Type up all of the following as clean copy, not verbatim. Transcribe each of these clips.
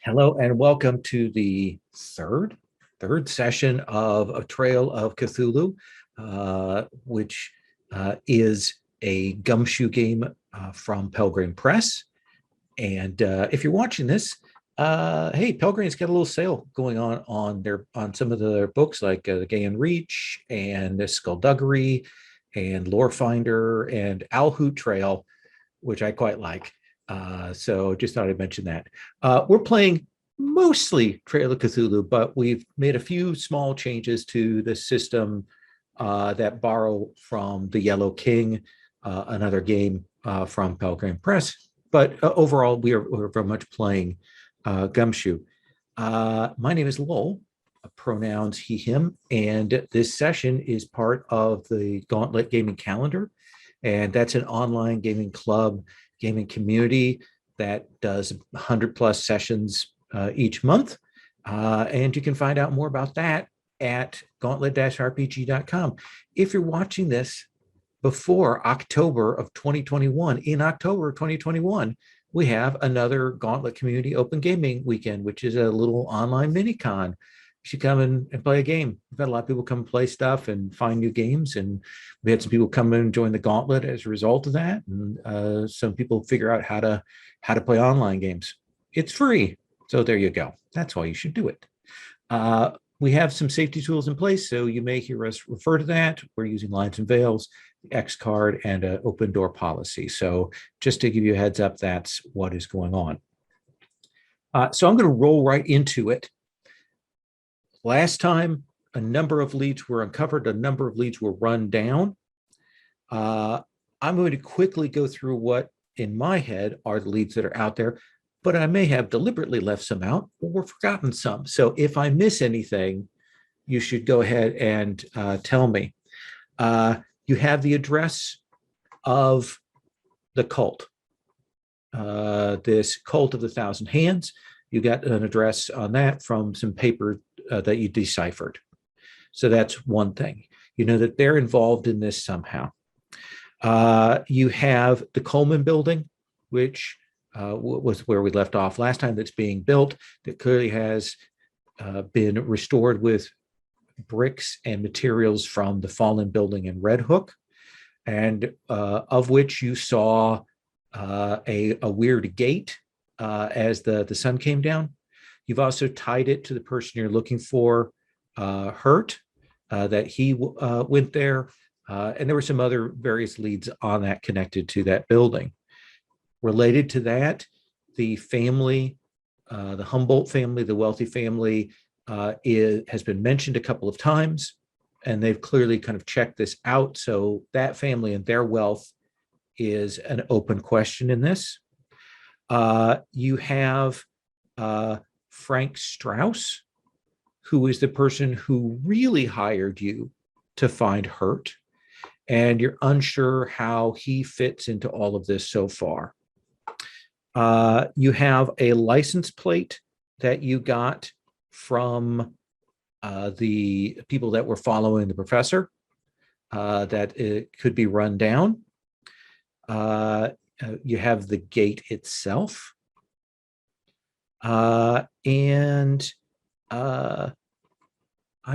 Hello and welcome to the third session of A Trail of Cthulhu, which is a gumshoe game from Pelgrane Press. And if you're watching this, hey, Pelgrane's got a little sale going on some of their books like The Gaean Reach and Skullduggery and Lore Finder and Owl Hoot Trail, which I quite like. So just thought I'd mention that. We're playing mostly Trail of Cthulhu, but we've made a few small changes to the system that borrow from the Yellow King, another game from Pelgrane Press. But overall, we're very much playing Gumshoe. My name is Lowell, pronouns he, him, and this session is part of the Gauntlet Gaming Calendar, and that's an online gaming club, gaming community that does 100 plus sessions each month. And you can find out more about that at gauntlet-rpg.com. If you're watching this before October of 2021, in October of 2021, we have another Gauntlet Community Open Gaming Weekend, which is a little online mini-con. You should come and play a game. We've had a lot of people come and play stuff and find new games, and we had some people come in and join the Gauntlet as a result of that, and some people figure out how to play online games. It's free, so there you go. That's why you should do it. We have some safety tools in place, so you may hear us refer to that. We're using lines and veils, X card, and an open door policy. So just to give you a heads up, that's what is going on. So I'm going to roll right into it. Last time, a number of leads were uncovered, a number of leads were run down. I'm going to quickly go through what, in my head, are the leads that are out there, but I may have deliberately left some out or forgotten some. So if I miss anything, you should go ahead and tell me. You have the address of the cult, this Cult of the Thousand Hands. You got an address on that from some paper that you deciphered. So that's one thing. You know that they're involved in this somehow. You have the Coleman building, which was where we left off last time, that's being built, that clearly has been restored with bricks and materials from the fallen building in Red Hook, and of which you saw a weird gate as the sun came down. You've also tied it to the person you're looking for, Hurt, that he went there. And there were some other various leads on that connected to that building. Related to that, the family, the Humboldt family, the wealthy family, has been mentioned a couple of times, and they've clearly kind of checked this out. So that family and their wealth is an open question in this. You have Frank Strauss, who is the person who really hired you to find Hurt, and you're unsure how he fits into all of this so far. You have a license plate that you got from the people that were following the professor, that it could be run down. You have the gate itself. And I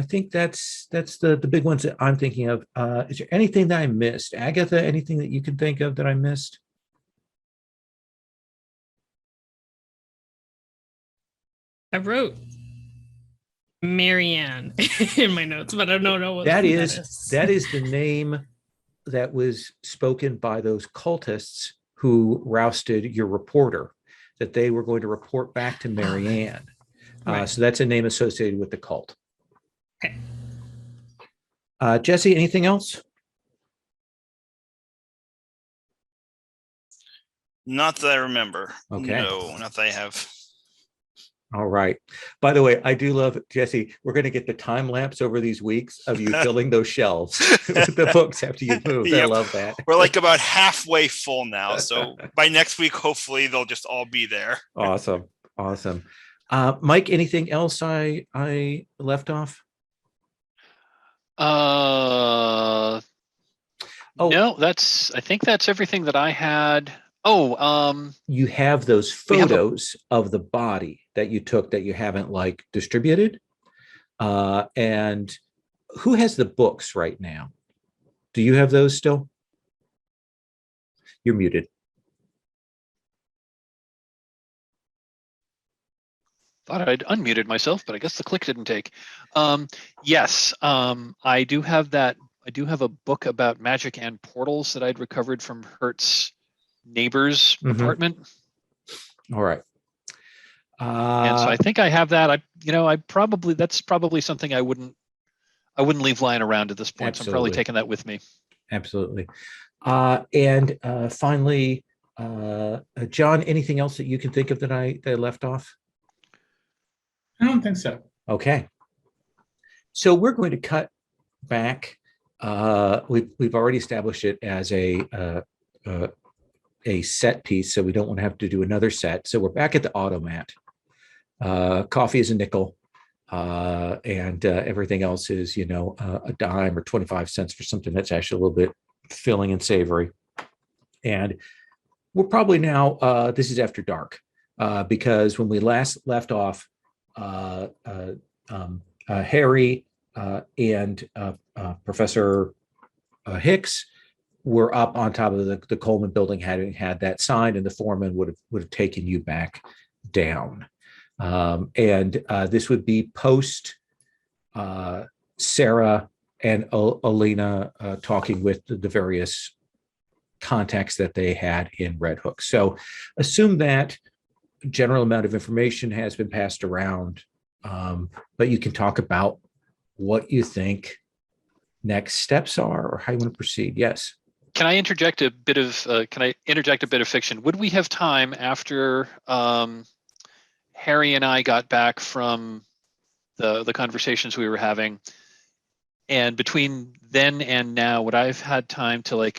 think that's the big ones that I'm thinking of. Is there anything that I missed? Agatha, anything that you can think of that I missed? I wrote Marianne in my notes, but I don't know what that is. That is the name that was spoken by those cultists who rousted your reporter, that they were going to report back to Marianne. Right. So that's a name associated with the cult. Okay. Jesse, anything else? Not that I remember. Okay. No, not that I have. All right. By the way, I do love, Jesse, we're going to get the time lapse over these weeks of you filling those shelves with the books after you've moved. Yep. I love that. We're like about halfway full now. So by next week, hopefully they'll just all be there. Awesome. Mike, anything else I left off? No, I think that's everything that I had. You have those We have a- photos of the body that you took that you haven't like distributed. And who has the books right now? Do you have those still? You're muted. Thought I'd unmuted myself, but I guess the click didn't take. Yes, I do have that. I do have a book about magic and portals that I'd recovered from Hert's neighbor's apartment. All right. And so I think I have that. That's probably something I wouldn't leave lying around at this point. So I'm probably taking that with me. Absolutely. And finally, John, anything else that you can think of that I left off? I don't think so. Okay. So we're going to cut back. We've already established it as a set piece, so we don't want to have to do another set. So we're back at the automat. Coffee is a nickel, and everything else is, a dime or 25 cents for something that's actually a little bit filling and savory. And we're probably now, this is after dark, because when we last left off, Harry and Professor Hicks were up on top of the Coleman building, having had that signed, and the foreman would have taken you back down. And this would be post Sarah and Alina talking with the various contacts that they had in Red Hook. So assume that general amount of information has been passed around, but you can talk about what you think next steps are or how you want to proceed. Yes. Can I interject a bit of fiction? Would we have time after Harry and I got back from the conversations we were having, and between then and now, would I have had time to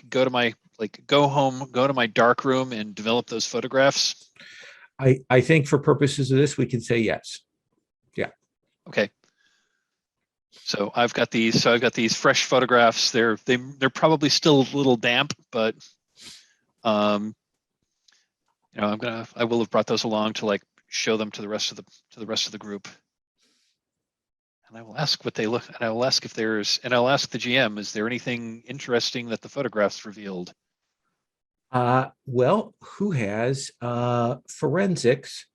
go home, go to my dark room and develop those photographs? I think for purposes of this, we can say yes. Yeah. Okay. So I've got these fresh photographs. They're probably still a little damp, but I will have brought those along to show them to the rest of the group. And I will ask what they look, and I will ask I'll ask the GM, is there anything interesting that the photographs revealed? Well, who has forensics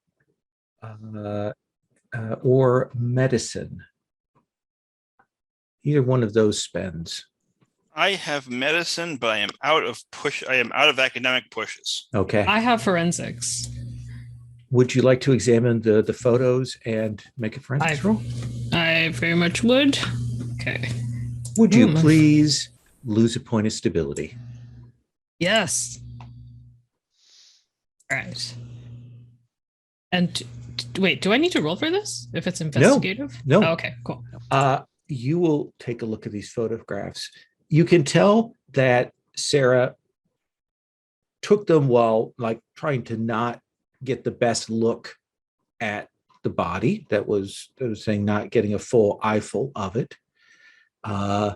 or medicine? Either one of those spends. I have medicine, but I am out of academic pushes. Okay. I have forensics. Would you like to examine the photos and make a forensics roll? I very much would. Okay. Would you please lose a point of stability? Yes. All right. And wait, do I need to roll for this if it's investigative? No. Oh, okay, cool. You will take a look at these photographs. You can tell that Sarah took them while trying to not get the best look at the body. That was saying not getting a full eyeful of it. And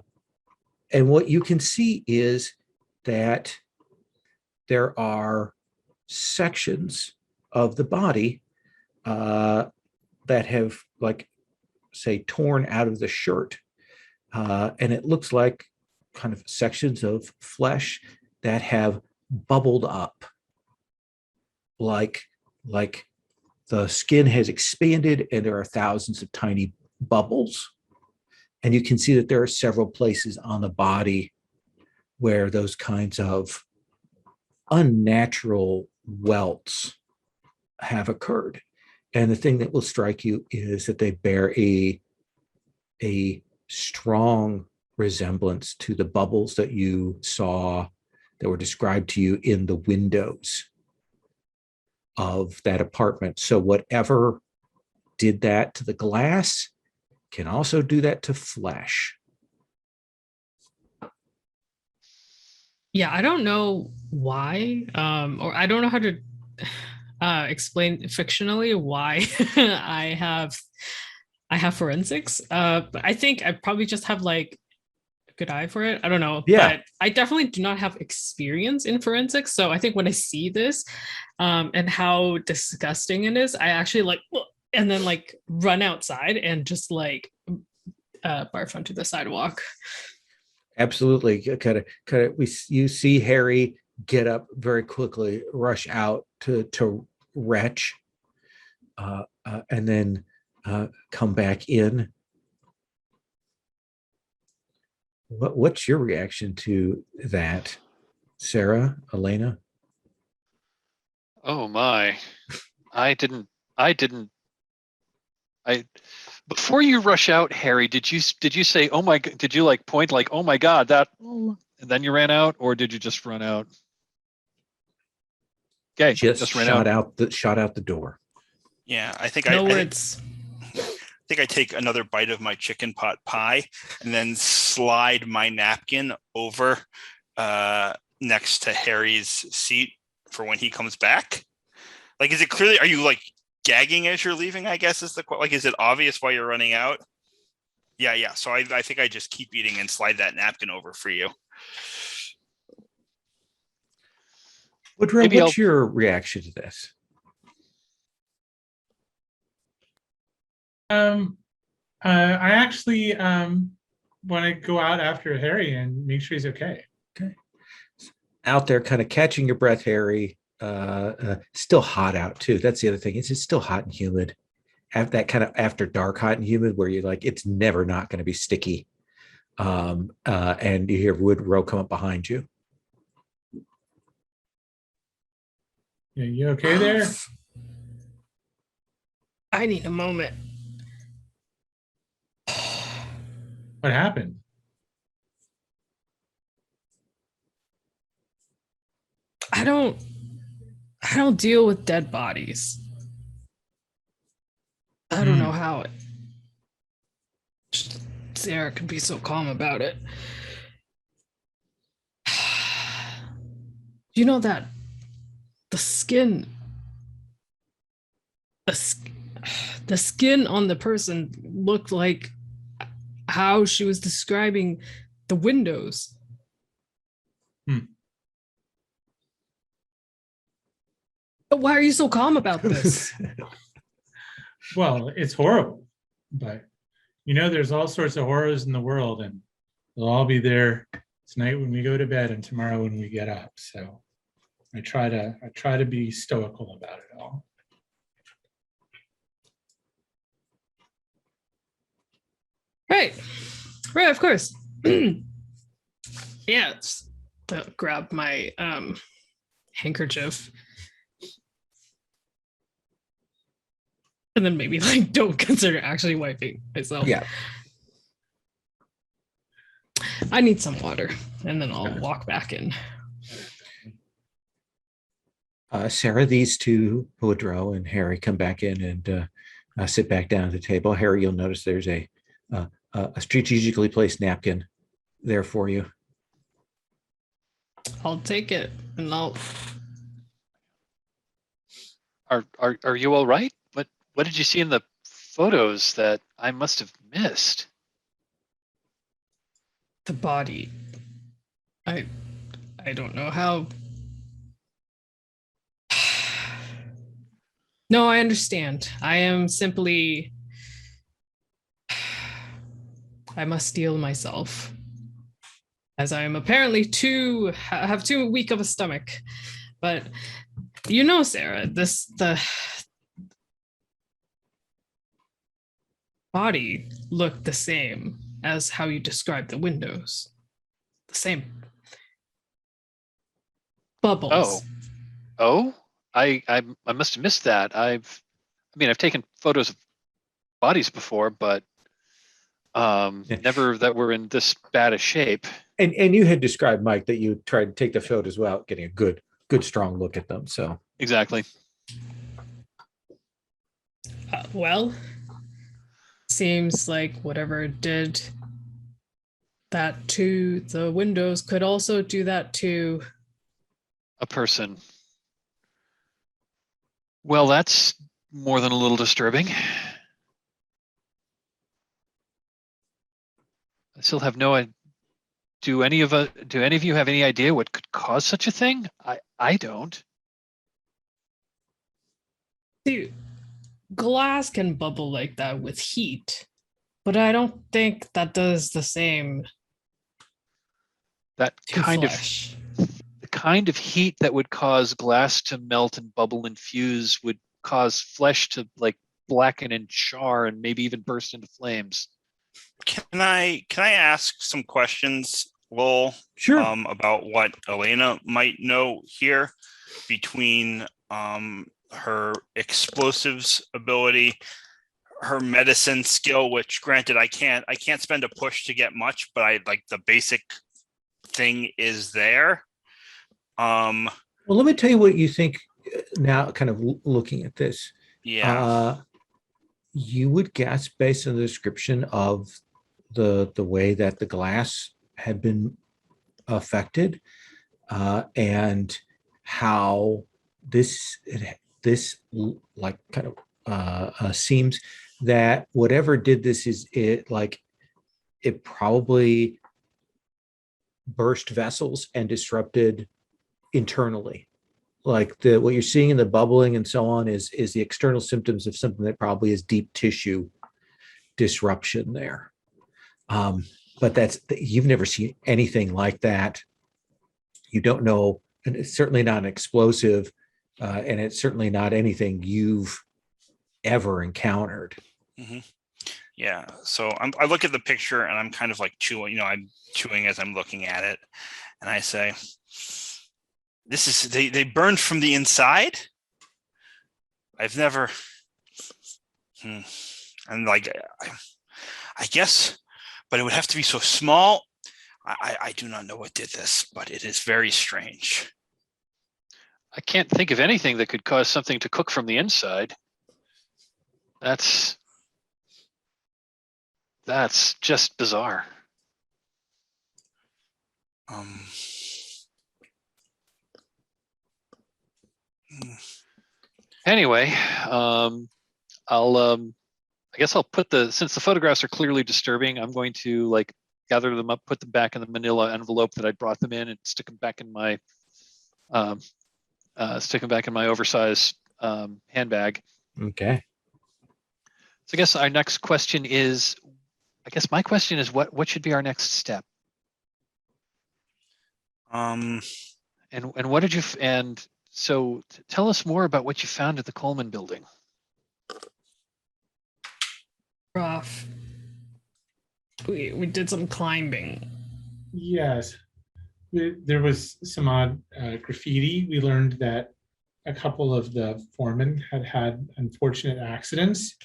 what you can see is that there are sections of the body that have say torn out of the shirt, and it looks like kind of sections of flesh that have bubbled up, like the skin has expanded and there are thousands of tiny bubbles. And you can see that there are several places on the body where those kinds of unnatural welts have occurred. And the thing that will strike you is that they bear a strong resemblance to the bubbles that you saw that were described to you in the windows of that apartment. So whatever did that to the glass can also do that to flesh. Yeah, I don't know why, or I don't know how to explain fictionally why I have forensics. But I think I probably just have good eye for it. I don't know. Yeah. But I definitely do not have experience in forensics. So I think when I see this and how disgusting it is, I actually like, and then like run outside and just like barf onto the sidewalk. Absolutely. Kind of. You see Harry get up very quickly, rush out to retch, and then come back in. What's your reaction to that, Sarah, Elena? Oh my. I before you rush out, Harry, did you say, oh my, did you like point like, oh my God, that, and then you ran out, or did you just run out? Okay, Just ran shot out. out the door. Yeah, I think No I words. think I take another bite of my chicken pot pie and then slide my napkin over next to Harry's seat for when he comes back. Like, is it clearly? Are you like gagging as you're leaving? I guess is the like. Is it obvious why you're running out? Yeah. So I think I just keep eating and slide that napkin over for you. Woodrow, what's your reaction to this? I actually want to go out after Harry and make sure he's okay. Okay. Out there, kind of catching your breath, Harry. Still hot out too. That's the other thing. It's still hot and humid. At that kind of after dark, hot and humid, where you're like, it's never not going to be sticky. And you hear Woodrow come up behind you. Yeah, you okay there? I need a moment. What happened? I don't deal with dead bodies. I don't know how Sarah could be so calm about it. You know that the skin on the person looked like how she was describing the windows. But why are you so calm about this? Well, it's horrible, but there's all sorts of horrors in the world, and they'll all be there tonight when we go to bed and tomorrow when we get up. So I try to be stoical about it all. Right, of course. Yeah, grab my handkerchief. And then maybe like don't consider actually wiping myself. Yeah. I need some water, and then I'll walk back in. Sarah, these two, Woodrow and Harry, come back in and sit back down at the table. Harry, you'll notice there's a strategically placed napkin there for you. I'll take it, and I'll. Are you all right? What did you see in the photos that I must have missed? The body. I don't know how. No, I understand. I am simply. I must steel myself, as I am apparently have too weak of a stomach. But Sarah, the body looked the same as how you described the windows. The same bubbles. Oh, I must have missed that. I've taken photos of bodies before, but never that were in this bad a shape. And you had described, Mike, that you tried to take the photos without getting a good strong look at them. So exactly. Well, seems like whatever did that to the windows could also do that to a person. Well, that's more than a little disturbing. I still have no Do any of you have any idea what could cause such a thing? I don't. See, glass can bubble like that with heat, but I don't think that does the same That to kind of flesh. the kind of heat that would cause glass to melt and bubble and fuse would cause flesh to like blacken and char and maybe even burst into flames. Can I ask some questions, Lowell, Sure. about what Elena might know here between her explosives ability, her medicine skill, which granted I can't spend a push to get much, but I like the basic thing is there. Well, let me tell you what you think now, kind of looking at this. Yeah. You would guess based on the description of the way that the glass had been affected, and how this like kind of seems that whatever did this is it like it probably burst vessels and disrupted internally. Like what you're seeing in the bubbling and so on is the external symptoms of something that probably is deep tissue disruption there. But you've never seen anything like that. You don't know, and it's certainly not an explosive, and it's certainly not anything you've ever encountered. Mm-hmm. Yeah. So I look at the picture and I'm kind of like chewing. I'm chewing as I'm looking at it, and I say, "This is they burned from the inside." I've never. And like, I guess, but it would have to be so small. I do not know what did this, but it is very strange. I can't think of anything that could cause something to cook from the inside. That's just bizarre. Anyway, I guess I'll put since the photographs are clearly disturbing, I'm going to like gather them up, put them back in the manila envelope that I brought them in, and stick them back in my oversized handbag. Okay. So I guess our next question is, my question is, what should be our next step? And what did you and so tell us more about what you found at the Coleman building. Rough. We did some climbing. Yes. There was some odd graffiti. We learned that a couple of the foremen had unfortunate accidents,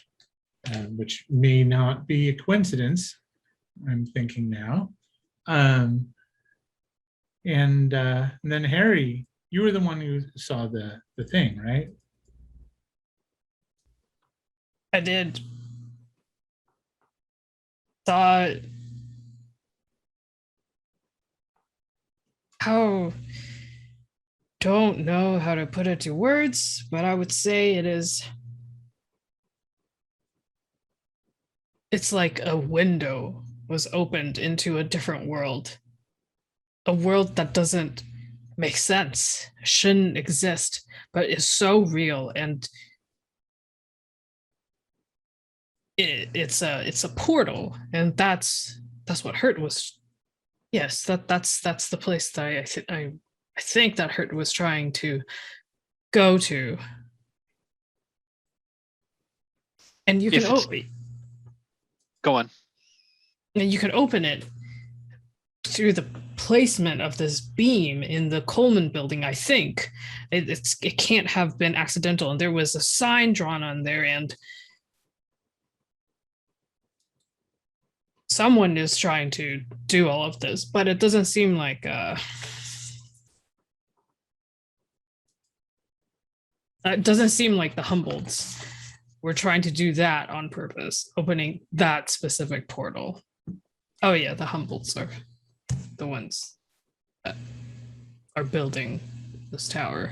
which may not be a coincidence, I'm thinking now. And then Harry, you were the one who saw the thing, right? I did. Saw how don't know how to put it to words, but I would say it's like a window was opened into a different world. A world that doesn't make sense, shouldn't exist, but is so real, and it's a portal, and that's what Hurt was. Yes, that's the place that I think that Hurt was trying to go to. And you can go on. And you can open it through the placement of this beam in the Coleman building. I think it can't have been accidental, and there was a sign drawn on there, and someone is trying to do all of this, but it doesn't seem like it doesn't seem like the Humboldts were trying to do that on purpose, opening that specific portal. Oh yeah, the Humboldts are the ones that are building this tower.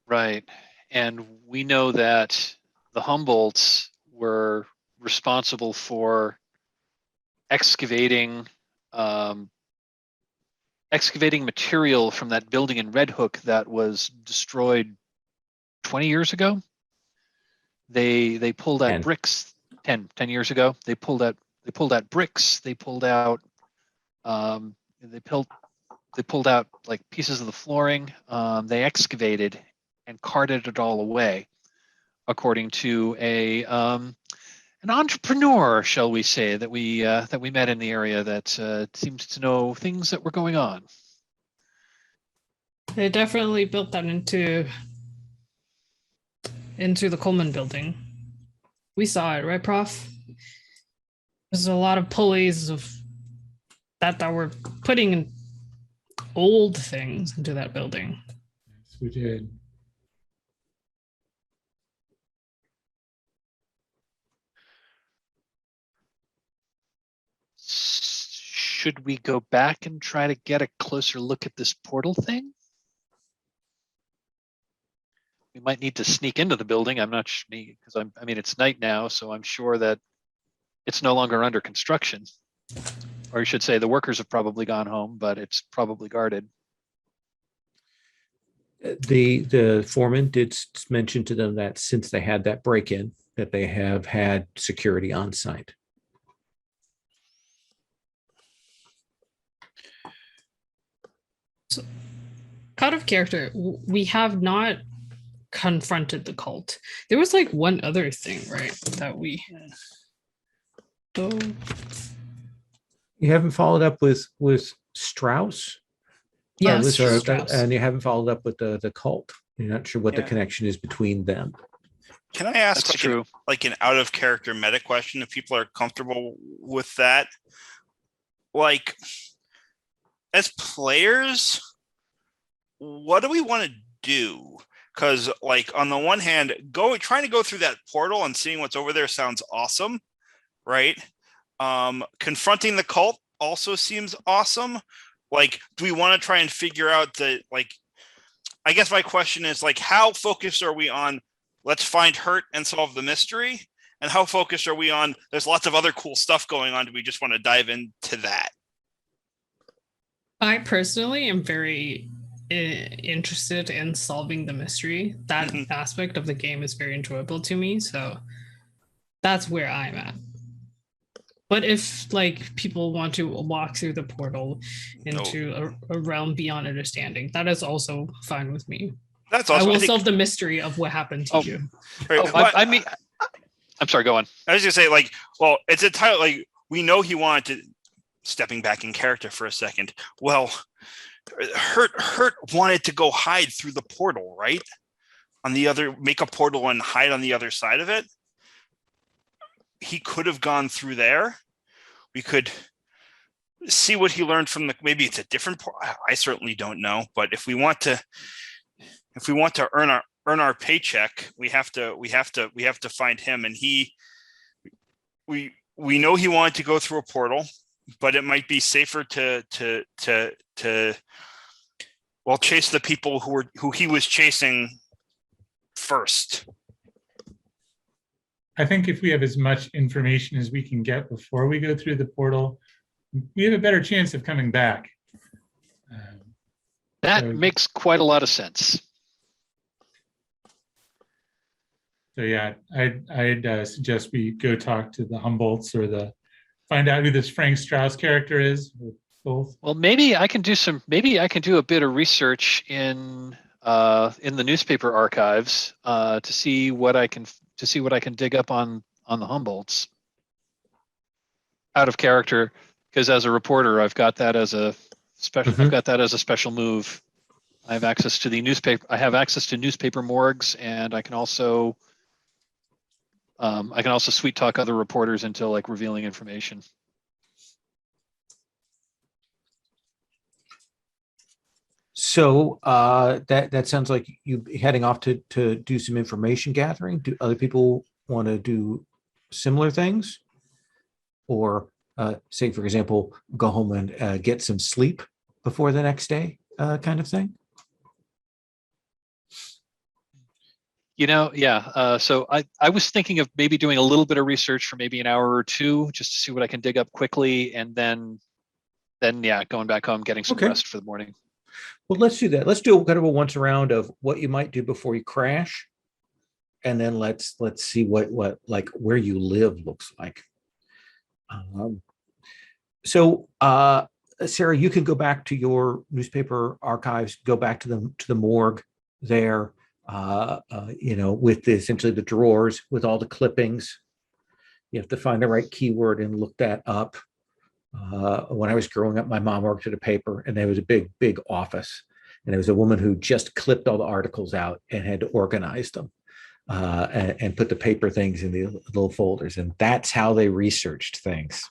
Right. And we know that the Humboldts were responsible for excavating excavating material from that building in Red Hook that was destroyed 20 years ago. They pulled out 10. bricks 10 years ago. They pulled out bricks. They pulled out they pulled out like pieces of the flooring. They excavated and carted it all away, according to an entrepreneur, shall we say, that we met in the area that seems to know things that were going on. They definitely built that into the Coleman building. We saw it, right, Prof? There's a lot of pulleys of that were putting in old things into that building. Yes, we did. Should we go back and try to get a closer look at this portal thing? We might need to sneak into the building. I'm not sure, because I mean, it's night now, so I'm sure that it's no longer under construction. Or you should say the workers have probably gone home, but it's probably guarded. The foreman did mention to them that since they had that break-in, that they have had security on site. So, out of character, we have not confronted the cult. There was like one other thing, right? That we. You haven't followed up with Strauss? Yes, Strauss. And you haven't followed up with the cult. You're not sure what the Yeah. connection is between them. Can I ask That's true. like an out of character meta question if people are comfortable with that? Like, as players, what do we want to do? Because, like, on the one hand, trying to go through that portal and seeing what's over there sounds awesome, right? Confronting the cult also seems awesome. Like, do we want to try and figure out the, like, I guess my question is, like, how focused are we on let's find Hurt and solve the mystery? And how focused are we on there's lots of other cool stuff going on? Do we just want to dive into that? I personally am very interested in solving the mystery. That aspect of the game is very enjoyable to me, so that's where I'm at. But if like people want to walk through the portal into a realm beyond understanding, that is also fine with me. That's awesome. I will solve the mystery of what happened to you. Right, I mean, I'm sorry, go on. I was gonna say, like, well, it's a title, like, we know he wanted to, stepping back in character for a second. Well, Hurt wanted to go hide through the portal, right? Make a portal and hide on the other side of it. He could have gone through there. We could see what he learned from maybe it's a different I certainly don't know, but if we want to earn our paycheck, we have to find him. And we know he wanted to go through a portal, but it might be safer to chase the people who he was chasing first. I think if we have as much information as we can get before we go through the portal, we have a better chance of coming back. That makes quite a lot of sense. So yeah, I'd suggest we go talk to the Humboldts or find out who this Frank Strauss character is. Or both. Well, maybe I can do a bit of research in the newspaper archives to see what I can dig up on the Humboldts. Out of character, because as a reporter, I've got that as a special. I've got that as a special move. I have access to the newspaper. I have access to newspaper morgues, and I can also sweet talk other reporters into like revealing information. So that sounds like you heading off to do some information gathering. Do other people want to do similar things? Or say, for example, go home and get some sleep before the next day kind of thing? So I was thinking of maybe doing a little bit of research for maybe an hour or two just to see what I can dig up quickly, and then then yeah, going back home, getting some Okay. rest for the morning. Well, let's do that. Let's do kind of a once around of what you might do before you crash. And then let's see what like where you live looks like. So Sarah, you can go back to your newspaper archives, go back to the morgue there, with essentially the drawers with all the clippings. You have to find the right keyword and look that up. When I was growing up, my mom worked at a paper, and there was a big office, and there was a woman who just clipped all the articles out and had to organize them and put the paper things in the little folders, and that's how they researched things.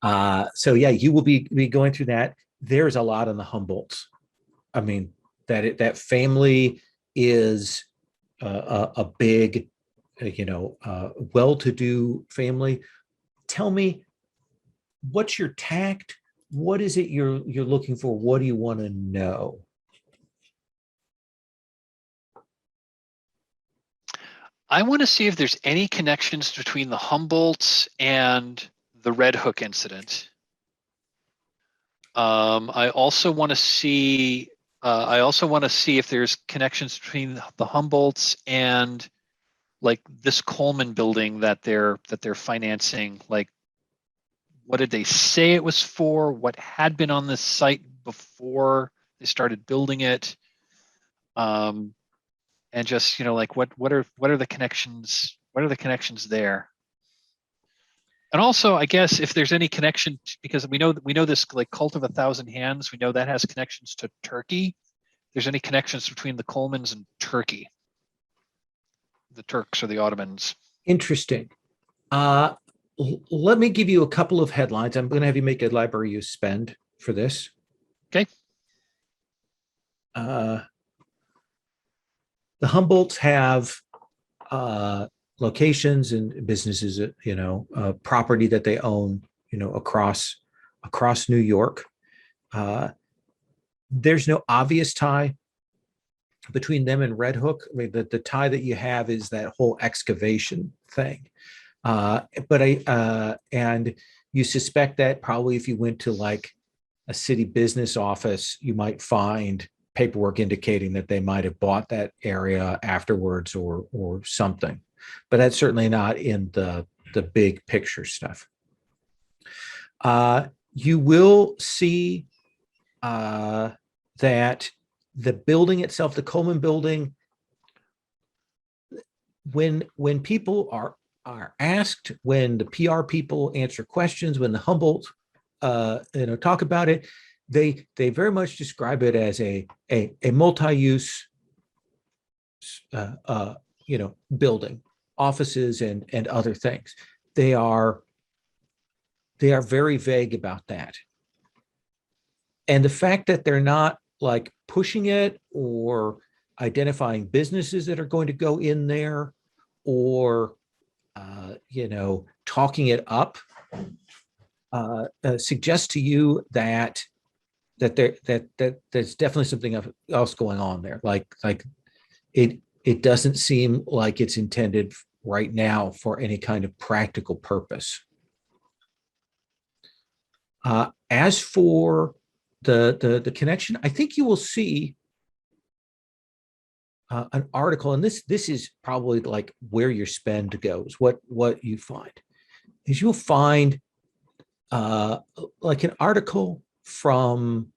So yeah, you will be going through that. There's a lot in the Humboldts. I mean, that family is a big, well-to-do family. Tell me, what's your tact? What is it you're looking for? What do you want to know? I want to see if there's any connections between the Humboldts and the Red Hook incident. I also want to see if there's connections between the Humboldts and like this Coleman building that they're financing. Like, what did they say it was for? What had been on this site before they started building it? And just like what are the connections? What are the connections there? And also, I guess if there's any connection, because we know this like Cult of 1,000 Hands, we know that has connections to Turkey. If there's any connections between the Colemans and Turkey, the Turks or the Ottomans. Interesting. Let me give you a couple of headlines. I'm going to have you make a library use spend for this. Okay. The Humboldts have locations and businesses, property that they own, across New York. There's no obvious tie between them and Red Hook. I mean, the tie that you have is that whole excavation thing. And you suspect that probably if you went to like a city business office, you might find paperwork indicating that they might have bought that area afterwards or something. But that's certainly not in the big picture stuff. You will see that the building itself, the Coleman building, when people are asked, when the PR people answer questions, when the Humboldt talk about it, they very much describe it as a multi-use building, offices and other things. They are very vague about that. And the fact that they're not like pushing it or identifying businesses that are going to go in there or talking it up suggests to you that there's definitely something else going on there. Like it doesn't seem like it's intended right now for any kind of practical purpose. As for the connection, I think you will see an article, and this is probably like where your spend goes. What you find is you'll find like an article from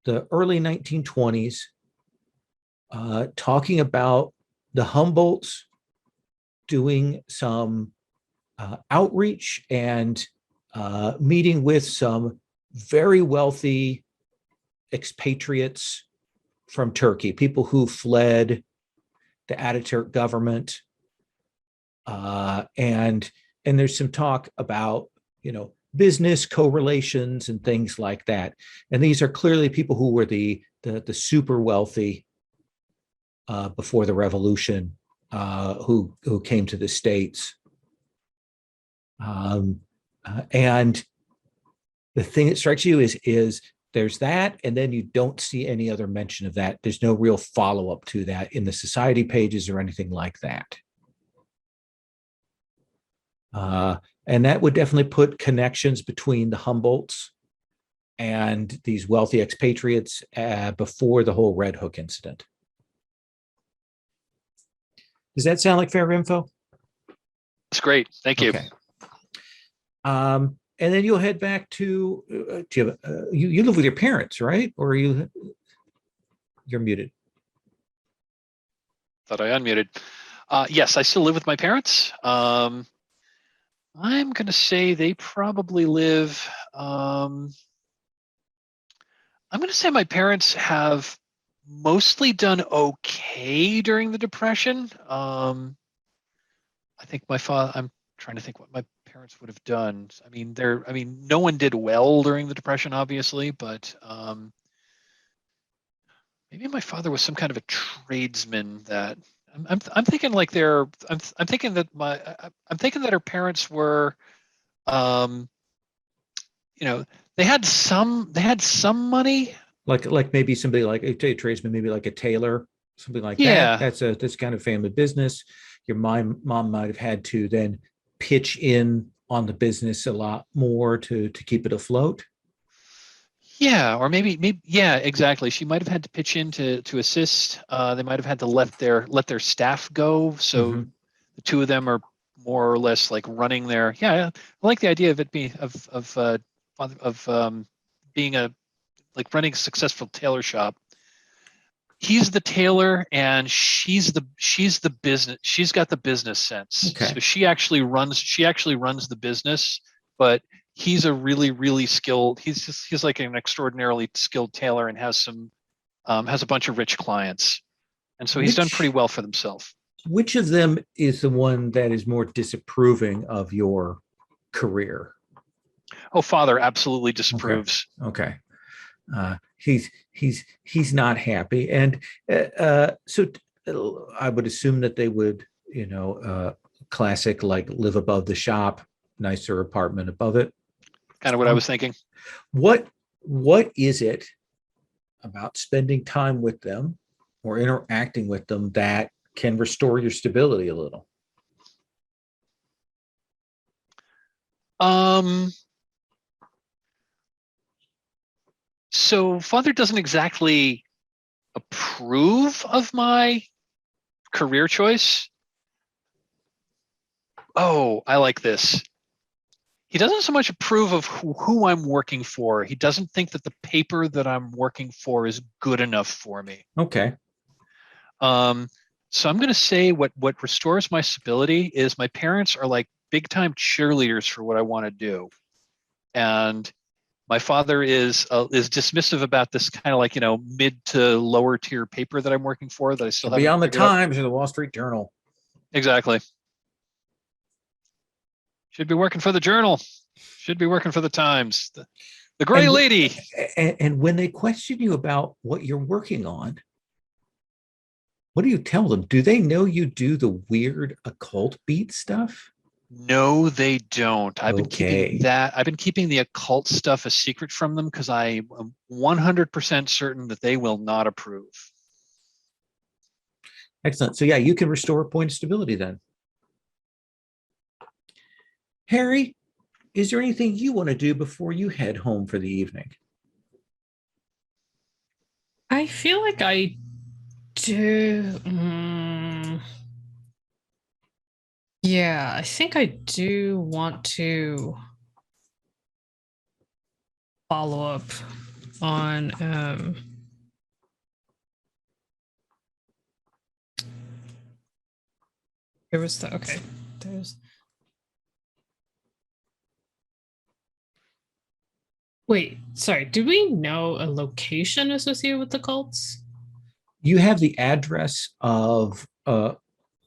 the early 1920s talking about the Humboldts doing some outreach and meeting with some very wealthy expatriates from Turkey, people who fled the Ataturk government. And there's some talk about, business correlations and things like that. And these are clearly people who were the super wealthy before the revolution, who came to the States. And the thing that strikes you is there's that, and then you don't see any other mention of that. There's no real follow-up to that in the society pages or anything like that. And that would definitely put connections between the Humboldts and these wealthy expatriates before the whole Red Hook incident. Does that sound like fair info? It's great. Thank you. Okay. And then you'll head back to you live with your parents, right? Or you're muted. Thought I unmuted. Yes, I still live with my parents. I'm going to say they probably live. I'm going to say my parents have mostly done okay during the Depression. I think my father. I'm trying to think what my parents would have done. I mean, no one did well during the Depression, obviously, but maybe my father was some kind of a tradesman that. I'm thinking like I'm thinking that our parents were, you know, they had some money. Like maybe somebody like a tradesman, maybe like a tailor, something like Yeah. that. That's kind of family business. Your mom might have had to then pitch in on the business a lot more to keep it afloat. Yeah, or maybe yeah, exactly. She might have had to pitch in to assist. They might have had to let their staff go, so the two of them are more or less like running their. Yeah, I like the idea of it being being a like running a successful tailor shop. He's the tailor and she's the business. She's got the business sense. Okay. So she actually runs the business, but he's a really skilled. He's like an extraordinarily skilled tailor and has a bunch of rich clients, and so he's done pretty well for himself. Which of them is the one that is more disapproving of your career? Oh, father absolutely disapproves. Okay. He's not happy, and so I would assume that they would, classic like live above the shop, nicer apartment above it. Kind of what I was thinking. What is it about spending time with them or interacting with them that can restore your stability a little? So father doesn't exactly approve of my career choice. Oh, I like this. He doesn't so much approve of who I'm working for. He doesn't think that the paper that I'm working for is good enough for me. Okay. So I'm going to say what restores my stability is my parents are like big time cheerleaders for what I want to do, and my father is dismissive about this kind of like mid to lower tier paper that I'm working for that I still haven't be on the figured out. Times or the Wall Street Journal. Exactly. Should be working for the Journal. Should be working for the Times. The Gray Lady. And when they question you about what you're working on, what do you tell them? Do they know you do the weird occult beat stuff? No, they don't. I've been Okay. keeping the occult stuff a secret from them because I am 100% certain that they will not approve. Excellent. So yeah, you can restore a point of stability then. Harry, is there anything you want to do before you head home for the evening? I feel like I do. Yeah, I think I do want to follow up on there was the okay. There's wait, sorry, do we know a location associated with the cults? You have the address of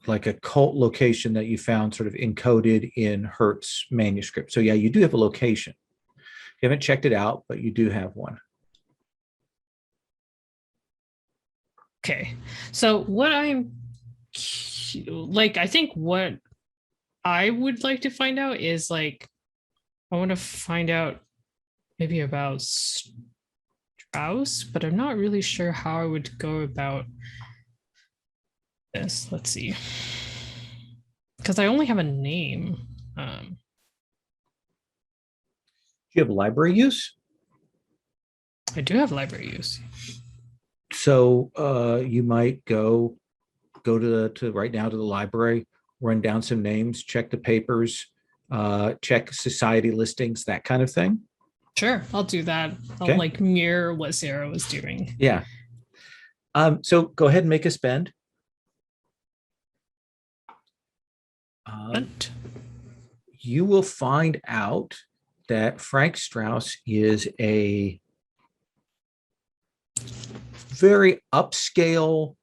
like a cult location that you found sort of encoded in Hertz manuscript. So yeah, you do have a location. You haven't checked it out, but you do have one. Okay. So what I'm like, I think what I would like to find out is like, I want to find out maybe about Strauss, but I'm not really sure how I would go about this. Let's see. Because I only have a name. Do you have library use? I do have library use. So you might go to right now to the library, run down some names, check the papers, check society listings, that kind of thing. Sure, I'll do that. I'll Okay. like mirror what Sarah was doing. Yeah. So go ahead and make a spend. But You will find out that Frank Strauss is a very upscale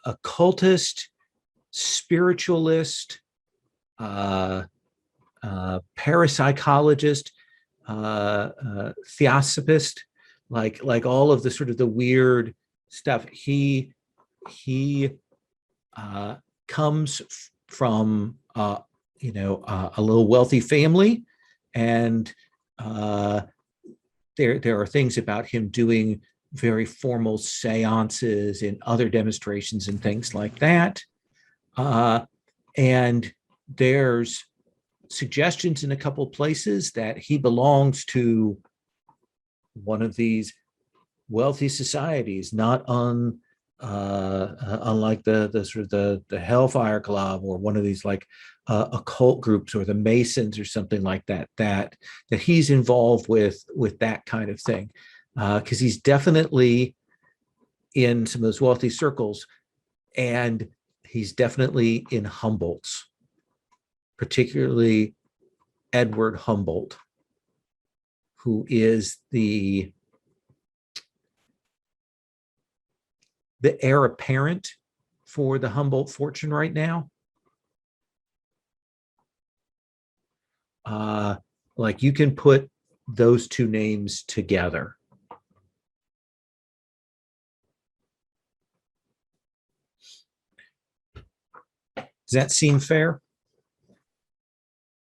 occultist, spiritualist, parapsychologist, theosophist, like all of the sort of the weird stuff. He comes from a little wealthy family, and there are things about him doing very formal seances and other demonstrations and things like that. And there's suggestions in a couple places that he belongs to one of these wealthy societies, not unlike the sort of the Hellfire Club or one of these like occult groups or the Masons or something like that he's involved with that kind of thing, because he's definitely in some of those wealthy circles, and he's definitely in Humboldt's, particularly Edward Humboldt, who is the heir apparent for the Humboldt fortune right now. Like you can put those two names together. Does that seem fair?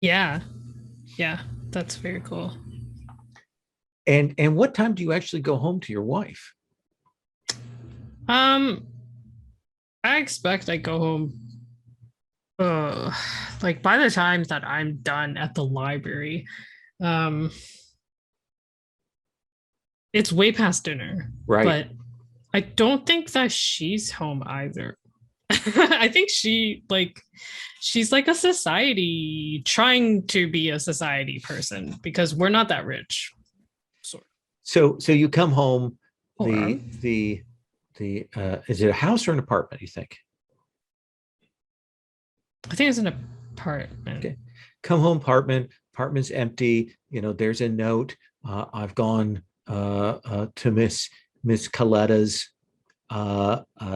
yeah, that's very cool. And what time do you actually go home to your wife? I expect I go home like by the time that I'm done at the library. It's way past dinner, Right. but I don't think that she's home either. I think she's like a society, trying to be a society person, because we're not that rich. So you come home, Or- the is it a house or an apartment, you think? I think it's an apartment. Okay. Come home, apartment's empty. There's a note. I've gone to Miss Coletta's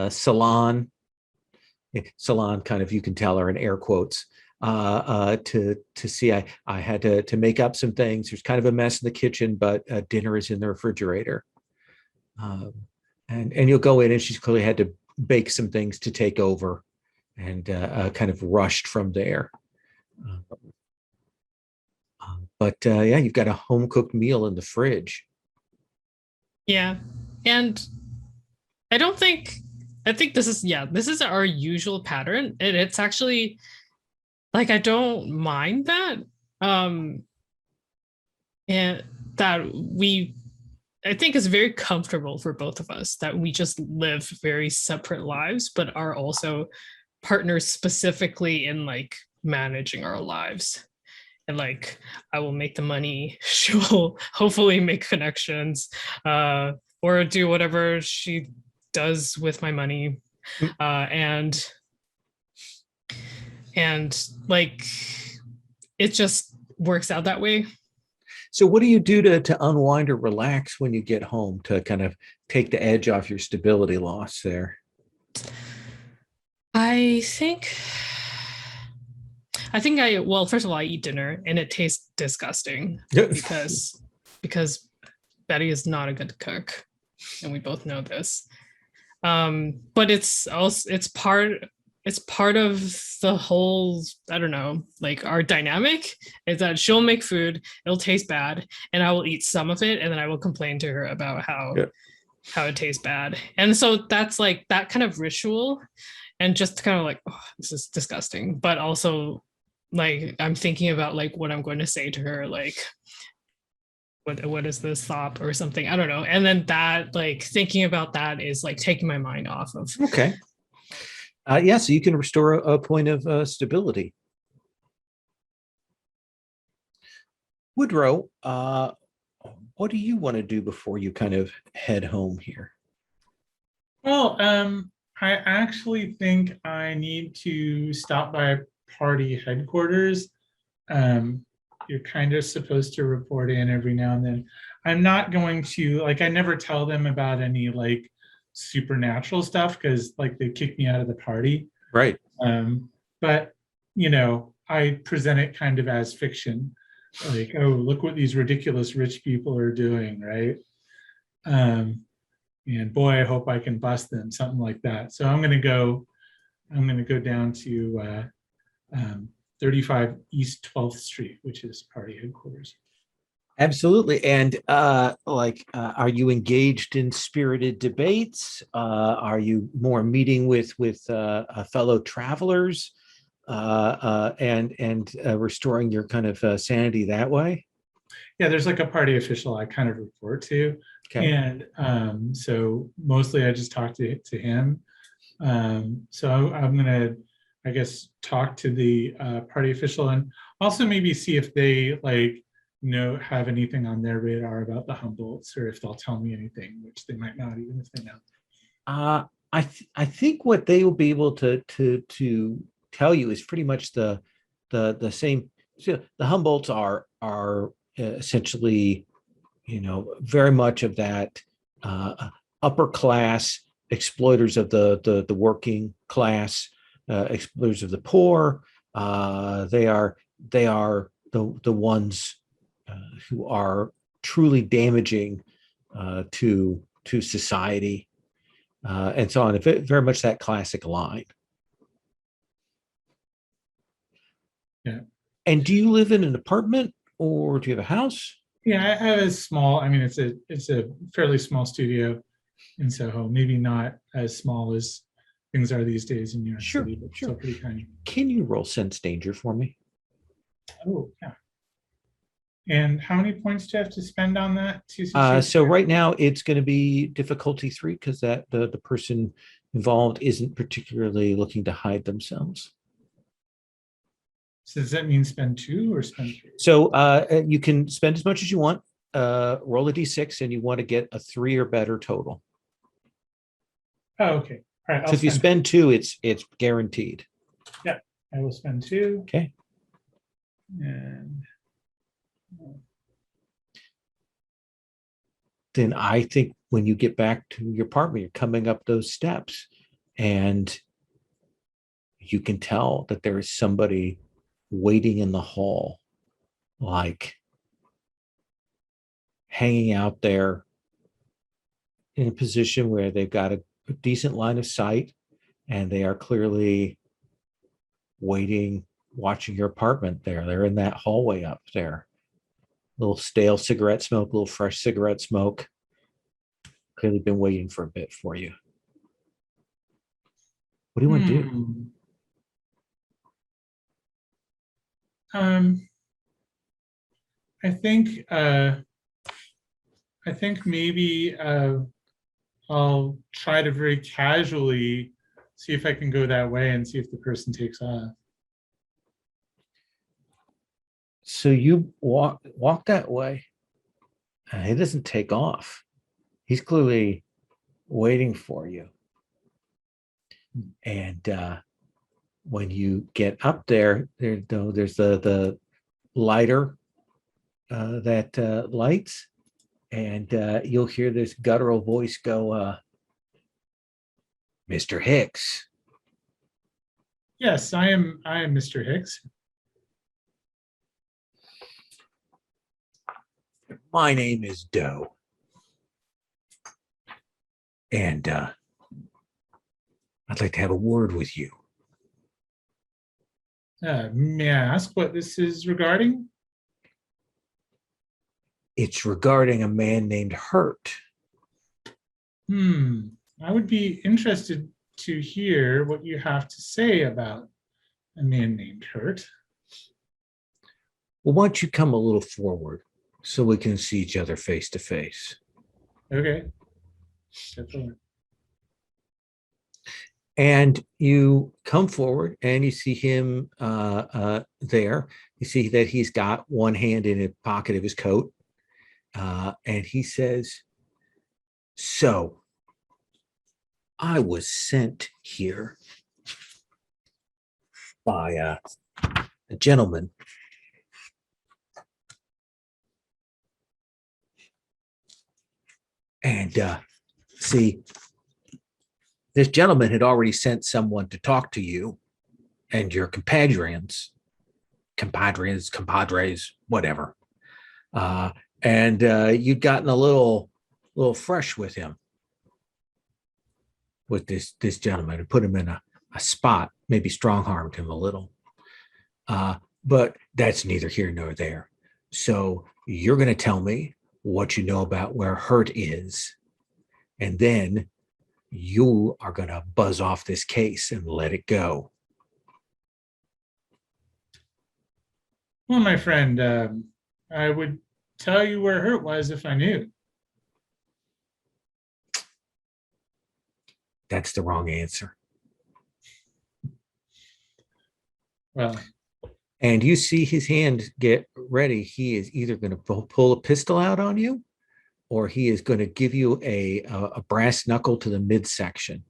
salon. Salon, kind of, you can tell, are in air quotes, to see. I had to make up some things. There's kind of a mess in the kitchen, but dinner is in the refrigerator. And you'll go in, and she's clearly had to bake some things to take over, and kind of rushed from there. But yeah, you've got a home cooked meal in the fridge. Yeah, and I think this is our usual pattern, and it's actually like I don't mind that. And that I think it's very comfortable for both of us that we just live very separate lives, but are also partners specifically in like managing our lives. And like I will make the money, she will hopefully make connections, or do whatever she does with my money, and like it just works out that way. So what do you do to unwind or relax when you get home, to kind of take the edge off your stability loss there? I think well, first of all, I eat dinner and it tastes disgusting because Betty is not a good cook, and we both know this. But it's part of the whole, I don't know, like our dynamic is that she'll make food, it'll taste bad, and I will eat some of it, and then I will complain to her about how it tastes bad. And so that's like that kind of ritual, and just kind of like, oh, this is disgusting. But also like I'm thinking about like what I'm going to say to her, like what is this thought or something? I don't know. And then that, like, thinking about that is like taking my mind off of. Okay. Yeah, so you can restore a point of stability. Woodrow, what do you want to do before you kind of head home here? Well, I actually think I need to stop by party headquarters. You're kind of supposed to report in every now and then. I'm not going to, like, I never tell them about any like supernatural stuff because like they kick me out of the party. Right. But you know, I present it kind of as fiction, like, oh, look what these ridiculous rich people are doing, right? And boy, I hope I can bust them, something like that. So I'm going to go down to 35 East 12th Street, which is party headquarters. Absolutely. And are you engaged in spirited debates? Are you more meeting with fellow travelers and restoring your kind of sanity that way? Yeah, there's like a party official I kind of report to. Okay. And so mostly I just talk to him. So I'm going to, I guess, talk to the party official and also maybe see if they like have anything on their radar about the Humboldts, or if they'll tell me anything, which they might not, even if they know. I think what they will be able to tell you is pretty much the same. So the Humboldts are essentially, very much of that upper class exploiters of the working class, exploiters of the poor. They are the ones who are truly damaging to society and so on. Very much that classic line. Yeah. And do you live in an apartment or do you have a house? Yeah, I have a small. I mean, it's a fairly small studio in Soho. Maybe not as small as things are these days in New York City, but still pretty tiny. Can you roll sense danger for me? Oh, yeah. And how many points do I have to spend on that? So right now it's going to be difficulty 3 because that the person involved isn't particularly looking to hide themselves. So does that mean spend 2 or spend 3? So you can spend as much as you want. Roll a d6, and you want to get a 3 or better total. Oh, okay. All right. So if you spend 2, it's guaranteed. Yeah, I will spend 2. Okay. And then I think when you get back to your apartment, you're coming up those steps, and you can tell that there is somebody waiting in the hall, like hanging out there in a position where they've got a decent line of sight, and they are clearly waiting, watching your apartment there. They're in that hallway up there. Little stale cigarette smoke, little fresh cigarette smoke. Clearly been waiting for a bit for you. What do you want to do? I think maybe I'll try to very casually see if I can go that way and see if the person takes off. So you walk that way, and he doesn't take off. He's clearly waiting for you. And when you get up there's the lighter that lights, and you'll hear this guttural voice go, "Mr. Hicks." Yes, I am Mr. Hicks. My name is Doe. And I'd like to have a word with you. May I ask what this is regarding? It's regarding a man named Hurt. I would be interested to hear what you have to say about a man named Hurt. Well, why don't you come a little forward so we can see each other face to face. Okay. Definitely. And you come forward and you see him there. You see that he's got one hand in the pocket of his coat. And he says, so I was sent here by a gentleman. And see, this gentleman had already sent someone to talk to you and your compadres, whatever. And you'd gotten a little fresh with him, with this gentleman, and put him in a spot, maybe strong-armed him a little. But that's neither here nor there. So you're going to tell me what you know about where Hurt is, and then you are going to buzz off this case and let it go. Well, my friend, I would tell you where Hurt was if I knew. That's the wrong answer. Well, And you see his hand get ready. He is either going to pull a pistol out on you, or he is going to give you a brass knuckle to the midsection.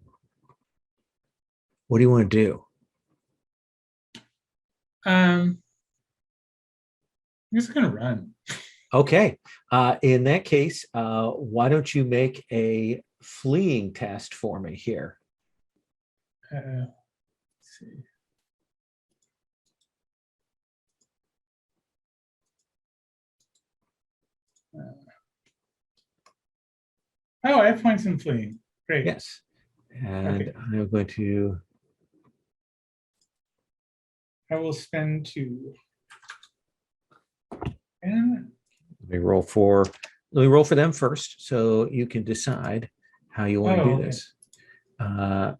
What do you want to do? I guess I'm gonna run. Okay. In that case, why don't you make a fleeing test for me here? Let's see. Oh, I have points in fleeing. Great. Yes. And Okay. I'm going to. I will spend 2. And Let me roll for them first, so you can decide how you want to do okay. this. Come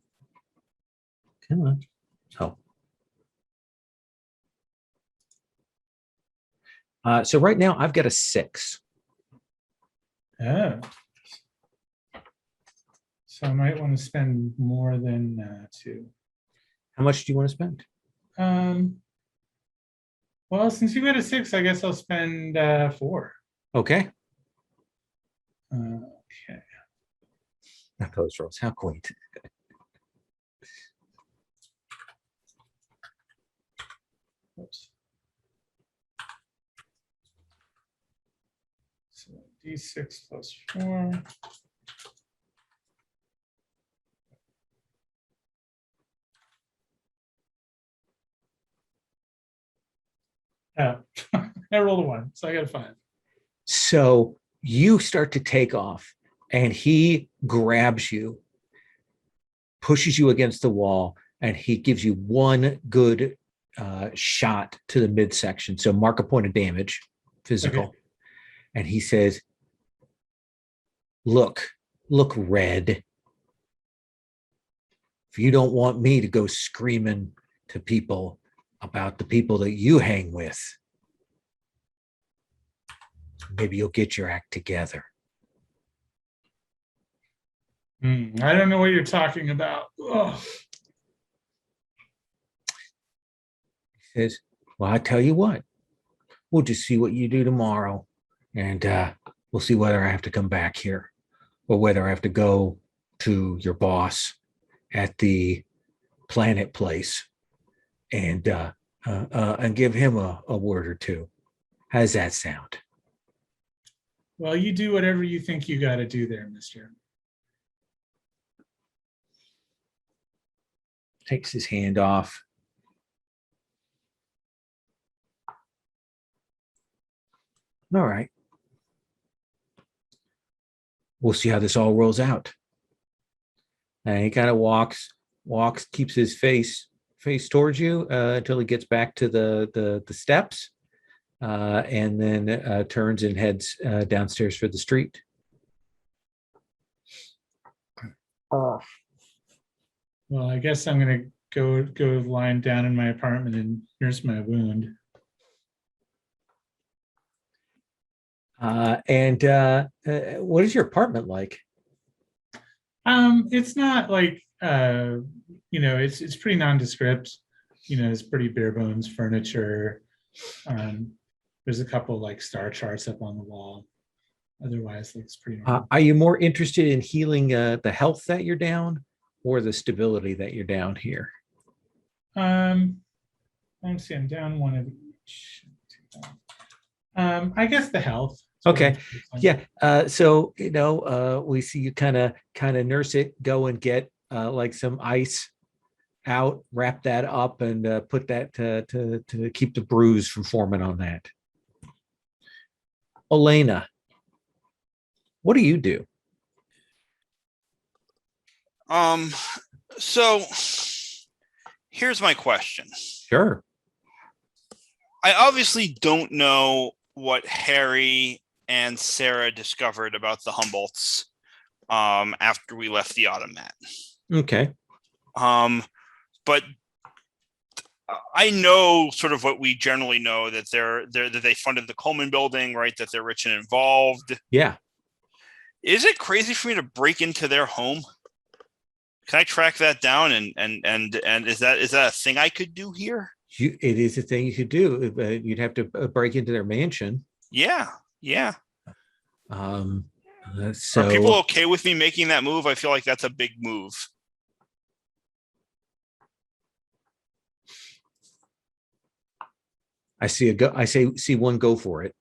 on. So right now I've got a 6. Oh. So I might want to spend more than 2. How much do you want to spend? Well, since you got a 6, I guess I'll spend 4. Okay. Okay. Not those rolls. How quaint. Oops. So D6 plus 4. Oh, I rolled a 1, so I got a 5. So you start to take off, and he grabs you, pushes you against the wall, and he gives you one good shot to the midsection. So mark a point of damage, physical. Okay. And he says, look red. If you don't want me to go screaming to people about the people that you hang with, maybe you'll get your act together. I don't know what you're talking about. Ugh. He says, well, I tell you what, we'll just see what you do tomorrow. And we'll see whether I have to come back here or whether I have to go to your boss at the Planet place and give him a word or two. How does that sound? Well, you do whatever you think you got to do there, mister. Takes his hand off. All right. We'll see how this all rolls out. And he kind of walks, keeps his face towards you until he gets back to the steps, and then turns and heads downstairs for the street. Well, I guess I'm gonna go lie down in my apartment and nurse my wound. What is your apartment like? It's not like it's pretty nondescript. It's pretty bare bones furniture. Um, there's a couple like star charts up on the wall. Otherwise, it's pretty normal. Are you more interested in healing the health that you're down or the stability that you're down here? Let's see, I'm down one of each. I guess the health. Okay. Yeah. So we see you kind of nurse it, go and get like some ice out, wrap that up, and put that to keep the bruise from forming on that. Elena, what do you do? So here's my question. Sure. I obviously don't know what Harry and Sarah discovered about the Humboldts after we left the automat. Okay. But I know sort of what we generally know, that that they funded the Coleman building, right? That they're rich and involved. Yeah. Is it crazy for me to break into their home? Can I track that down? And is that a thing I could do here? It is a thing you could do. You'd have to break into their mansion. Yeah. So are people okay with me making that move? I feel like that's a big move. I see one go for it.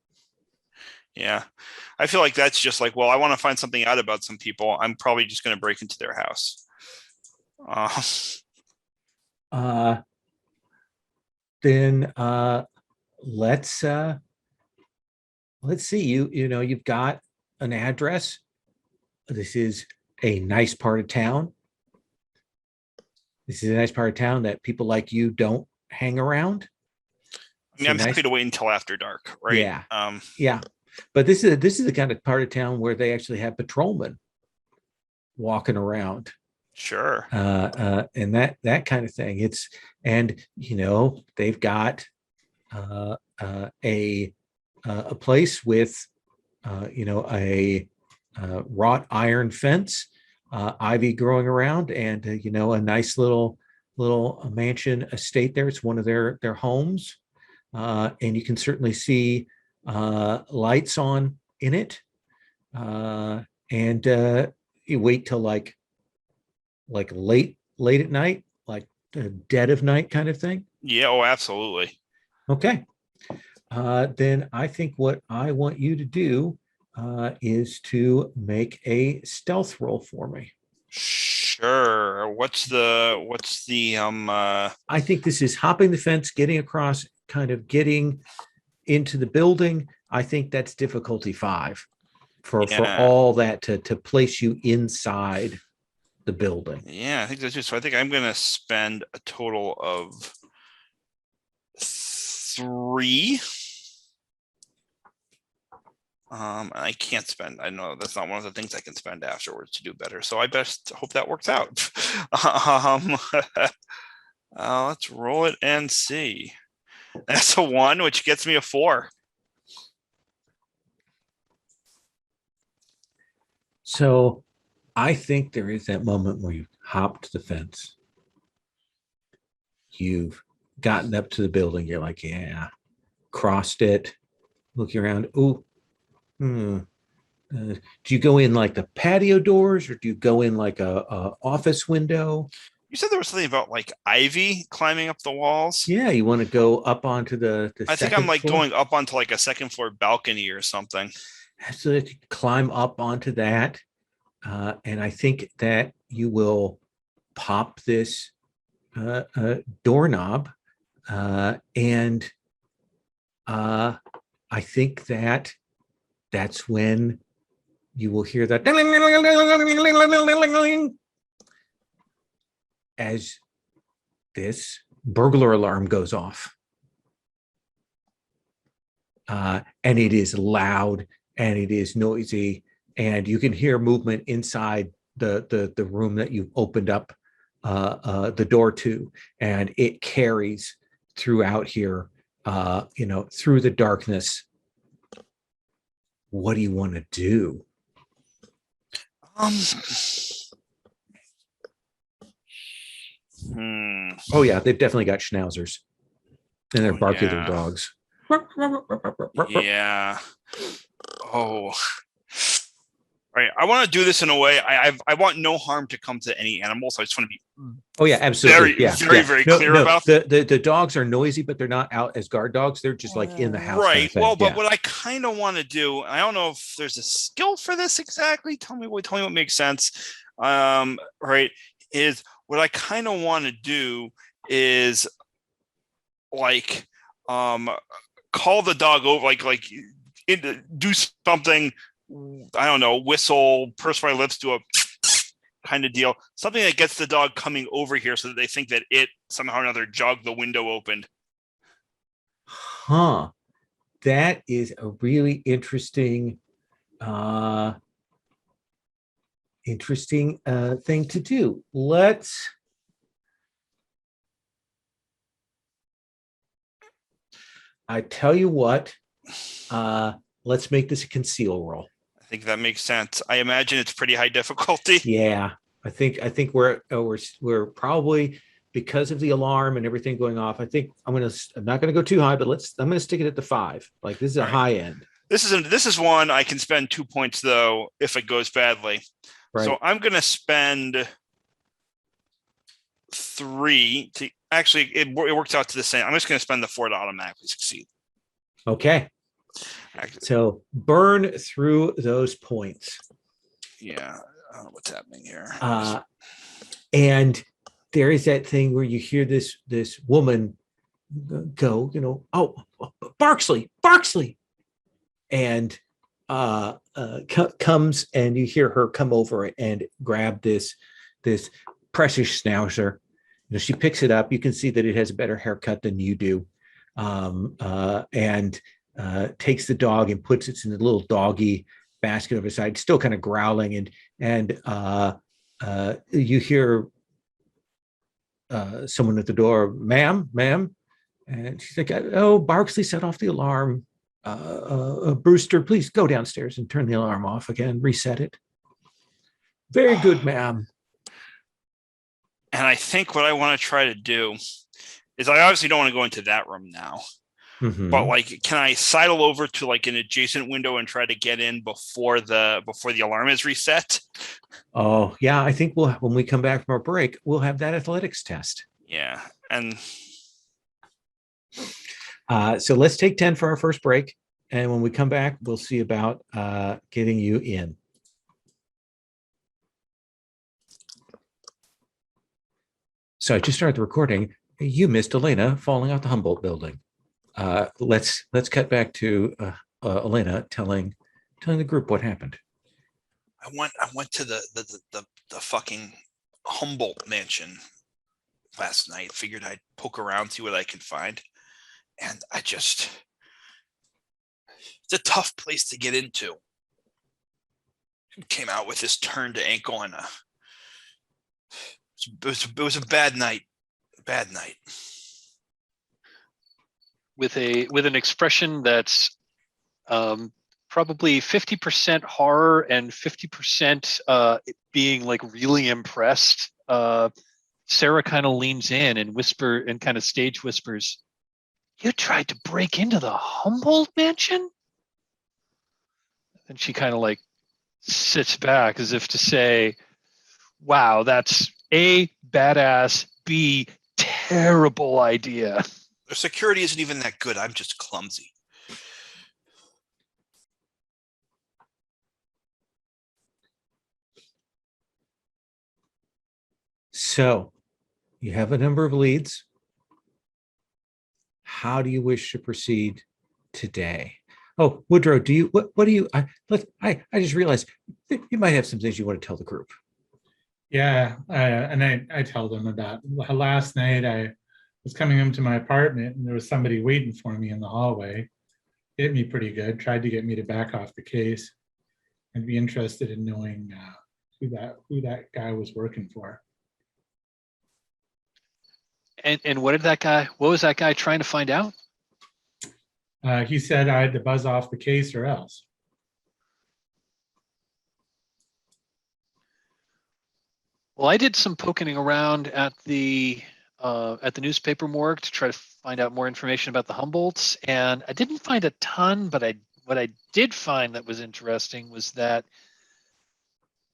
Yeah. I feel like that's just like, well, I want to find something out about some people. I'm probably just going to break into their house. Then let's see. You've got an address. This is a nice part of town. This is a nice part of town that people like you don't hang around. I mean, I'm happy to wait until after dark, right? Yeah. Yeah. But this is the kind of part of town where they actually have patrolmen walking around. Sure. And that kind of thing. They've got a place with a wrought iron fence, ivy growing around, and a nice little mansion estate there. It's one of their homes, and you can certainly see lights on in it. And you wait till like late at night, like dead of night kind of thing. Yeah. Oh, absolutely. Okay. Then I think what I want you to do is to make a stealth roll for me. Sure. What's the I think this is hopping the fence, getting across, kind of getting into the building. I think that's difficulty 5 for all that to place you inside the building. Yeah, I think that's just. So I think I'm going to spend a total of 3. I can't spend. I know that's not one of the things I can spend afterwards to do better. So I best hope that works out. Let's roll it and see. That's a 1, which gets me a 4. So I think there is that moment where you've hopped the fence. You've gotten up to the building. You're like, yeah, crossed it, looking around. Ooh, do you go in like the patio doors, or do you go in like a office window? You said there was something about like ivy climbing up the walls. Yeah, you want to go up onto the I think I'm like going up onto like a second floor balcony or something. So that you climb up onto that. And I think that you will pop this doorknob. And I think that's when you will hear that as this burglar alarm goes off. And it is loud and it is noisy, and you can hear movement inside the room that you've opened up the door to, and it carries throughout here, through the darkness. what do you want to do? Oh yeah, they've definitely got schnauzers, and they're barky little dogs. Yeah. Oh. All right. I want to do this in a way. I want no harm to come to any animals. I just want to be Oh yeah, absolutely. very clear about the dogs are noisy, but they're not out as guard dogs. They're just like in the house. Right. Well, but what I kind of want to do, I don't know if there's a skill for this exactly. Tell me what makes sense. Right. Is what I kind of want to do is like call the dog over, do something. I don't know, whistle, purse my lips, do a kind of deal, something that gets the dog coming over here so that they think that it somehow or another jogged the window opened. Huh. That is a really interesting thing to do. I tell you what, let's make this a conceal roll. I think that makes sense. I imagine it's pretty high difficulty. Yeah, I think we're probably, because of the alarm and everything going off. I'm not gonna go too high, but I'm gonna stick it at the 5. Like, this is a high end. This is one I can spend 2 points though if it goes badly. Right. So I'm gonna spend 3 to actually it works out to the same. I'm just gonna spend the 4 to automatically succeed. Okay. So burn through those points. Yeah, I don't know what's happening here. And there is that thing where you hear this woman go, oh, Barksley, and comes, and you hear her come over and grab this precious schnauzer. She picks it up. You can see that it has a better haircut than you do, and takes the dog and puts it in the little doggy basket over the side, still kind of growling, and you hear someone at the door, ma'am, and she's like, oh, Barksley set off the alarm. Brewster, please go downstairs and turn the alarm off again, reset it. Very good, ma'am. And I think what I want to try to do is, I obviously don't want to go into that room now. Mm-hmm. But can I sidle over to an adjacent window and try to get in before the alarm is reset? Oh yeah, I think when we come back from our break, we'll have that athletics test. Yeah, and so let's take 10 for our first break, and when we come back, we'll see about getting you in. So I just started the recording. You missed Elena falling out the Humboldt building. Let's cut back to Elena telling the group what happened. I went to the fucking Humboldt mansion last night. Figured I'd poke around, see what I could find, and it's a tough place to get into. Came out with this turned ankle and it was a bad night. Bad night. With an expression that's probably 50% horror and 50% being really impressed, Sarah kind of leans in and kind of stage whispers, "You tried to break into the Humboldt mansion?" And she kind of sits back as if to say, "Wow, that's A, badass, B, terrible idea." The security isn't even that good. I'm just clumsy. So you have a number of leads. How do you wish to proceed today? Oh, Woodrow, I just realized you might have some things you want to tell the group. Yeah, and I tell them about last night. I was coming into my apartment and there was somebody waiting for me in the hallway. Hit me pretty good, tried to get me to back off the case. I'd be interested in knowing who that guy was working for. And what was that guy trying to find out? He said I had to buzz off the case or else. Well, I did some poking around at the newspaper morgue to try to find out more information about the Humboldts, and I didn't find a ton. But what I did find that was interesting was that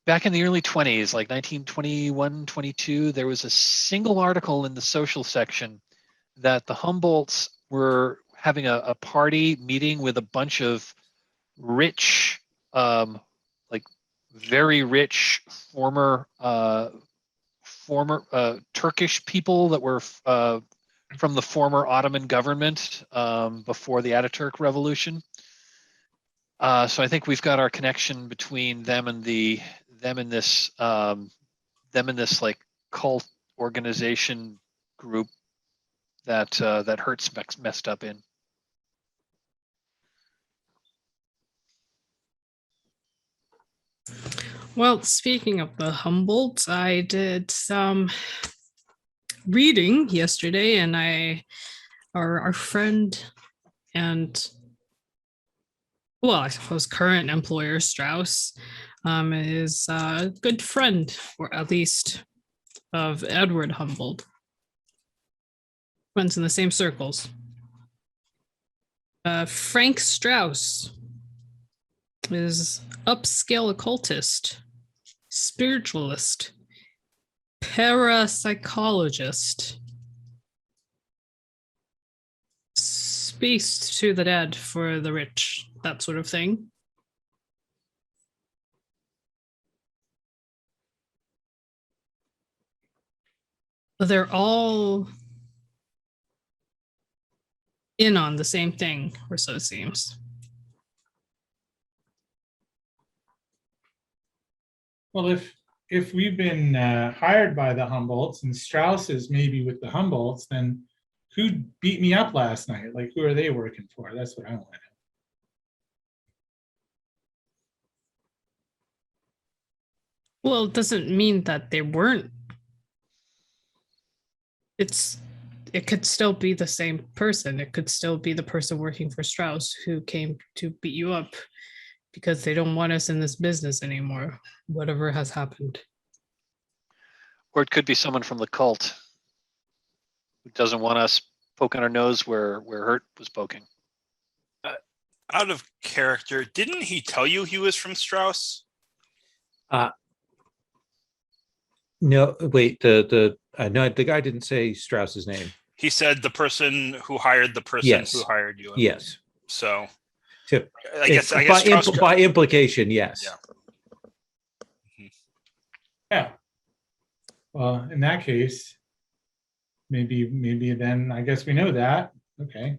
back in the early 20s, like 1921, 22, there was a single article in the social section that the Humboldts were having a party meeting with a bunch of rich, like very rich former Turkish people that were from the former Ottoman government before the Ataturk revolution. So I think we've got our connection between them and this like cult organization group that Hertz messed up in. Well, speaking of the Humboldts, I did some reading yesterday, and our friend and, well, I suppose current employer Strauss is a good friend, or at least of Edward Humboldt. Runs in the same circles. Frank Strauss is upscale occultist, spiritualist, parapsychologist, speaks to the dead for the rich, that sort of thing. They're all in on the same thing, or so it seems. Well, if we've been hired by the Humboldts and Strauss is maybe with the Humboldts, then who beat me up last night? Like, who are they working for? That's what I want to know. Well, it doesn't mean that they weren't. It could still be the same person. It could still be the person working for Strauss who came to beat you up because they don't want us in this business anymore, whatever has happened. Or it could be someone from the cult who doesn't want us poking our nose where Hurt was poking. Out of character, didn't he tell you he was from Strauss? No, wait. The no, the guy didn't say Strauss's name. He said the person who hired the person Yes. who hired you. Yes. So Tip. I guess by implication, yes. Yeah. Yeah. Well, in that case, maybe then I guess we know that. Okay.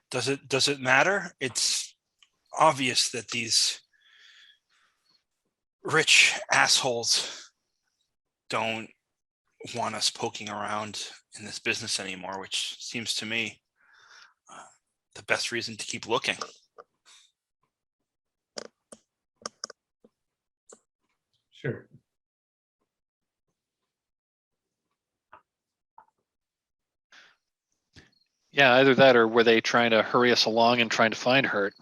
Does it matter? It's obvious that these rich assholes don't want us poking around in this business anymore, which seems to me the best reason to keep looking. Sure. Yeah, either that or were they trying to hurry us along and trying to find Hurt?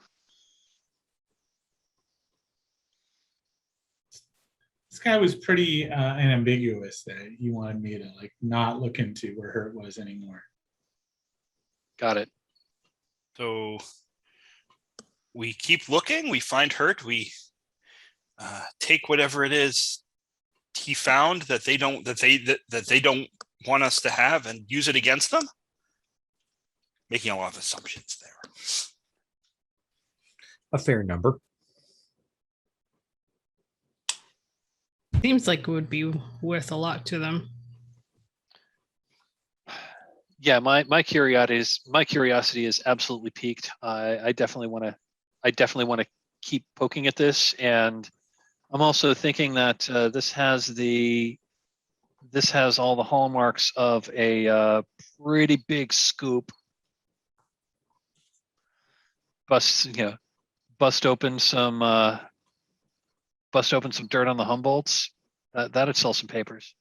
This guy was pretty unambiguous that he wanted me to like not look into where Hurt was anymore. Got it. So we keep looking, we find Hurt, we take whatever it is he found that they don't want us to have and use it against them. Making a lot of assumptions there. A fair number. Seems like it would be worth a lot to them. Yeah, my curiosity is absolutely piqued. I definitely want to keep poking at this, and I'm also thinking that this has all the hallmarks of a pretty big scoop. Bust open some dirt on the Humboldts. That'd sell some papers.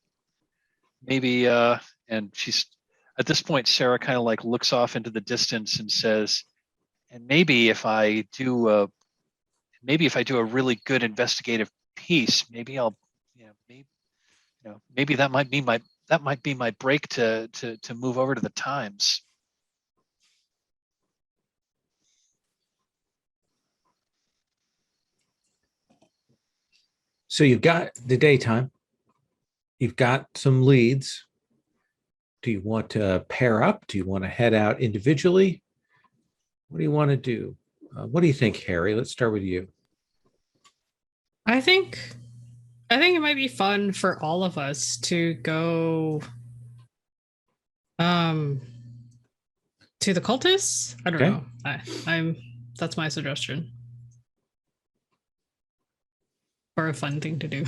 Maybe, and she's at this point, Sarah kind of like looks off into the distance and says, "And maybe if I do a really good investigative peace. Maybe I'll, maybe that might be my break to move over to the Times. So you've got the daytime. You've got some leads. Do you want to pair up? Do you want to head out individually? What do you want to do? What do you think, Harry? Let's start with you. I think it might be fun for all of us to go to the cultists. I don't Okay. know. I'm that's my suggestion. Or a fun thing to do.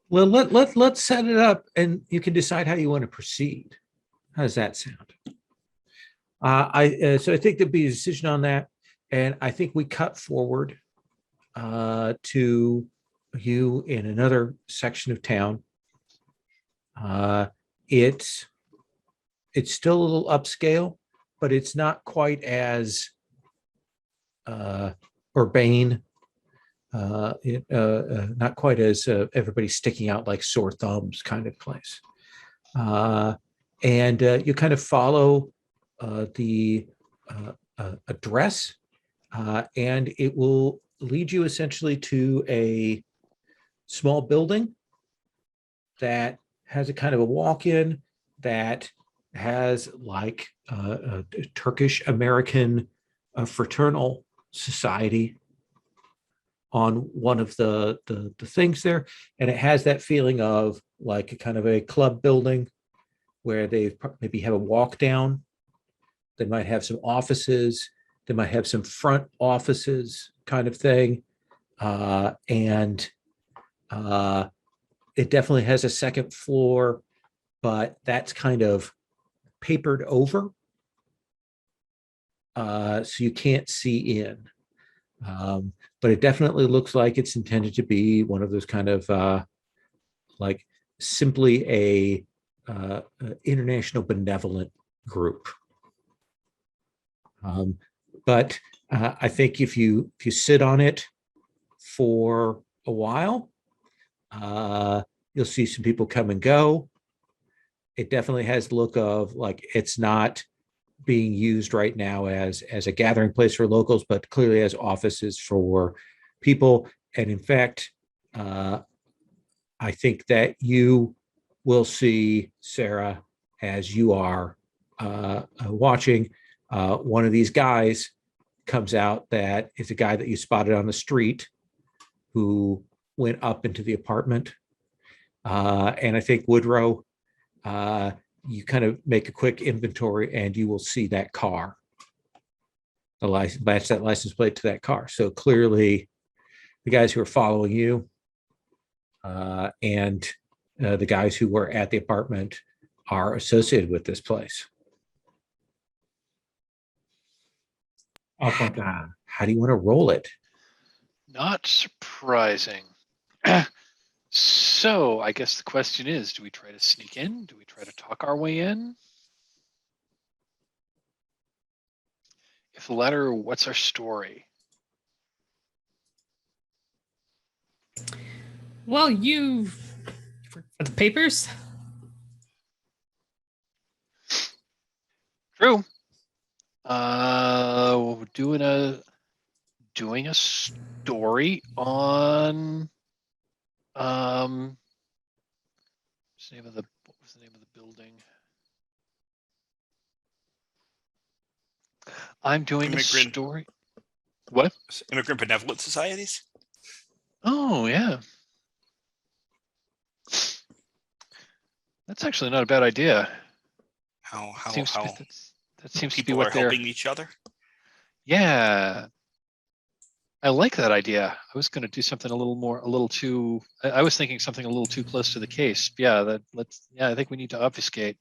Well, let's set it up, and you can decide how you want to proceed. How does that sound? So I think there'd be a decision on that, and I think we cut forward to you in another section of town. It's still a little upscale, but it's not quite as urbane. Not quite as everybody sticking out like sore thumbs kind of place. And you kind of follow the address, and it will lead you essentially to a small building that has a kind of a walk-in that has like a Turkish American fraternal society on one of the things there, and it has that feeling of like a kind of a club building where they maybe have a walk down. They might have some offices. They might have some front offices kind of thing, and it definitely has a second floor, but that's kind of papered over, so you can't see in. But it definitely looks like it's intended to be one of those kind of like simply a international benevolent group. But I think if you sit on it for a while, you'll see some people come and go. It definitely has the look of like it's not being used right now as a gathering place for locals, but clearly as offices for people. And in fact, I think that you will see, Sarah, as you are watching, one of these guys comes out that is a guy that you spotted on the street who went up into the apartment. And I think Woodrow, you kind of make a quick inventory and you will see that car, the license, match that license plate to that car. So clearly the guys who are following you and the guys who were at the apartment are associated with this place. I'll point that out. How do you want to roll it? Not surprising. So I guess the question is, do we try to sneak in? Do we try to talk our way in? If the latter, what's our story? Well, you for the papers. True. Doing a story on what was the name of the building? I'm doing a story. What? Immigrant Benevolent Societies? Oh yeah. That's actually not a bad idea. That seems to be people what are they're helping each other? Yeah. I like that idea. I was going to do something I was thinking something a little too close to the case. Yeah, I think we need to obfuscate.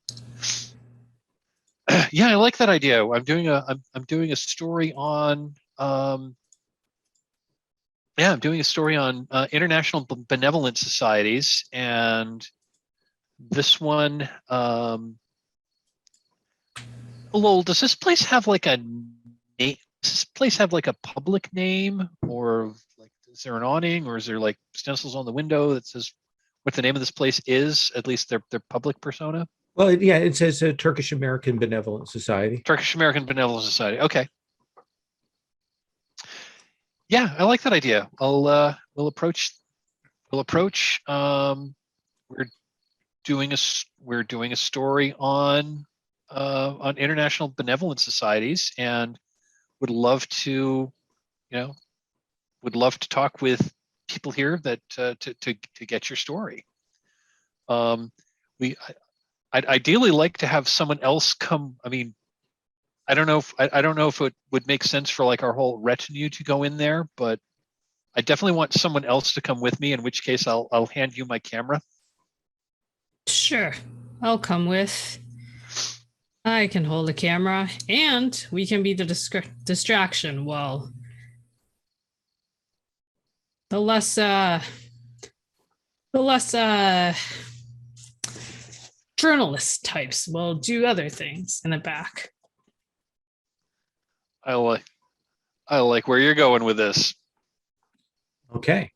Yeah, I like that idea. I'm doing a story on international benevolent societies, and this one does this place have like a name? Does this place have like a public name, or like is there an awning, or is there like stencils on the window that says what the name of this place is? At least their public persona. Well, yeah, it says Turkish American Benevolent Society. Turkish American Benevolent Society. Okay. Yeah, I like that idea. We'll approach. We're doing a story on international benevolent societies, and would love to talk with people here that to get your story. I'd ideally like to have someone else come. I mean, I don't know if it would make sense for like our whole retinue to go in there, but I definitely want someone else to come with me, in which case I'll hand you my camera. Sure, I'll come with. I can hold the camera, and we can be the distraction while the less journalist types will do other things in the back. I like where you're going with this. Okay,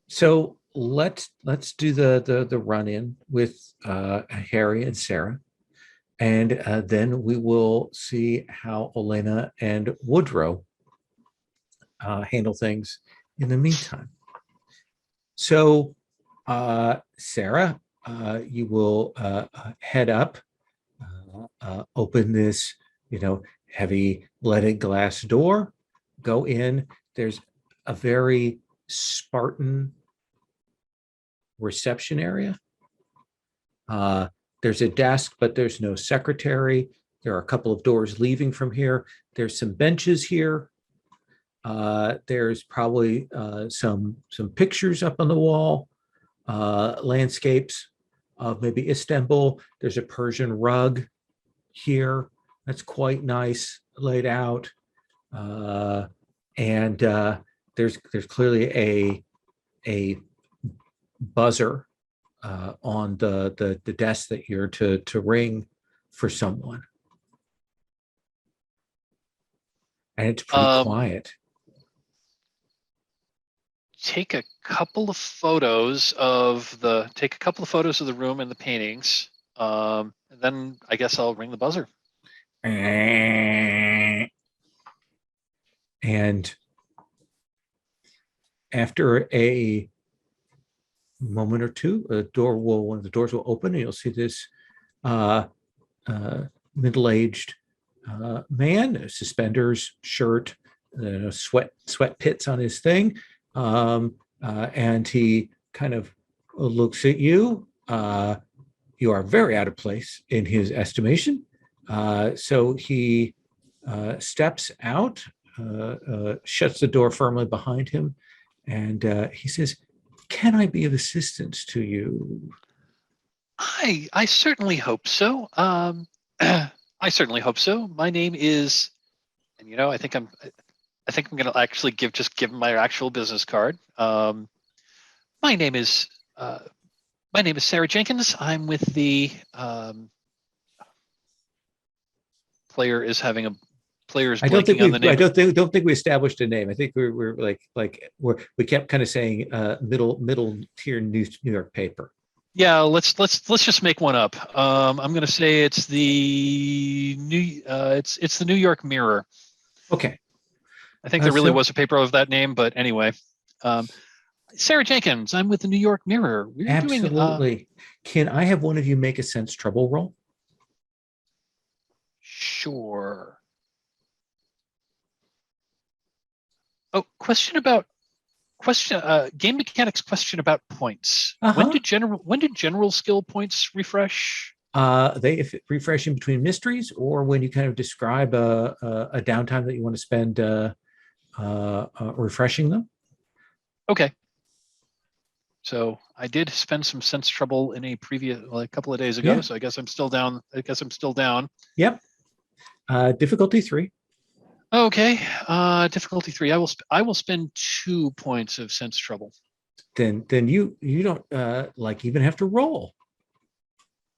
so let's do the run in with Harry and Sarah, and then we will see how Elena and Woodrow handle things in the meantime. So, Sarah, you will head up, open this, heavy leaded glass door, go in. There's a very Spartan reception area. There's a desk, but there's no secretary. There are a couple of doors leaving from here. There's some benches here. There's probably some pictures up on the wall, landscapes of maybe Istanbul. There's a Persian rug here that's quite nice laid out, and there's clearly a buzzer on the desk that you're to ring for someone, and it's pretty quiet. Take a couple of photos of the room and the paintings. And then I guess I'll ring the buzzer. And after a moment or two, one of the doors will open, and you'll see this middle-aged man, suspenders, shirt, sweat pits on his thing. And he kind of looks at you. You are very out of place in his estimation. So he steps out, shuts the door firmly behind him, and he says, "Can I be of assistance to you?" I certainly hope so. I certainly hope so. My name is, and I think I'm going to actually give him my actual business card. My name is Sarah Jenkins. I'm with the players blanking on the name. I don't think we established a name. I think we're we kept kind of saying middle tier New York paper. Yeah, let's just make one up. I'm going to say it's the New York Mirror. Okay. I think there really was a paper of that name, but anyway. Sarah Jenkins, I'm with the New York Mirror. Absolutely. Can I have one of you make a sense trouble roll? Sure. Oh, game mechanics question about points. Uh-huh. When did general skill points refresh? If refresh in between mysteries, or when you kind of describe a downtime that you want to spend refreshing them. Okay. So I did spend some sense trouble in a couple of days ago. Yeah. So I guess I'm still down. Yep. Difficulty 3. Okay. Difficulty 3. I will spend 2 points of sense trouble. Then you don't even have to roll.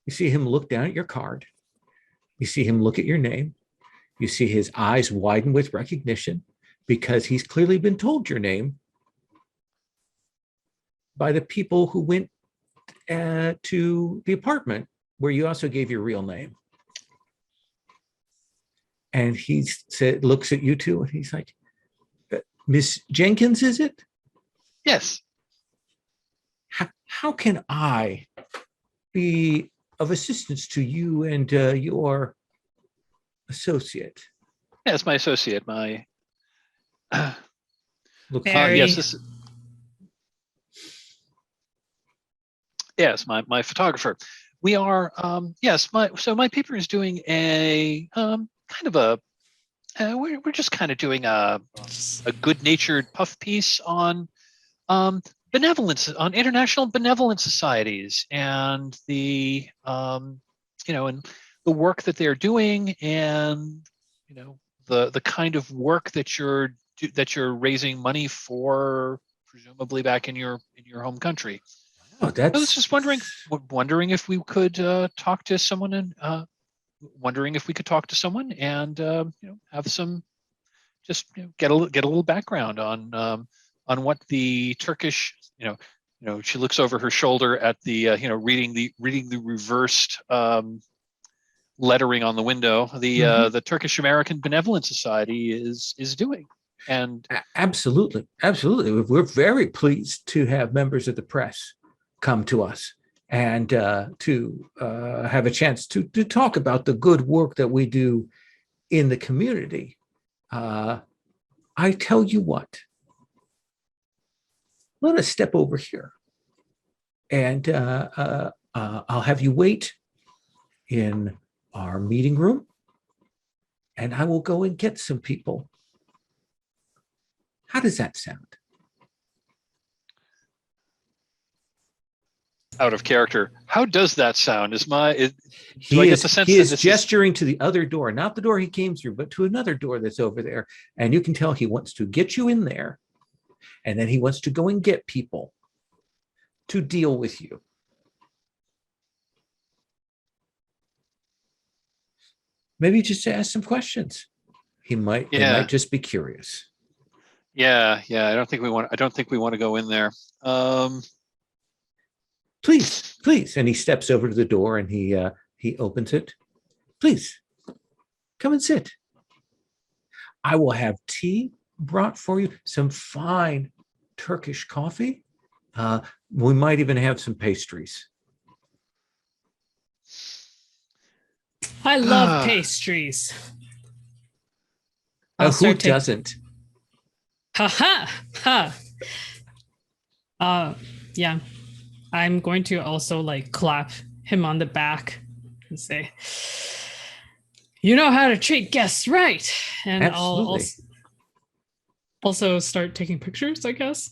You see him look down at your card. You see him look at your name. You see his eyes widen with recognition, because he's clearly been told your name by the people who went to the apartment where you also gave your real name. And he said, looks at you two, and he's like, Miss Jenkins, is it? Yes. How can I be of assistance to you and your associate? Yes, my associate, my Looks Very- yes, this yes, my photographer. We are yes, my paper is doing a kind of a we're just kind of doing a good-natured puff piece on benevolence, on international benevolent societies, and the and the work that they're doing, and the kind of work that you're raising money for, presumably back in your home country. Oh, I was just wondering if we could talk to someone, and have some, just get a little background on what the Turkish, she looks over her shoulder at the reading the reversed lettering on the window, the Turkish American Benevolent Society is doing. And absolutely, we're very pleased to have members of the press come to us and to have a chance to talk about the good work that we do in the community. I tell you what, let us step over here, and I'll have you wait in our meeting room, and I will go and get some people. How does that sound? out of character, how does that sound? He is gesturing to the other door, not the door he came through, but to another door that's over there. And you can tell he wants to get you in there, and then he wants to go and get people to deal with you. Maybe just to ask some questions. They might just be curious. Yeah. I don't think we want to go in there. Please. And he steps over to the door and he opens it. Please, come and sit. I will have tea brought for you, some fine Turkish coffee. We might even have some pastries. I love pastries. Who doesn't? Ha. Yeah. I'm going to also clap him on the back and say, "You know how to treat guests right." And Absolutely. I'll also start taking pictures, I guess.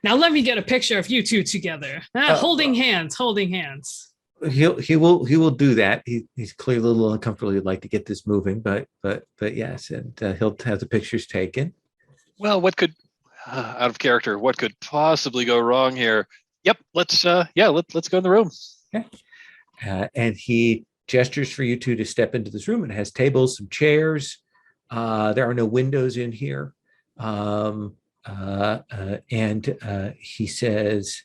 Now let me get a picture of you two together. Holding hands. He will do that. He's clearly a little uncomfortable. He'd like to get this moving, but yes, and he'll have the pictures taken. Well, what could out of character? What could possibly go wrong here? Yep, let's go in the room. Okay. And he gestures for you two to step into this room. It has tables, some chairs. There are no windows in here. And he says,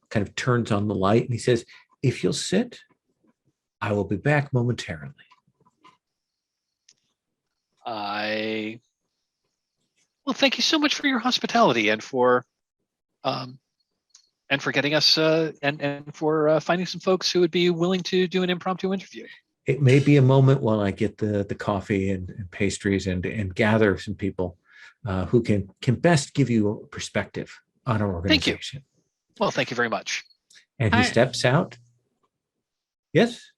kind of turns on the light, and he says, "If you'll sit, I will be back momentarily." Well, thank you so much for your hospitality and for getting us and for finding some folks who would be willing to do an impromptu interview. It may be a moment while I get the coffee and pastries and gather some people who can best give you a perspective on our organization. Thank you. Well, thank you very much. And he steps out. Yes?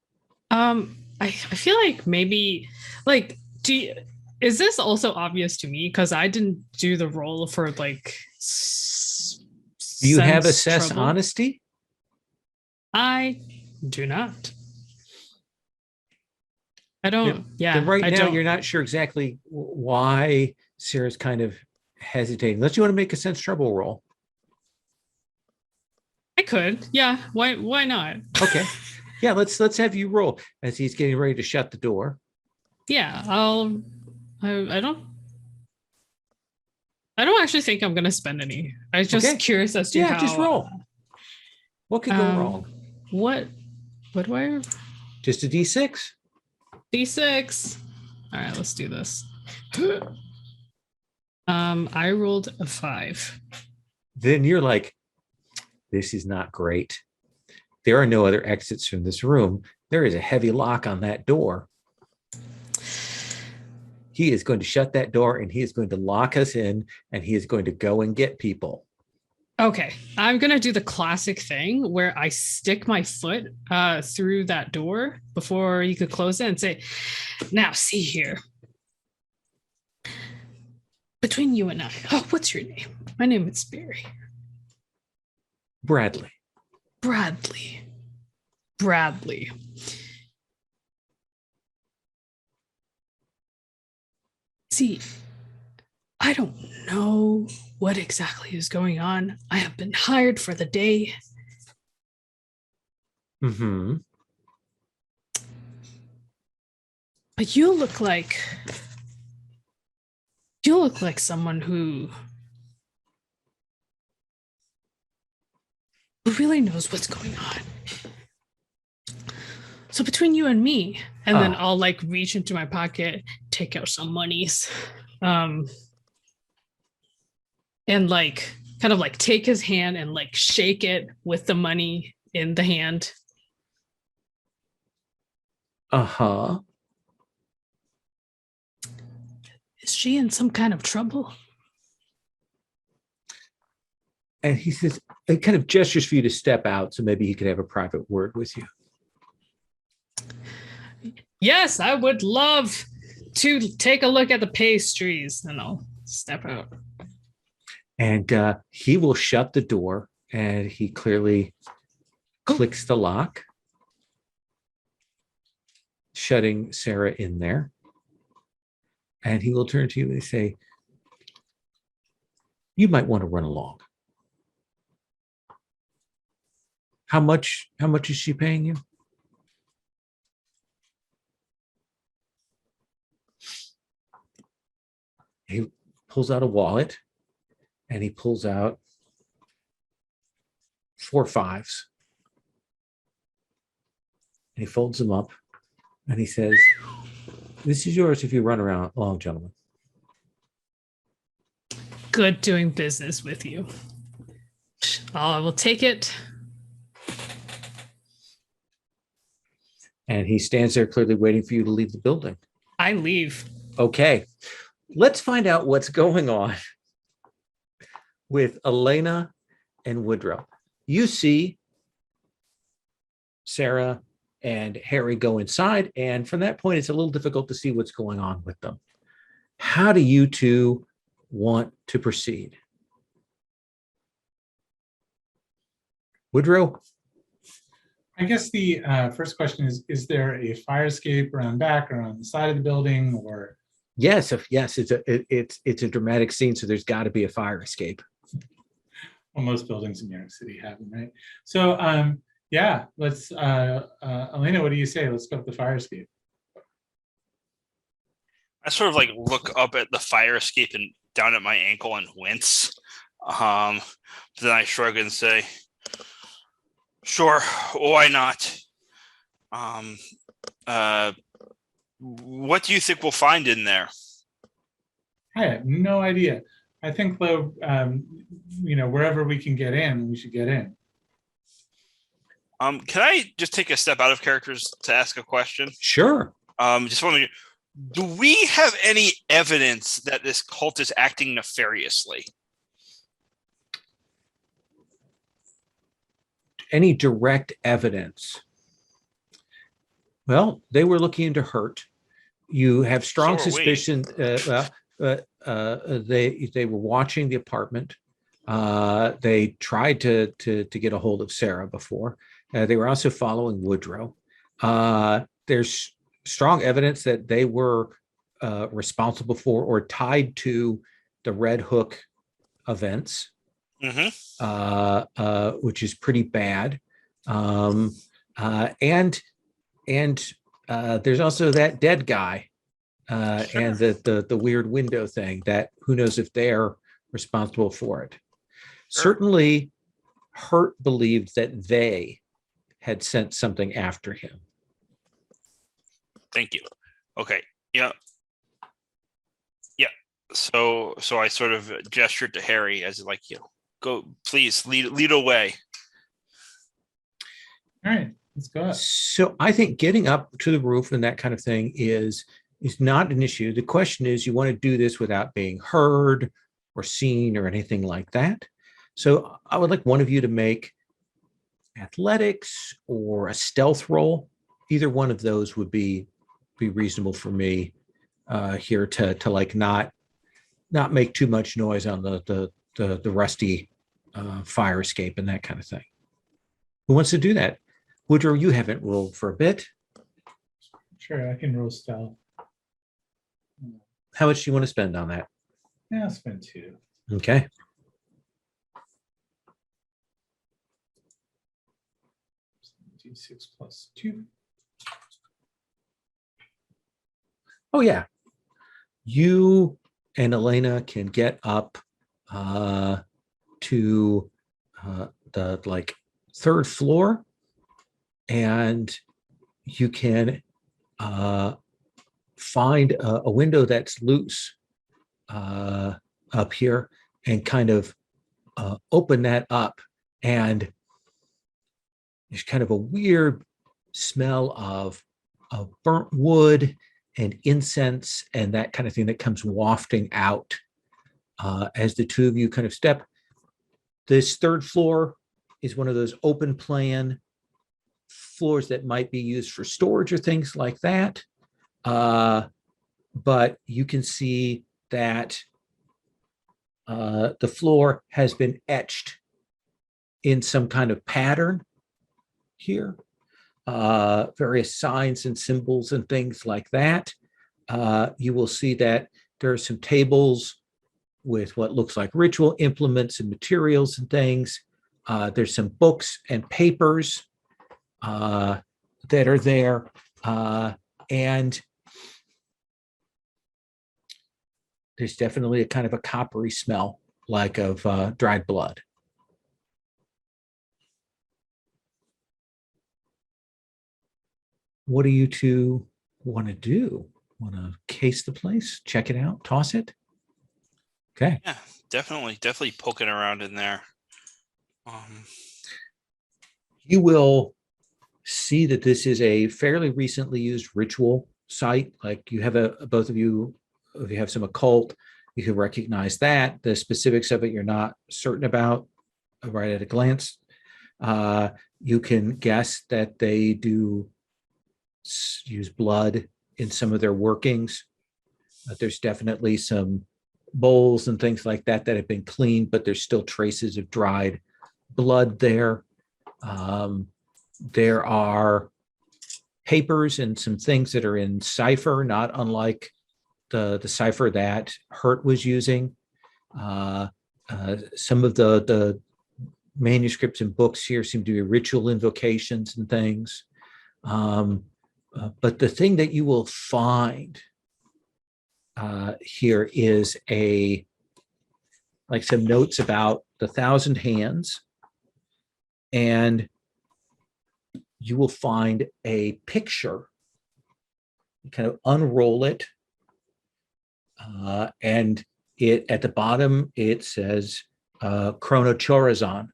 I feel like maybe is this also obvious to me? Because I didn't do the role for Do you have assess trouble. honesty? I do not. I don't. Then right now, you're not sure exactly why Sarah's kind of hesitating. Unless you want to make a sense trouble roll. I could. Yeah. Why not? Okay. Yeah. Let's have you roll as he's getting ready to shut the door. Yeah. I don't actually think I'm gonna spend any. I was just curious as to how. Just roll. What could go wrong? What do I have? Just a D6. D6. All right, let's do this. I rolled a 5. Then you're like, this is not great. There are no other exits from this room. There is a heavy lock on that door. He is going to shut that door and he is going to lock us in and he is going to go and get people. Okay, I'm gonna do the classic thing where I stick my foot through that door before you could close it and say, "Now, see here. Between you and I, what's your name? My name is Barry. Bradley. Bradley. See, I don't know what exactly is going on. I have been hired for the day. Mm-hmm. But you look like someone who really knows what's going on. So between you and me, and then I'll like reach into my pocket, take out some monies, and like kind of like take his hand and like shake it with the money in the hand. Uh-huh. Is she in some kind of trouble? And he says, it kind of gestures for you to step out so maybe he could have a private word with you. Yes, I would love to take a look at the pastries. And I'll step out. And he will shut the door and he clearly clicks the lock, shutting Sarah in there. And he will turn to you and say, you might want to run along. How much is she paying you? He pulls out a wallet and he pulls out 4 5s. And he folds them up and he says, this is yours if you run around along, gentlemen. Good doing business with you. I will take it. And he stands there clearly waiting for you to leave the building. I leave. Okay, let's find out what's going on with Elena and Woodrow. You see Sarah and Harry go inside, and from that point, it's a little difficult to see what's going on with them. How do you two want to proceed? Woodrow? I guess the first question is there a fire escape around back or on the side of the building or? Yes, it's a dramatic scene, so there's got to be a fire escape. Well, most buildings in New York City have them, right? So yeah, let's Elena, what do you say? Let's go up the fire escape. I sort of like look up at the fire escape and down at my ankle and wince. Then I shrug and say, sure, why not? What do you think we'll find in there? I have no idea. I think though, wherever we can get in, we should get in. Can I just take a step out of characters to ask a question? Sure. Just wondering, do we have any evidence that this cult is acting nefariously? Any direct evidence? Well, they were looking into Hurt. You have strong suspicion. They were watching the apartment. They tried to get a hold of Sarah before. They were also following Woodrow. There's strong evidence that they were responsible for or tied to the Red Hook events, which is pretty bad. And there's also that dead guy and the weird window thing that who knows if they're responsible for it. Certainly Hurt believed that they had sent something after him. Thank you. Okay. Yeah. Yeah. So I sort of gestured to Harry as like, go, please lead away. All right, let's go up. So I think getting up to the roof and that kind of thing is not an issue. The question is, you want to do this without being heard or seen or anything like that. So I would like one of you to make athletics or a stealth roll. Either one of those would be reasonable for me here to like not make too much noise on the rusty fire escape and that kind of thing. Who wants to do that? Woodrow, you haven't rolled for a bit. Sure, I can roll stealth. How much do you want to spend on that? Yeah, I'll spend 2. Okay. D6 plus 2. Oh yeah. You and Elena can get up to the like 3rd floor, and you can find a window that's loose up here and kind of open that up, and there's kind of a weird smell of burnt wood and incense and that kind of thing that comes wafting out as the two of you kind of step. This 3rd floor is one of those open plan floors that might be used for storage or things like that. But you can see that the floor has been etched in some kind of pattern here. Various signs and symbols and things like that. You will see that there are some tables with what looks like ritual implements and materials and things. There's some books and papers that are there. And there's definitely a kind of a coppery smell, like of dried blood. What do you two want to do? Want to case the place, check it out, toss it? Okay. Yeah, definitely poking around in there. You will see that this is a fairly recently used ritual site. Like you have both of you, if you have some occult, you can recognize that. The specifics of it you're not certain about right at a glance. You can guess that they do use blood in some of their workings. There's definitely some bowls and things like that that have been cleaned, but there's still traces of dried blood there. There are papers and some things that are in cipher, not unlike the cipher that Hurt was using. Some of the manuscripts and books here seem to be ritual invocations and things. But the thing that you will find here is some notes about the 1,000 hands, and you will find a picture. You kind of unroll it, and it at the bottom it says Chronochorazon.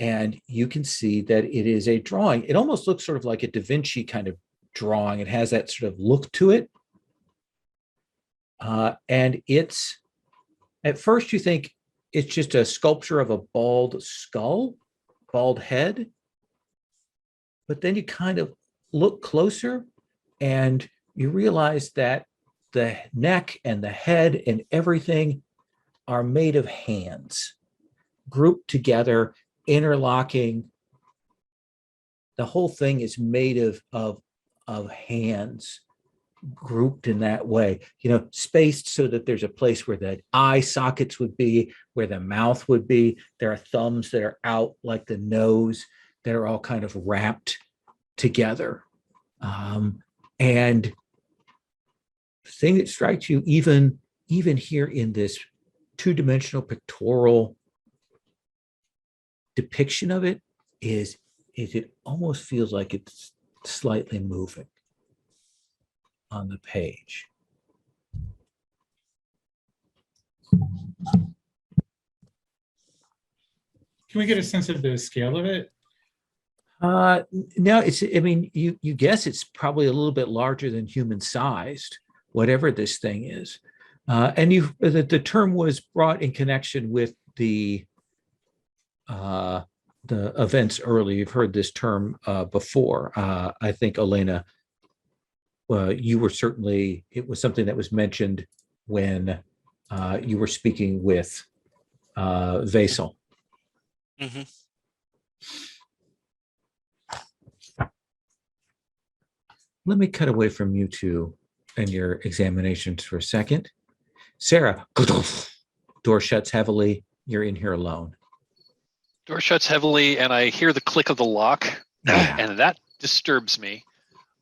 And you can see that it is a drawing. It almost looks sort of like a Da Vinci kind of drawing. It has that sort of look to it. And it's, at first you think it's just a sculpture of a bald skull, bald head. But then you kind of look closer and you realize that the neck and the head and everything are made of hands, grouped together, interlocking. The whole thing is made of hands grouped in that way, spaced so that there's a place where the eye sockets would be, where the mouth would be. There are thumbs that are out like the nose that are all kind of wrapped together. And the thing that strikes you even here in this two-dimensional pictorial depiction of it is it almost feels like it's slightly moving on the page. Can we get a sense of the scale of it? No, I mean, you guess it's probably a little bit larger than human sized, whatever this thing is. And the term was brought in connection with the events early. You've heard this term before. I think, Elena, you were certainly, it was something that was mentioned when you were speaking with Vasil. Mm-hmm. Let me cut away from you two and your examinations for a second. Sarah, door shuts heavily. You're in here alone. Door shuts heavily, and I hear the click of the lock, Yeah. and that disturbs me.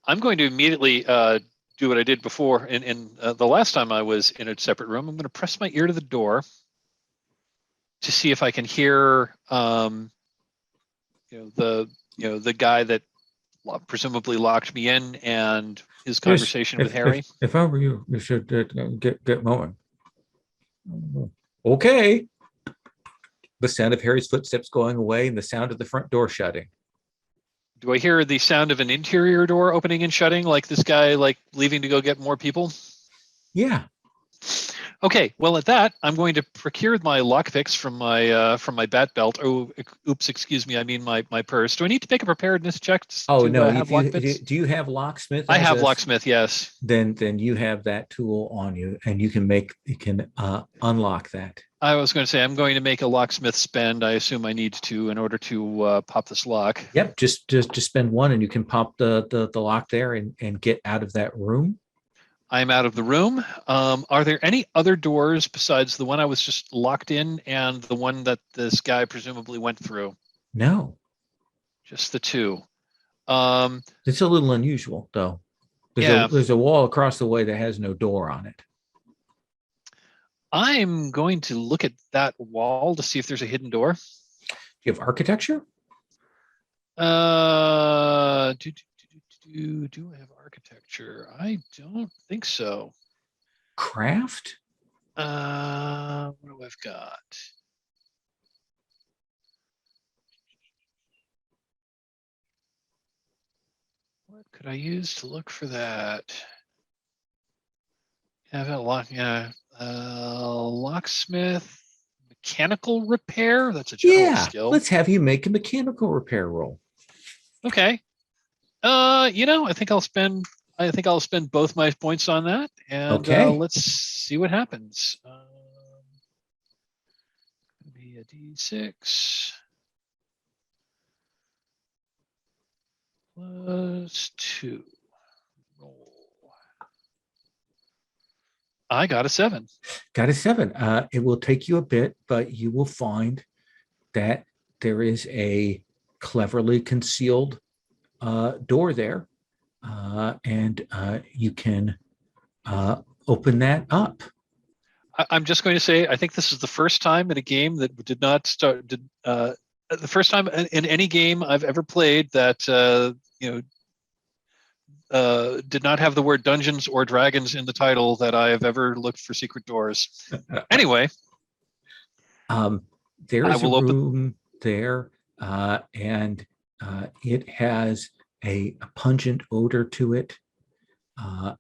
I'm going to immediately do what I did before. In the last time I was in a separate room, I'm going to press my ear to the door to see if I can hear, the guy that presumably locked me in and his conversation with Harry. If I were you, you should get going. Okay. The sound of Harry's footsteps going away and the sound of the front door shutting. Do I hear the sound of an interior door opening and shutting, like this guy like leaving to go get more people? Yeah. Okay, well at that, I'm going to procure my lockpicks from my bat belt. Oh, oops, excuse me, I mean my purse. Do I need to make a preparedness check Oh, no. have lockpicks? Do you have locksmith? I have locksmith, yes. Then you have that tool on you, and you can unlock that. I was going to say I'm going to make a locksmith spend. I assume I need to in order to pop this lock. Yep, just spend one, and you can pop the lock there and get out of that room. I'm out of the room. Are there any other doors besides the one I was just locked in and the one that this guy presumably went through? No. Just the two. It's a little unusual, though. There's a wall across the way that has no door on it. I'm going to look at that wall to see if there's a hidden door. Do you have architecture? Do I have architecture? I don't think so. Craft? What do I've got? What could I use to look for that? Have a locksmith, mechanical repair. That's a general skill. Let's have you make a mechanical repair roll. Okay. I think I'll spend both my points on that, and let's see what happens. Be a D6 plus 2. Roll. I got a 7. Got a 7. It will take you a bit, but you will find that there is a cleverly concealed door there, and you can open that up. I'm just going to say, I think this is the first time in a game that did not start. The first time in any game I've ever played that did not have the word Dungeons or Dragons in the title that I have ever looked for secret doors. Anyway, there is a room there, and it has a pungent odor to it,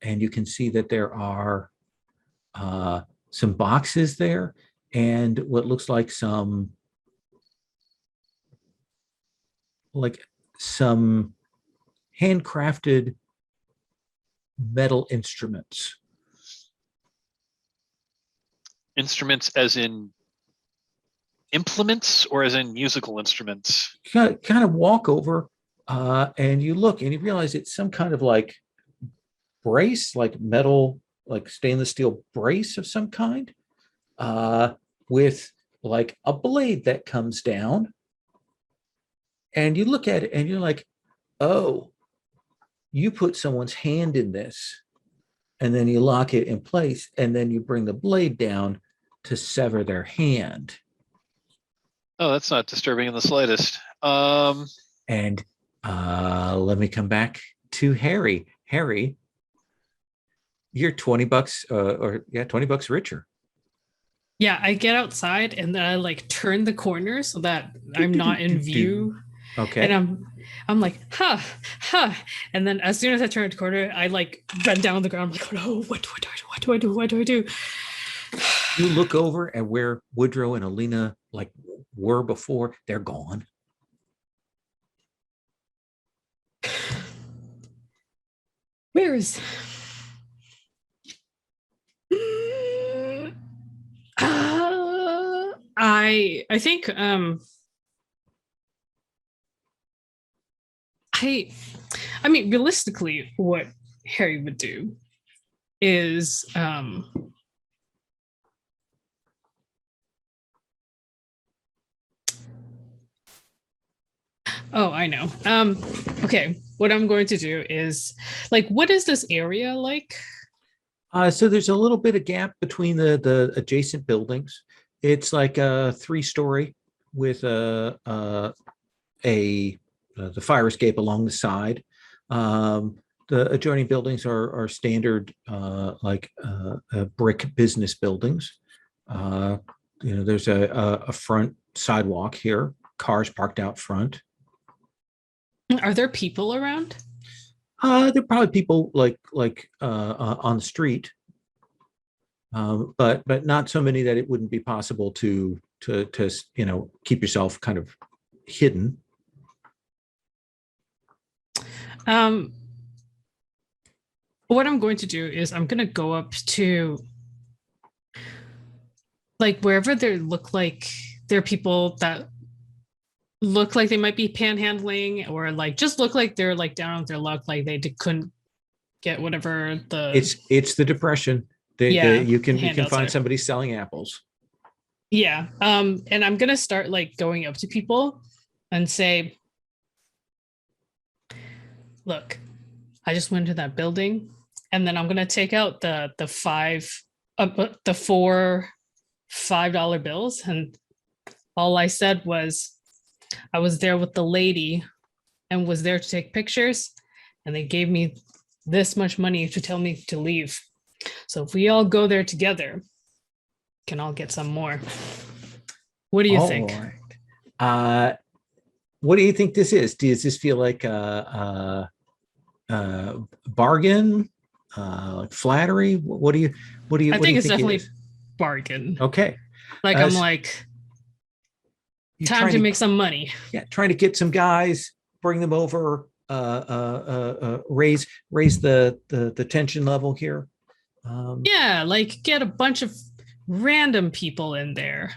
and you can see that there are some boxes there and what looks like some handcrafted metal instruments. Instruments as in implements or as in musical instruments? Kind of walk over and you look and you realize it's some kind of like brace, like metal, like stainless steel brace of some kind, with like a blade that comes down. And you look at it and you're like, oh, you put someone's hand in this and then you lock it in place and then you bring the blade down to sever their hand. Oh, that's not disturbing in the slightest. And let me come back to Harry. Harry, you're $20 $20 richer. Yeah, I get outside and then I like turn the corner so that I'm not in view. Okay. And I'm like, huh. And then as soon as I turn the corner, I like bend down on the ground. I'm like, oh no, what do I do? What do I do? What do I do? You look over at where Woodrow and Alina like were before. They're gone. Where is I think I mean realistically what Harry would do is oh, I know. Okay, what I'm going to do is like what is this area like? So there's a little bit of gap between the adjacent buildings. It's like a 3-story with the fire escape along the side. The adjoining buildings are standard brick business buildings. There's a front sidewalk here, cars parked out front. Are there people around? There are probably people on the street, but not so many that it wouldn't be possible to keep yourself kind of hidden. What I'm going to do is I'm going to go up to like wherever there look like there are people that look like they might be panhandling or like just look like they're like down on their luck, like they couldn't get whatever the it's the depression. You can find somebody selling apples. Yeah. And I'm gonna start like going up to people and say, look, I just went to that building, and then I'm gonna take out the 4 $5 bills, and all I said was I was there with the lady and was there to take pictures, and they gave me this much money to tell me to leave. So if we all go there together, can all get some more. What do you think? Right. What do you think this is? Does this feel like a bargain? Flattery? What do you I think it's definitely it bargain. Okay. Like I'm like time to make some money. Yeah, trying to get some guys, bring them over, raise the tension level here. Yeah, like get a bunch of random people in there.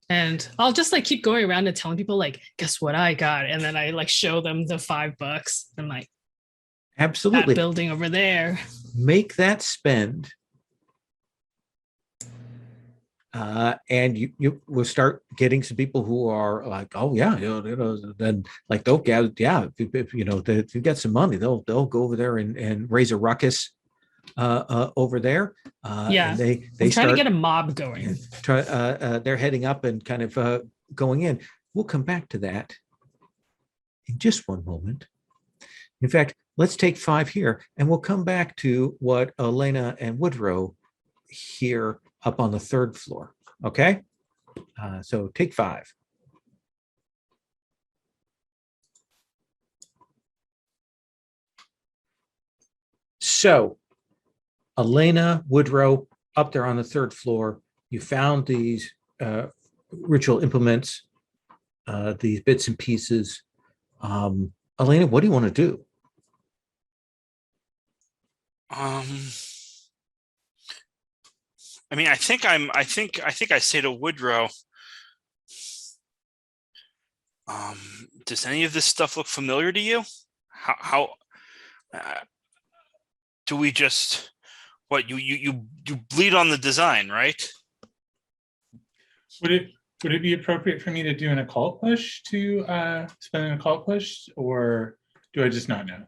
And I'll just like keep going around and telling people like, guess what I got? And then I like show them the $5 and like absolutely that building over there. Make that spend. And you will start getting some people who are like, oh yeah, then like they'll get, yeah, if you get some money, they'll go over there and raise a ruckus over there. Yeah, and they I'm trying start to get a mob going. They're heading up and kind of going in. We'll come back to that in just one moment. In fact, let's take 5 here, and we'll come back to what Elena and Woodrow hear up on the 3rd floor. Okay, so take 5. So Elena, Woodrow, up there on the 3rd floor, you found these ritual implements, these bits and pieces. Elena, what do you want to do? I mean, I think I say to Woodrow, does any of this stuff look familiar to you? How do we just you bleed on the design, right? Would it be appropriate for me to do an occult push to spend an occult push, or do I just not know?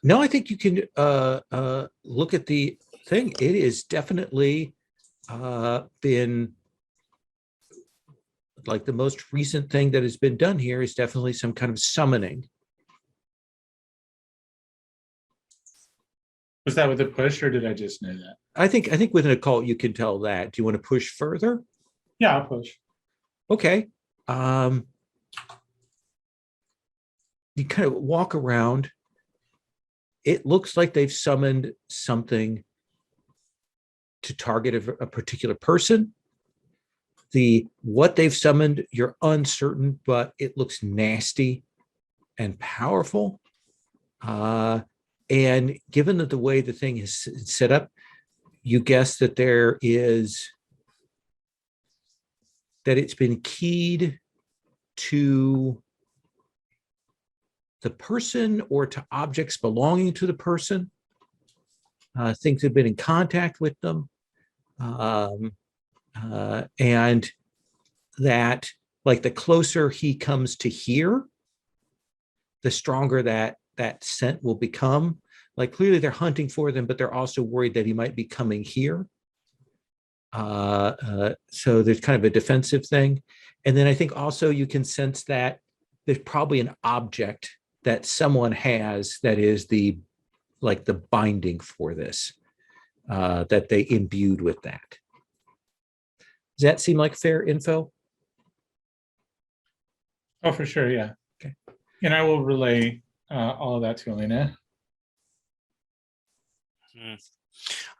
No, I think you can look at the thing. It is definitely been like the most recent thing that has been done here is definitely some kind of summoning. Was that with a push, or did I just know that? I think with an occult you can tell that. Do you want to push further? Yeah, I'll push. Okay. You kind of walk around. It looks like they've summoned something to target a particular person. What they've summoned, you're uncertain, but it looks nasty and powerful. And given that the way the thing is set up, you guess that it's been keyed to the person or to objects belonging to the person. Things have been in contact with them. And that, like, the closer he comes to here, the stronger that scent will become. Like, clearly they're hunting for them, but they're also worried that he might be coming here. So there's kind of a defensive thing. And then I think also you can sense that there's probably an object that someone has that is the binding for this, that they imbued with that. Does that seem like fair info? Oh, for sure, yeah. Okay. And I will relay all of that to Elena.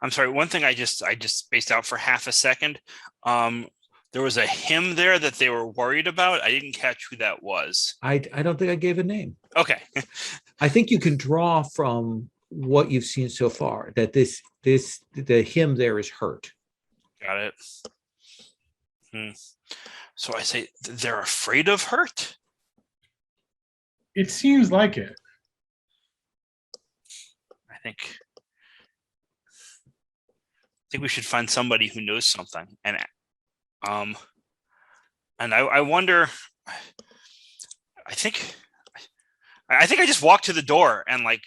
I'm sorry. One thing I just spaced out for half a second. There was a hymn there that they were worried about. I didn't catch who that was. I don't think I gave a name. Okay. I think you can draw from what you've seen so far that the hymn there is hurt. Got it. So I say they're afraid of hurt. It seems like it. I think we should find somebody who knows something. And I wonder. I think I just walked to the door and like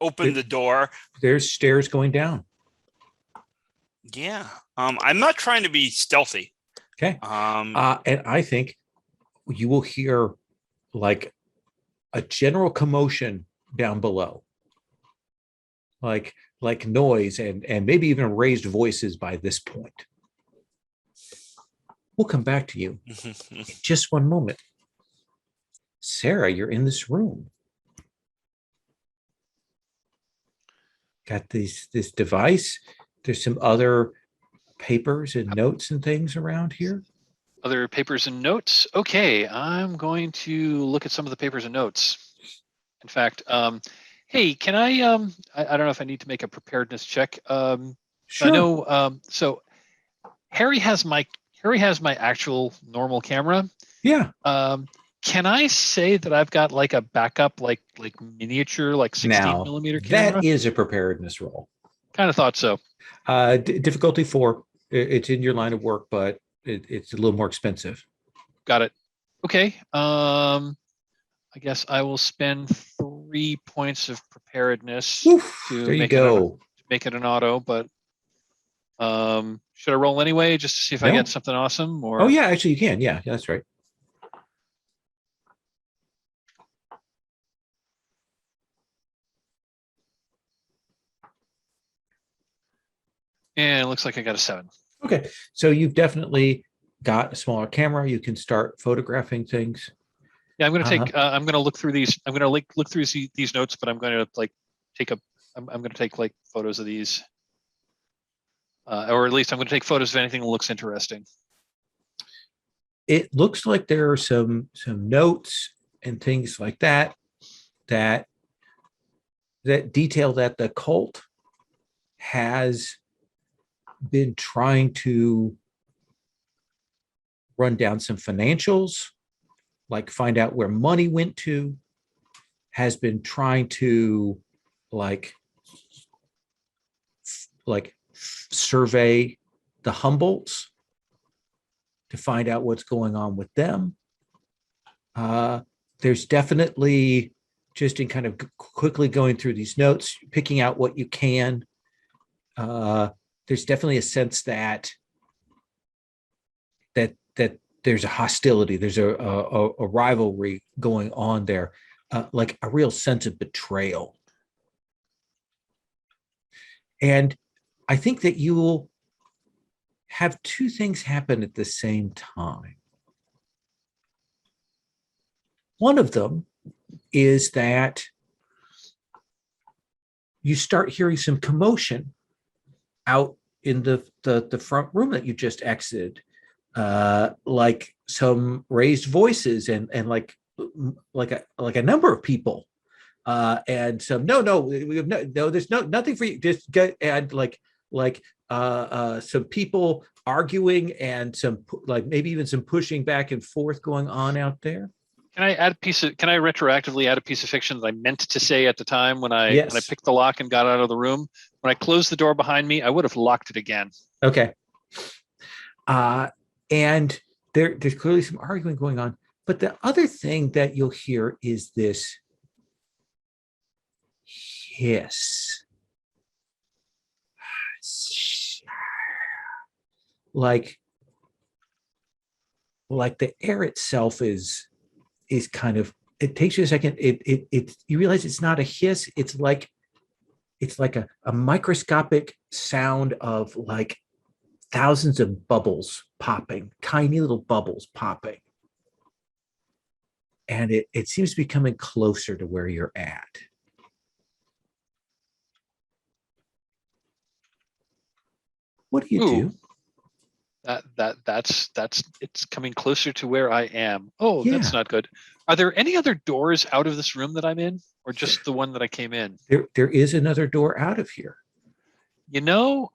opened the door. There's stairs going down. Yeah. I'm not trying to be stealthy. Okay. And I think you will hear like a general commotion down below, like noise and maybe even raised voices by this point. We'll come back to you in just one moment. Sarah, you're in this room. Got this device. There's some other papers and notes and things around here. Other papers and notes. Okay, I'm going to look at some of the papers and notes. In fact, hey, can I don't know if I need to make a preparedness check. Sure. I know. So Harry has my actual normal camera. Yeah. Can I say that I've got like a backup, like miniature, like 16mm camera? That is a preparedness roll. Kind of thought so. Difficulty 4. It's in your line of work, but it's a little more expensive. Got it. Okay. I guess I will spend 3 points of preparedness There you go. to make it an auto, but should I roll anyway just to see if I get something awesome? Or Oh yeah, actually you can. Yeah, that's right. And it looks like I got a 7. Okay, so you've definitely got a smaller camera. You can start photographing things. Yeah, I'm going to take. I'm going to look through these. I'm going to look through these notes, but I'm going to I'm going to take like photos of these, or at least I'm going to take photos of anything that looks interesting. It looks like there are some notes and things like that detail that the cult has been trying to run down some financials, like find out where money went to, has been trying to like survey the Humboldts to find out what's going on with them. There's definitely, just in kind of quickly going through these notes, picking out what you can, there's definitely a sense that there's a hostility, there's a rivalry going on there, like a real sense of betrayal. And I think that you will have two things happen at the same time. One of them is that you start hearing some commotion out in the front room that you just exited, like some raised voices and like a number of people, and some no we have no there's nothing for you, just get, and like some people arguing and some like maybe even some pushing back and forth going on out there. Can I retroactively add a piece of fiction that I meant to say at the time when I Yes. picked the lock and got out of the room? When I closed the door behind me, I would have locked it again. Okay. And there's clearly some arguing going on. But the other thing that you'll hear is this hiss. Like the air itself is kind of, it takes you a second. It you realize it's not a hiss. It's like a microscopic sound of like thousands of bubbles popping, tiny little bubbles popping. And it seems to be coming closer to where you're at. What do you do? That's it's coming closer to where I am. Oh, Yeah. That's not good. Are there any other doors out of this room that I'm in, or just the one that I came in? There is another door out of here. You know,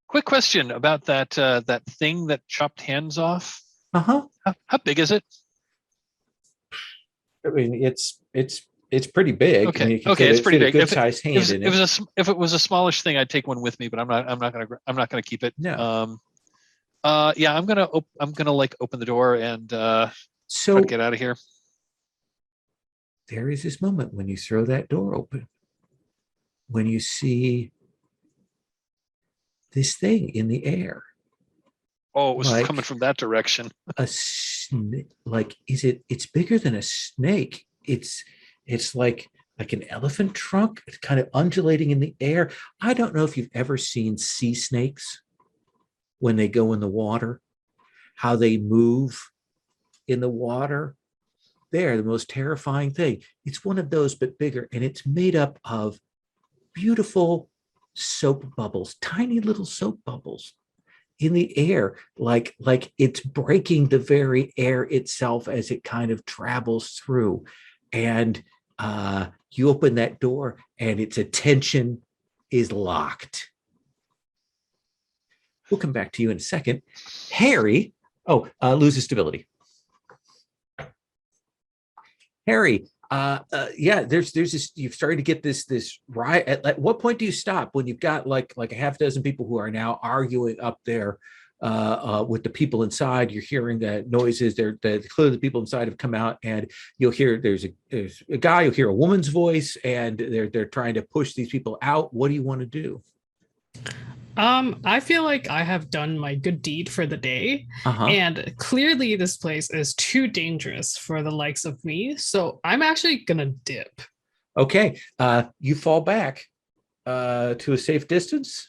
Quick question about that thing that chopped hands off. Uh-huh. How big is it? I mean, it's pretty big. Okay. I mean, you can Okay, it's pretty big. Good sized hand in it. If it was a smallish thing, I'd take one with me, but I'm not gonna keep it. No. Yeah, I'm gonna like open the door and try So to get out of here. there is this moment when you throw that door open, when you see this thing in the air. Oh, it was Like coming from that direction. It's bigger than a snake. It's like an elephant trunk. It's kind of undulating in the air. I don't know if you've ever seen sea snakes when they go in the water, how they move in the water. They're the most terrifying thing. It's one of those, but bigger, and it's made up of beautiful soap bubbles, tiny little soap bubbles in the air, like it's breaking the very air itself as it kind of travels through. And you open that door and its attention is locked. We'll come back to you in a second. Harry, loses stability. Harry, yeah, there's this, you've started to get this riot. At what point do you stop when you've got like a half dozen people who are now arguing up there with the people inside? You're hearing the noises. Clearly the people inside have come out, and you'll hear there's a guy, you'll hear a woman's voice, and they're trying to push these people out. What do you want to do? I feel like I have done my good deed for the day, and clearly this place is too dangerous for the likes of me. So I'm actually gonna dip. Okay, you fall back to a safe distance.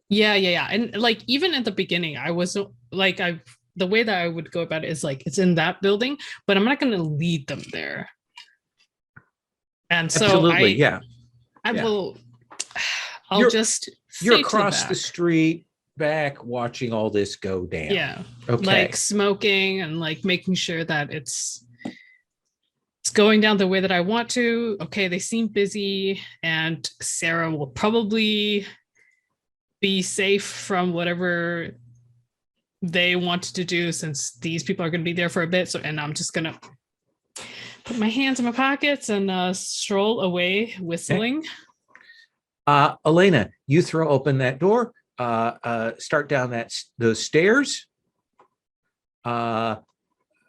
Yeah, and like even at the beginning, I was like, the way that I would go about it is like it's in that building, but I'm not gonna lead them there. And so Absolutely, I'll just. You're across the street back watching all this go down. Yeah. Okay. Like smoking and like making sure that it's going down the way that I want to. Okay, they seem busy, and Sarah will probably be safe from whatever they want to do since these people are going to be there for a bit. So, and I'm just going to put my hands in my pockets and stroll away whistling. Okay. Elena, you throw open that door, start down those stairs, kind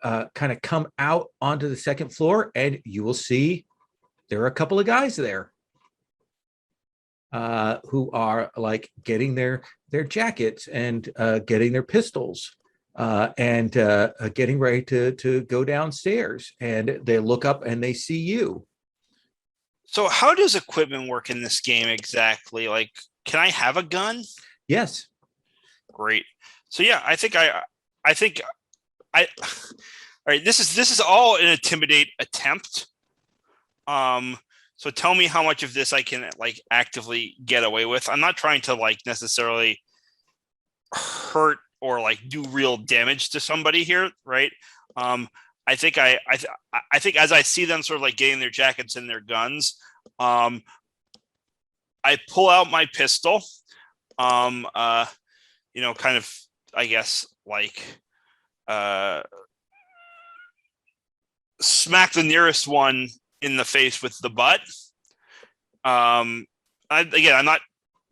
of come out onto the second floor, and you will see there are a couple of guys there. who are like getting their jackets and getting their pistols and getting ready to go downstairs. And they look up and they see you. So how does equipment work in this game exactly? Like, can I have a gun? Yes. Great. So yeah, I think all right, this is all an intimidate attempt. So tell me how much of this I can like actively get away with. I'm not trying to like necessarily hurt or like do real damage to somebody here, right? I think as I see them sort of like getting their jackets and their guns, I pull out my pistol, kind of, I guess, like smack the nearest one in the face with the butt. I'm not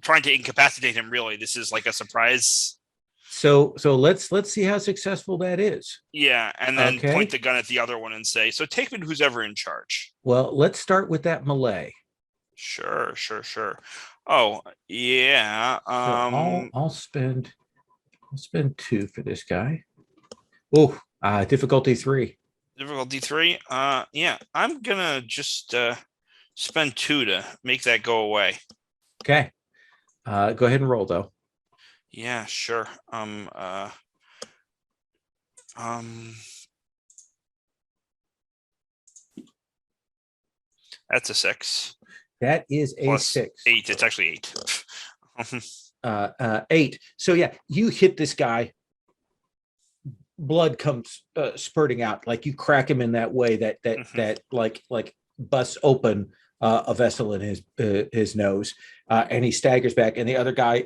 trying to incapacitate him. Really, this is like a surprise. So let's see how successful that is. Yeah, and then Okay. point the gun at the other one and say, "So take me to who's ever in charge." Well, let's start with that melee. Sure. Oh yeah. So I'll spend 2 for this guy. Oh, difficulty 3. Difficulty 3. Yeah, I'm gonna just spend 2 to make that go away. Okay. Go ahead and roll though. Yeah, sure. That's a 6. That is a Plus 6. 8. It's actually 8. 8. So yeah, you hit this guy. Blood comes spurting out. Like you crack him in that way that like busts open a vessel in his nose, and he staggers back. And the other guy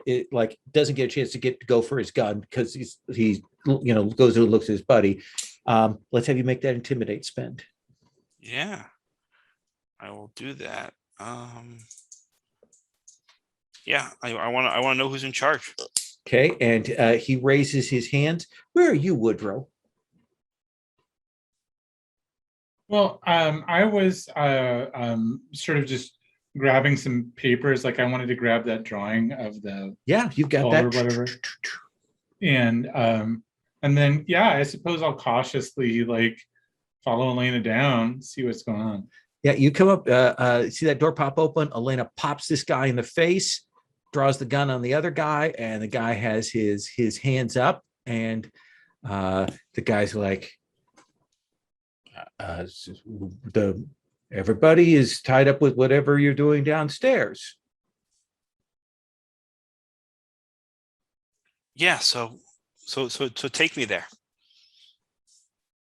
doesn't get a chance to go for his gun because he's goes and looks at his buddy. Let's have you make that intimidate spend. Yeah, I will do that. Yeah, I want to know who's in charge. Okay, and he raises his hands. Where are you, Woodrow? Well, I was sort of just grabbing some papers. Like I wanted to grab that drawing of the Yeah, you've got ball that. or whatever. And then I suppose I'll cautiously like follow Elena down, see what's going on. Yeah, you come up, see that door pop open. Elena pops this guy in the face, draws the gun on the other guy, and the guy has his hands up, and the guy's like, everybody is tied up with whatever you're doing downstairs. Yeah, so take me there.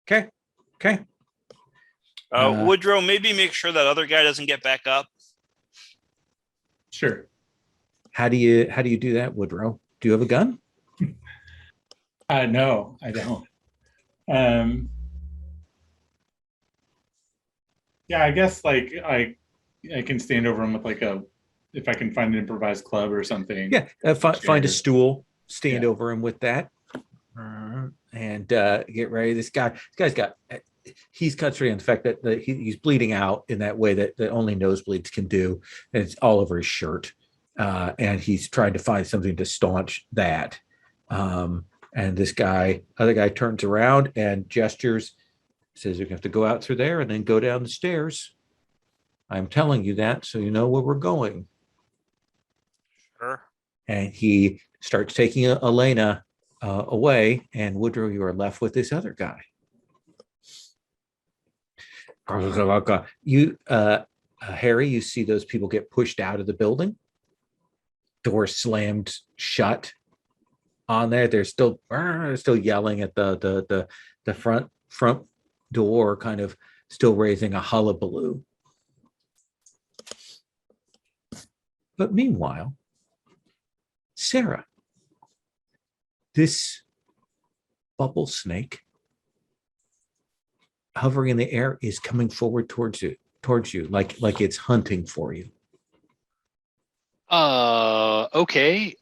Okay. Woodrow, maybe make sure that other guy doesn't get back up. Sure. How do you do that, Woodrow? Do you have a gun? No, I don't. Yeah, I guess like I can stand over him with like if I can find an improvised club or something. Yeah, find a stool, stand Yeah. over him with that, and get ready. This guy's got. He's concentrating on the fact that he's bleeding out in that way that only nosebleeds can do, and it's all over his shirt. And he's trying to find something to staunch that. And this other guy turns around and gestures, says, "You have to go out through there and then go down the stairs. I'm telling you that so you know where we're going." Sure. And he starts taking Elena away, and Woodrow, you are left with this other guy. You, Harry, you see those people get pushed out of the building. Door slammed shut on there. They're still yelling at the front door, kind of still raising a hullabaloo. But meanwhile, Sarah, this bubble snake hovering in the air is coming forward towards you, like it's hunting for you. Okay.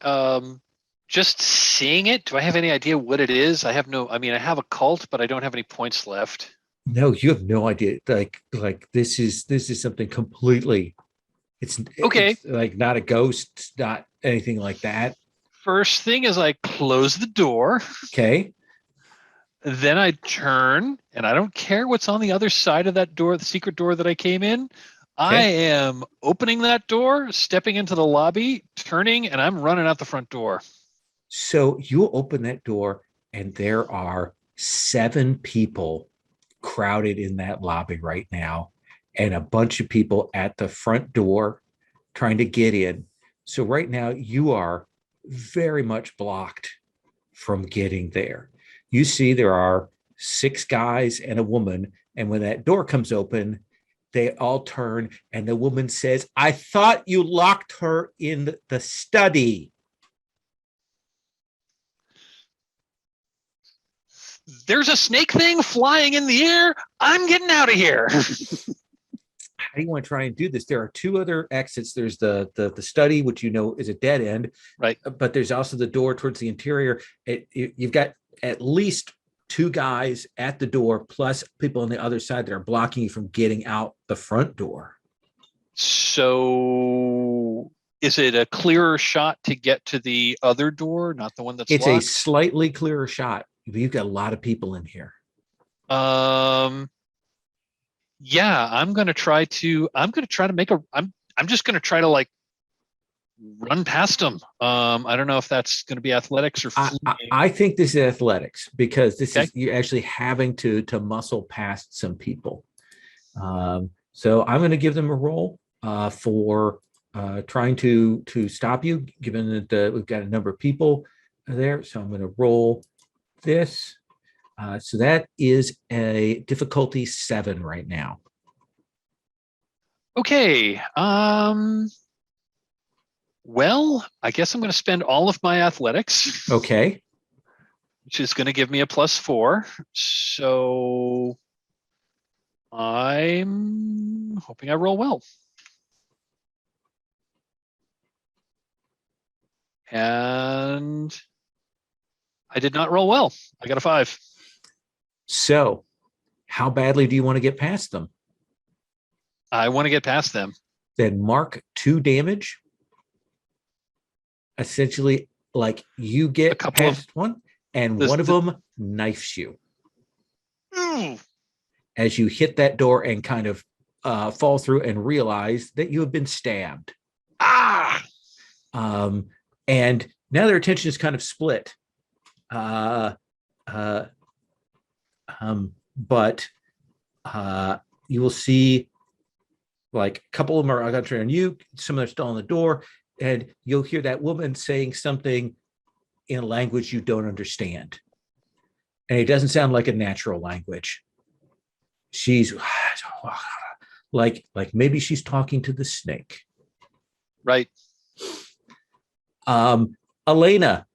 Just seeing it, do I have any idea what it is? I have a cult, but I don't have any points left. No, you have no idea. Like this is something completely Okay. It's like not a ghost, not anything like that. First thing is I close the door. Okay. Then I turn, and I don't care what's on the other side of that door, the secret door that I came in. I am opening that door, stepping into the lobby, turning, and I'm running out the front door. So you open that door, and there are 7 people crowded in that lobby right now, and a bunch of people at the front door trying to get in. So right now you are very much blocked from getting there. You see there are 6 guys and a woman, and when that door comes open, they all turn, and the woman says, "I thought you locked her in the study." There's a snake thing flying in the air. I'm getting out of here. How do you want to try and do this? There are 2 other exits. There's the study, which you know is a dead end, Right. But there's also the door towards the interior. You've got at least 2 guys at the door, plus people on the other side that are blocking you from getting out the front door. So is it a clearer shot to get to the other door, not the one that's It's locked? a slightly clearer shot. You've got a lot of people in here. Yeah, I'm gonna try to make I'm just gonna try to like run past them. I don't know if that's gonna be athletics or I think this is athletics, because this Okay. is you're actually having to muscle past some people. So I'm going to give them a roll for trying to stop you, given that we've got a number of people there. So I'm going to roll this. So that is a difficulty 7 right now. Okay. Well, I guess I'm gonna spend all of my athletics. Okay. Which is gonna give me a +4. So I'm hoping I roll well. And I did not roll well. I got a 5. So how badly do you want to get past them? I want to get past them. Then mark 2 damage. Essentially, like you get past one, and one of them knifes you. As you hit that door and kind of fall through and realize that you have been stabbed. And now their attention is kind of split. But you will see like a couple of them are going to turn on you, some of them are still on the door, and you'll hear that woman saying something in a language you don't understand. And it doesn't sound like a natural language. She's like maybe she's talking to the snake. Right. Elena,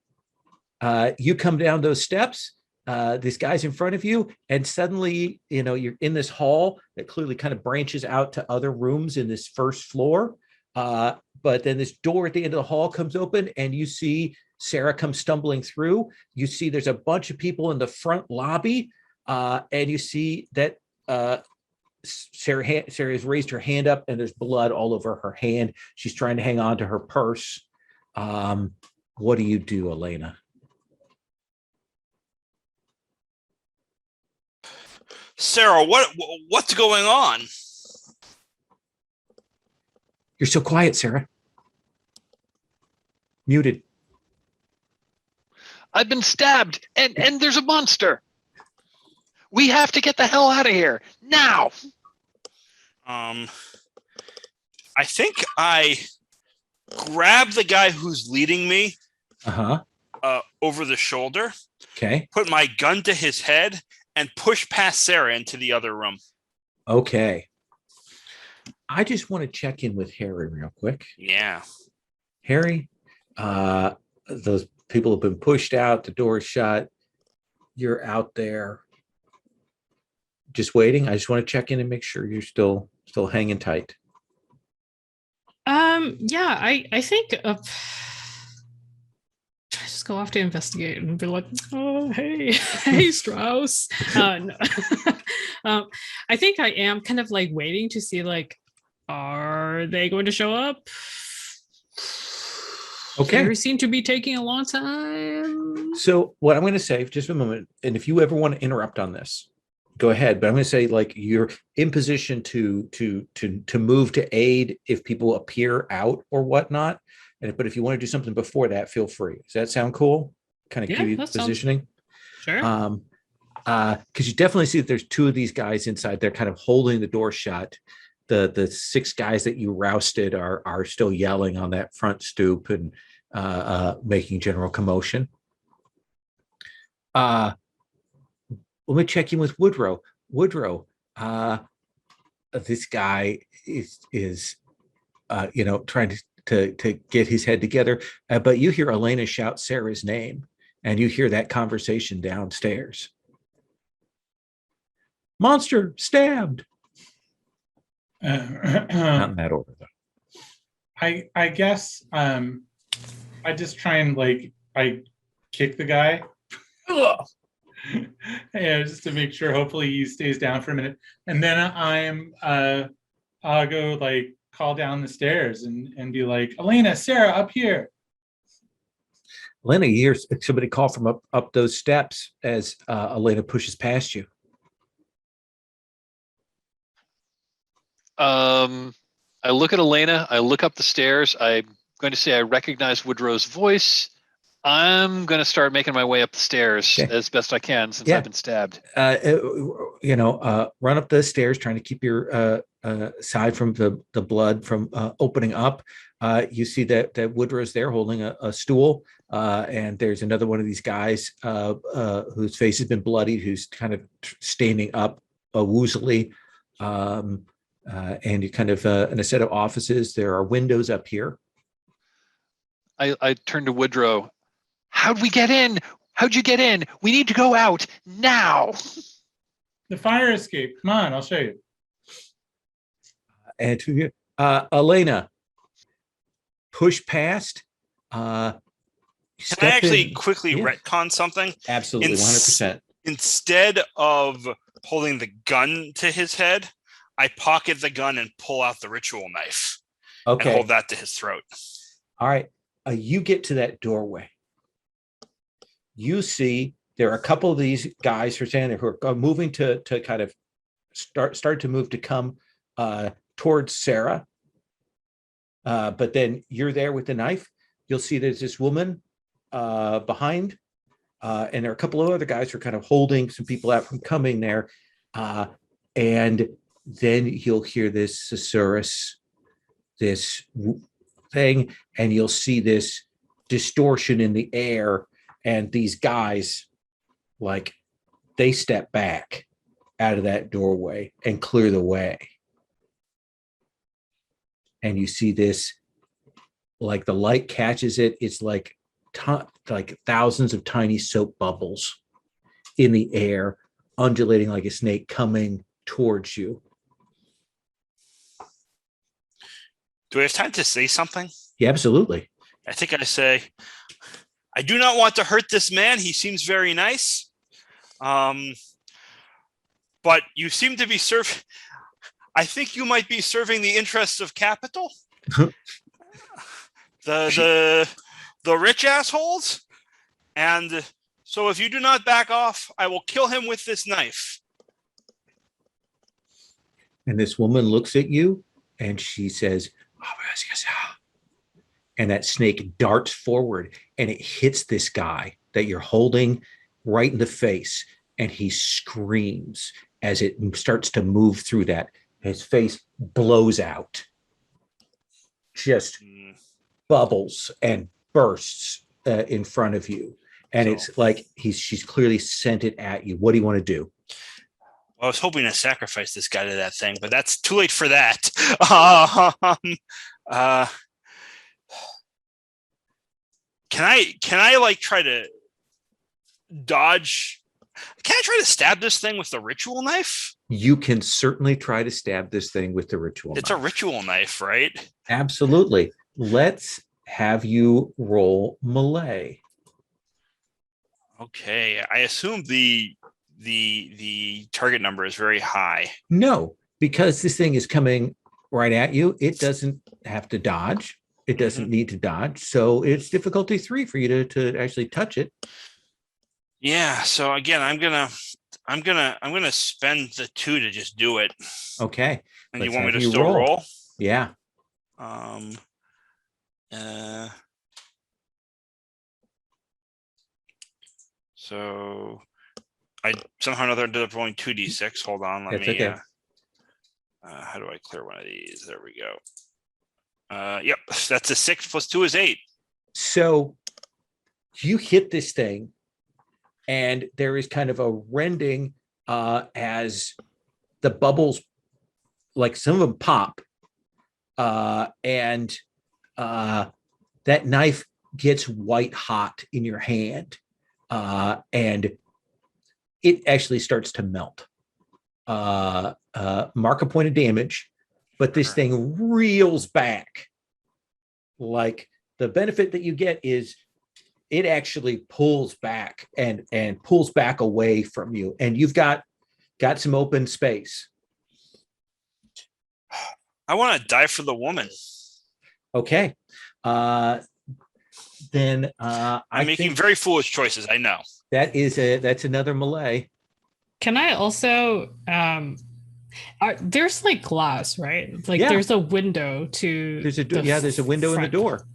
you come down those steps. This guy's in front of you, and suddenly, you're in this hall that clearly kind of branches out to other rooms in this first floor. But then this door at the end of the hall comes open, and you see Sarah come stumbling through. You see there's a bunch of people in the front lobby, and you see that Sarah has raised her hand up, and there's blood all over her hand. She's trying to hang on to her purse. What do you do, Elena? Sarah, what's going on? You're so quiet, Sarah. Muted. I've been stabbed, and there's a monster. We have to get the hell out of here now. I think I grab the guy who's leading me over the shoulder. Okay. Put my gun to his head and push past Sarah into the other room. Okay. I just want to check in with Harry real quick. Yeah. Harry, those people have been pushed out. The door is shut. You're out there just waiting. I just want to check in and make sure you're still hanging tight. Yeah, I think I just go off to investigate and be like, oh, hey Strauss. No. I think I am kind of like waiting to see like Are they going to show up? Okay. They seem to be taking a long time. So what I'm going to say, just a moment, and if you ever want to interrupt on this, go ahead. But I'm going to say, like, you're in position to move to aid if people appear out or whatnot. But if you want to do something before that, feel free. Does that sound cool? Kind of Yeah, give you that sounds- positioning. Sure. Because you definitely see that there's two of these guys inside. They're kind of holding the door shut. The 6 guys that you rousted are still yelling on that front stoop and making general commotion. Let me check in with Woodrow. Woodrow, this guy is trying to get his head together. But you hear Elena shout Sarah's name, and you hear that conversation downstairs. Monster stabbed. Not in that order, though. I guess I just try and I kick the guy. Yeah, just to make sure hopefully he stays down for a minute. And then I'll go call down the stairs and be like, Elena, Sarah, up here. Elena, you hear somebody call from up those steps as Elena pushes past you. I look at Elena. I look up the stairs. I'm going to say I recognize Woodrow's voice. I'm going to start making my way up the stairs as best I can since I've been stabbed. Run up the stairs, trying to keep your side from the blood from opening up. You see that Woodrow's there holding a stool, and there's another one of these guys whose face has been bloodied, who's kind of standing up woozily. And you kind of in a set of offices, there are windows up here. I turn to Woodrow. How'd we get in? How'd you get in? We need to go out now. The fire escape. Come on, I'll show you. And to you, Elena, push past. Can I actually quickly retcon something? Absolutely, 100%. Instead of holding the gun to his head, I pocket the gun and pull out the ritual knife. Okay. And hold that to his throat. All right. You get to that doorway. You see there are a couple of these guys who are standing there who are moving to kind of start to move to come towards Sarah. But then you're there with the knife. You'll see there's this woman behind, and there are a couple of other guys who are kind of holding some people out from coming there. And then you'll hear this susurrus, this thing, and you'll see this distortion in the air, and these guys, they step back out of that doorway and clear the way. And you see this, the light catches it. It's like thousands of tiny soap bubbles in the air, undulating like a snake coming towards you. Do I have time to say something? Yeah, absolutely. I think I say, I do not want to hurt this man. He seems very nice. But you seem to be serving. I think you might be serving the interests of capital. the rich assholes. And so if you do not back off, I will kill him with this knife. And this woman looks at you and she says, and that snake darts forward and it hits this guy that you're holding right in the face. And he screams as it starts to move through that. His face blows out, just bubbles and bursts in front of you. And it's like she's clearly sent it at you. What do you want to do? Well, I was hoping to sacrifice this guy to that thing, but that's too late for that. Can I try to dodge? Can I try to stab this thing with the ritual knife? You can certainly try to stab this thing with the ritual knife. It's a ritual knife, right? Absolutely. Let's have you roll melee. Okay. I assume the target number is very high. No, because this thing is coming right at you. It doesn't have to dodge. It doesn't need to dodge. So it's difficulty 3 for you to actually touch it. Yeah. So again, I'm gonna spend the 2 to just do it. Okay. And you Let's want me have to you still roll? Yeah. So I somehow or another ended up rolling 2d6. Hold on, let That's me. okay. How do I clear one of these? There we go. Yep, that's a 6 plus 2 is 8. So you hit this thing, and there is kind of a rending as the bubbles, like some of them pop, and that knife gets white hot in your hand, and it actually starts to melt. Mark a point of damage, but this Sure. thing reels back. Like, the benefit that you get is it actually pulls back and pulls back away from you, and you've got some open space. I want to die for the woman. Okay. Then I'm making very foolish choices. I know. That's another melee. Can I also there's like glass, right? Like Yeah. there's a window to There's a window in the front. door.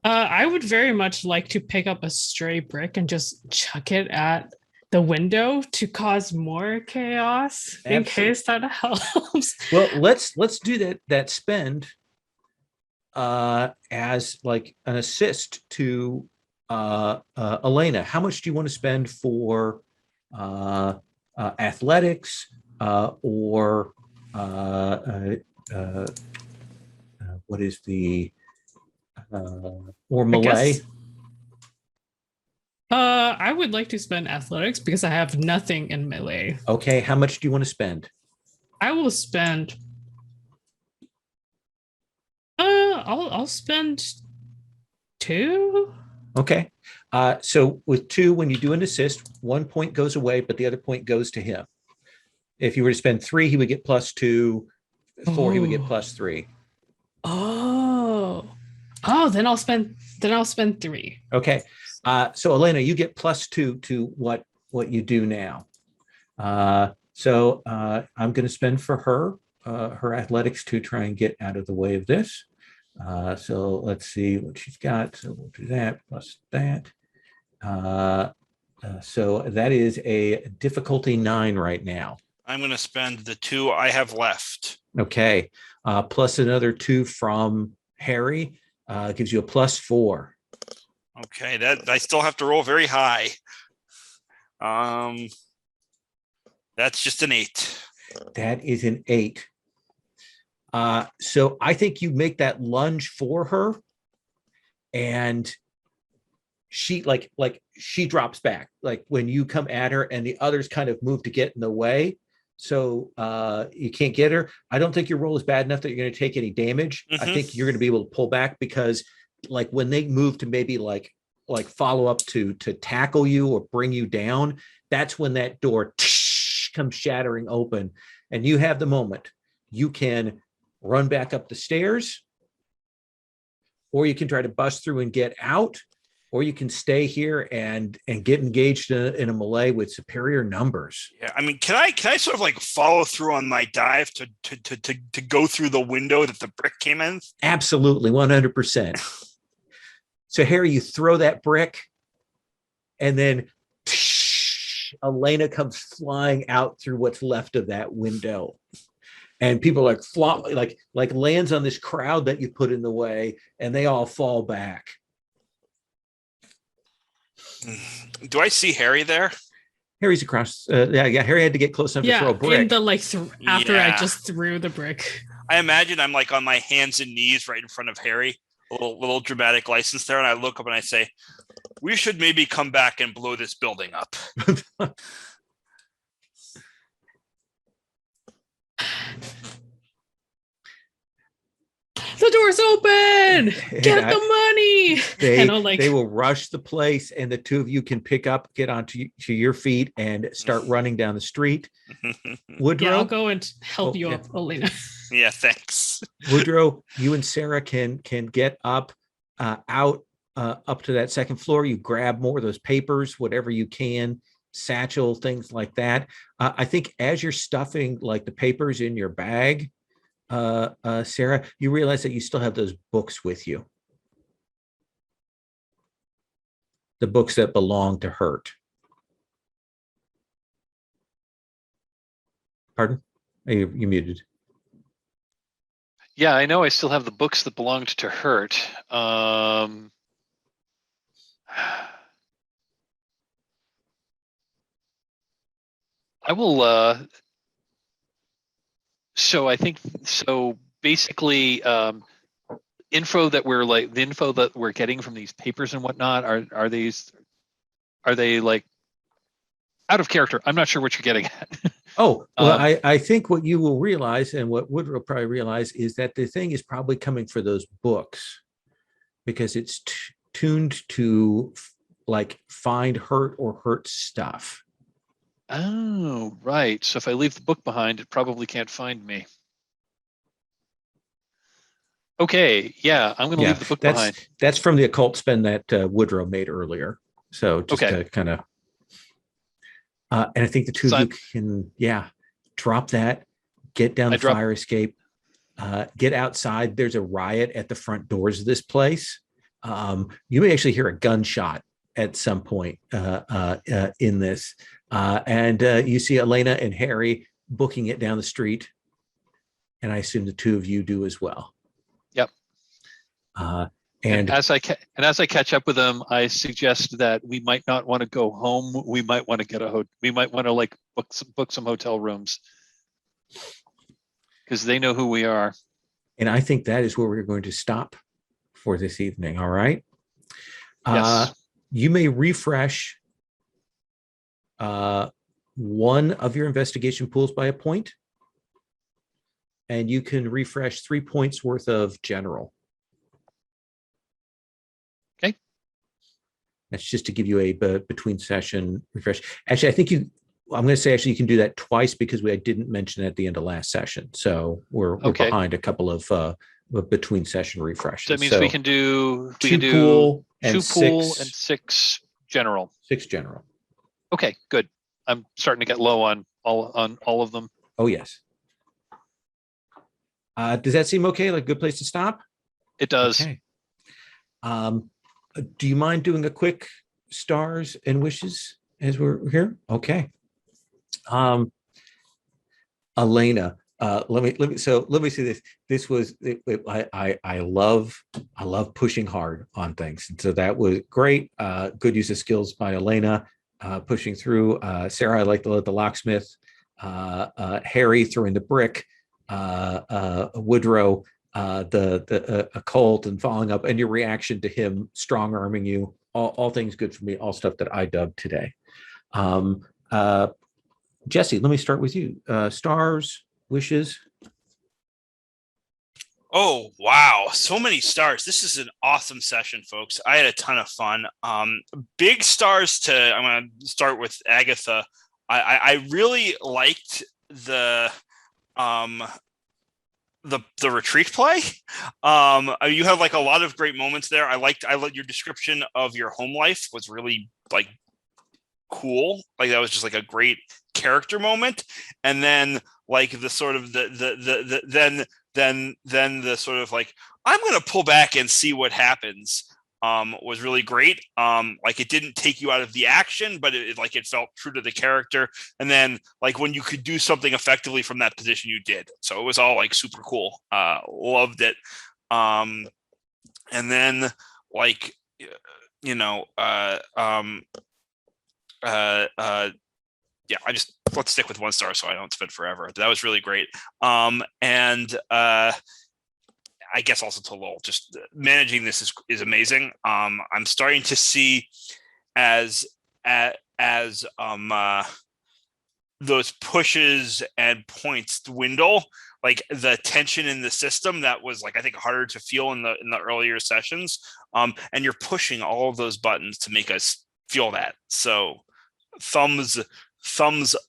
I would very much like to pick up a stray brick and just chuck it at the window to cause more chaos in case that helps. Well, let's do that spend as like an assist to Elena. How much do you want to spend for athletics or what is the or melee? I would like to spend athletics because I have nothing in melee. Okay, how much do you want to spend? I will spend. I'll spend 2. Okay. So with 2, when you do an assist, 1 point goes away, but the other point goes to him. If you were to spend 3, he would get +2. 4, he would get +3. Oh, then I'll spend 3. Okay. So Elena, you get +2 to what you do now. So I'm going to spend for her athletics to try and get out of the way of this. So let's see what she's got. So we'll do that plus that. So that is a difficulty 9 right now. I'm going to spend the 2 I have left. Okay. Plus another 2 from Harry gives you a +4. Okay, that I still have to roll very high. That's just an 8. That is an 8. So I think you make that lunge for her, and she like she drops back, like when you come at her, and the others kind of move to get in the way. So you can't get her. I don't think your roll is bad enough that you're going to take any damage. I think you're going to be able to pull back, because like when they move to maybe like follow up to tackle you or bring you down, that's when that door comes shattering open, and you have the moment. You can run back up the stairs, or you can try to bust through and get out, or you can stay here and get engaged in a melee with superior numbers. Yeah, I mean, can I sort of like follow through on my dive to go through the window that the brick came in? Absolutely, 100%. So Harry, you throw that brick, and then Elena comes flying out through what's left of that window. And people like lands on this crowd that you put in the way, and they all fall back. Do I see Harry there? Harry's across. Harry had to get close enough to throw a brick. In the after I just threw the brick. I imagine I'm like on my hands and knees right in front of Harry. A little dramatic license there, and I look up and I say, "We should maybe come back and blow this building up." The door's on, get the money. And I'll like, they will rush the place, and the two of you can get onto to your feet and start running down the street. Woodrow, yeah, I'll go and help you yeah. up, Elena. Yeah, thanks. Woodrow, you and Sarah can get up out up to that second floor. You grab more of those papers, whatever you can, satchel, things like that. I think as you're stuffing like the papers in your bag, Sarah, you realize that you still have those books with you. The books that belong to Hurt. Pardon? You muted. Yeah, I know I still have the books that belonged to Hurt. I will, so I think, so basically, info that we're getting from these papers and whatnot, are they like out of character? I'm not sure what you're getting at. Oh, well, I think what you will realize, and what Woodrow probably realize, is that the thing is probably coming for those books because it's tuned to like find Hurt or Hurt stuff. Oh, right. So if I leave the book behind, it probably can't find me. Okay, yeah, I'm going to leave the book behind. That's from the occult spin that Woodrow made earlier. So just to kind of, and I think the two of you can, drop that, get down the fire escape, get outside. There's a riot at the front doors of this place. You may actually hear a gunshot at some point in this. And you see Elena and Harry booking it down the street. And I assume the two of you do as well. Yep. And as I catch up with them, I suggest that we might not want to go home. We might want to we might want to like book some hotel rooms because they know who we are. And I think that is where we're going to stop for this evening. All right. Yes. You may refresh one of your investigation pools by a point, and you can refresh 3 points worth of general. Okay. That's just to give you a between session refresh. Actually, I think I'm going to say actually you can do that twice because I didn't mention it at the end of last session. So we're behind a couple of between session refreshes. So that means we can do two pool and 6 general. 6 general. Okay, good. I'm starting to get low on all of them. Oh yes. Does that seem okay? Like a good place to stop? It does. Okay. Do you mind doing a quick stars and wishes as we're here? Okay. Elena, let me see this. This was I love pushing hard on things. And so that was great. Good use of skills by Elena, pushing through. Sarah, I like the locksmith. Harry throwing the brick. Woodrow, the occult and following up, and your reaction to him strong arming you. All things good for me. All stuff that I dubbed today. Jesse, let me start with you. Stars, wishes. Oh, wow. So many stars. This is an awesome session, folks. I had a ton of fun. Big stars I'm going to start with Agatha. I really liked the retreat play. You have like a lot of great moments there. I liked your description of your home life was really like cool. Like that was just like a great character moment. And then like the sort of then the sort of like I'm gonna pull back and see what happens was really great. Like it didn't take you out of the action, but it felt true to the character. And then like when you could do something effectively from that position, you did. So it was all like super cool. Loved it. And then like let's stick with 1 star so I don't spend forever. That was really great. And I guess also to Lowell, just managing this is amazing. I'm starting to see as those pushes and points dwindle, like the tension in the system that was like I think harder to feel in the earlier sessions. And you're pushing all of those buttons to make us feel that. So thumbs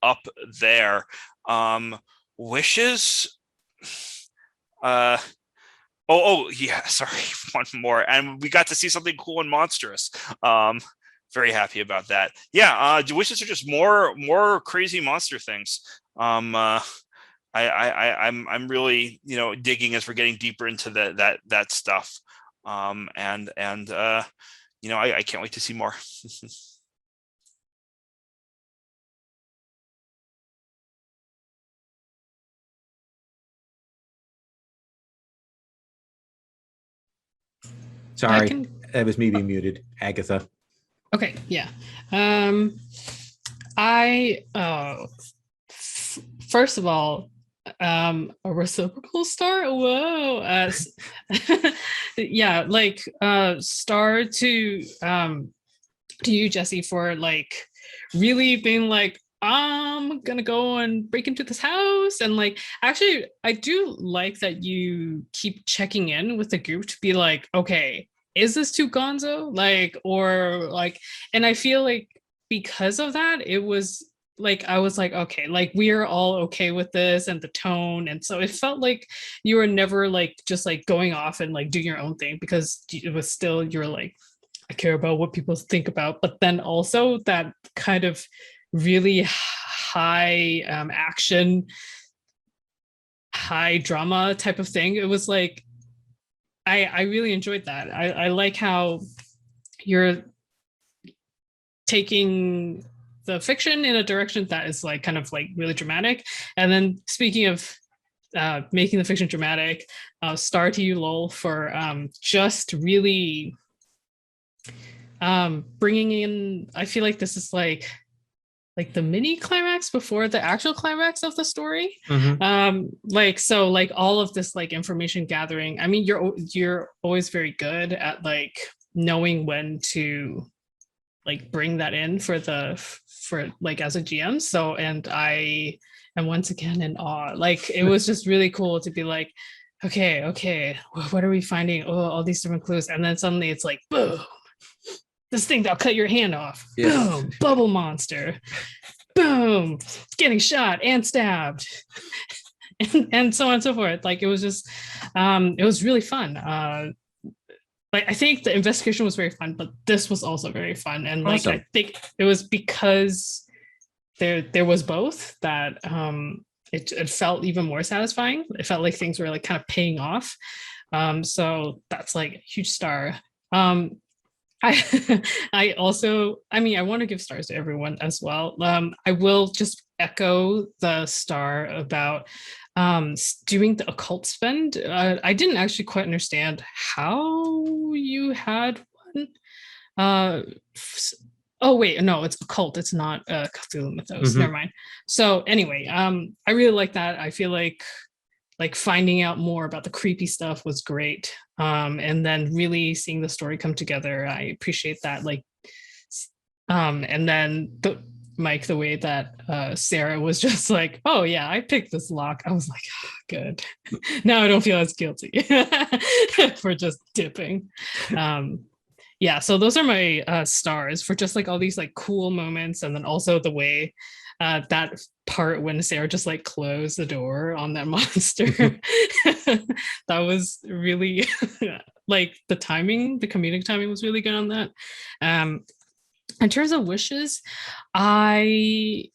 up there. Wishes. Oh yeah, sorry, one more. And we got to see something cool and monstrous. Very happy about that. Yeah, wishes are just more crazy monster things. I'm really, digging as we're getting deeper into that stuff. I can't wait to see more. Sorry, that was me being muted. Agatha. Okay, yeah. First of all, a reciprocal star. Whoa. Yeah, like star to you, Jesse, for like really being like, I'm gonna go and break into this house. And like, actually, I do like that you keep checking in with the group to be like, okay, is this too gonzo? Like, or like, and I feel like because of that, it was like, I was like, okay, like we are all okay with this and the tone. And so it felt like you were never like just like going off and like doing your own thing, because it was still, you're like, I care about what people think about, but then also that kind of really high action, high drama type of thing. It was like, I really enjoyed that. I like how you're taking the fiction in a direction that is like kind of like really dramatic. And then speaking of making the fiction dramatic, star to you, Lowell, for just really bringing in, I feel like this is like the mini climax before the actual climax of the story. Like, so like all of this like information gathering, I mean, you're always very good at like knowing when to like bring that in for like as a GM. So, and I am once again in awe. Like it was just really cool to be like, okay, what are we finding? Oh, all these different clues. And then suddenly it's like, boom, this thing that'll cut your hand off. Yeah. Boom, bubble monster. Boom, getting shot and stabbed. and so on and so forth. Like it was just, it was really fun. Like I think the investigation was very fun, but this was also very fun. And like, awesome. I think it was because there was both that it felt even more satisfying. It felt like things were like kind of paying off. So that's like a huge star. I also, I mean, I want to give stars to everyone as well. I will just echo the star about doing the occult spend. I didn't actually quite understand how you had one. Oh wait, no, it's occult. It's not Cthulhu mythos. Never mind. So anyway, I really like that. I feel like finding out more about the creepy stuff was great. And then really seeing the story come together, I appreciate that. Like, and then Mike, the way that Sarah was just like, oh yeah, I picked this lock. I was like, oh, good. Now I don't feel as guilty for just dipping. Yeah, so those are my stars for just like all these like cool moments. And then also the way that part when Sarah just like closed the door on that monster. That was really like the comedic timing was really good on that. In terms of wishes, my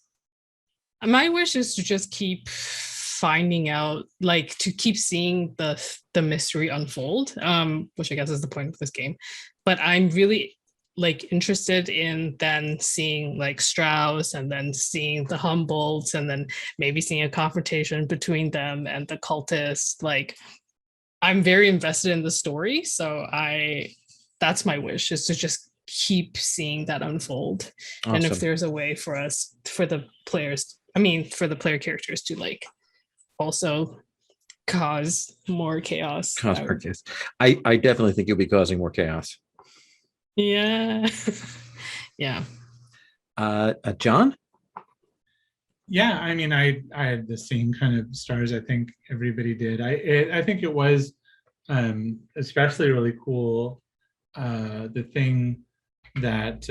wish is to just keep finding out, like to keep seeing the mystery unfold, which I guess is the point of this game. But I'm really like interested in then seeing like Strauss and then seeing the Humboldts and then maybe seeing a confrontation between them and the cultists. Like I'm very invested in the story. So that's my wish, is to just keep seeing that unfold. Awesome. And if there's a way for the player characters to like also cause more chaos. I definitely think you'll be causing more chaos. Yeah. Yeah. John? Yeah, I mean, I had the same kind of stars. I think everybody did. I think it was especially really cool. The thing that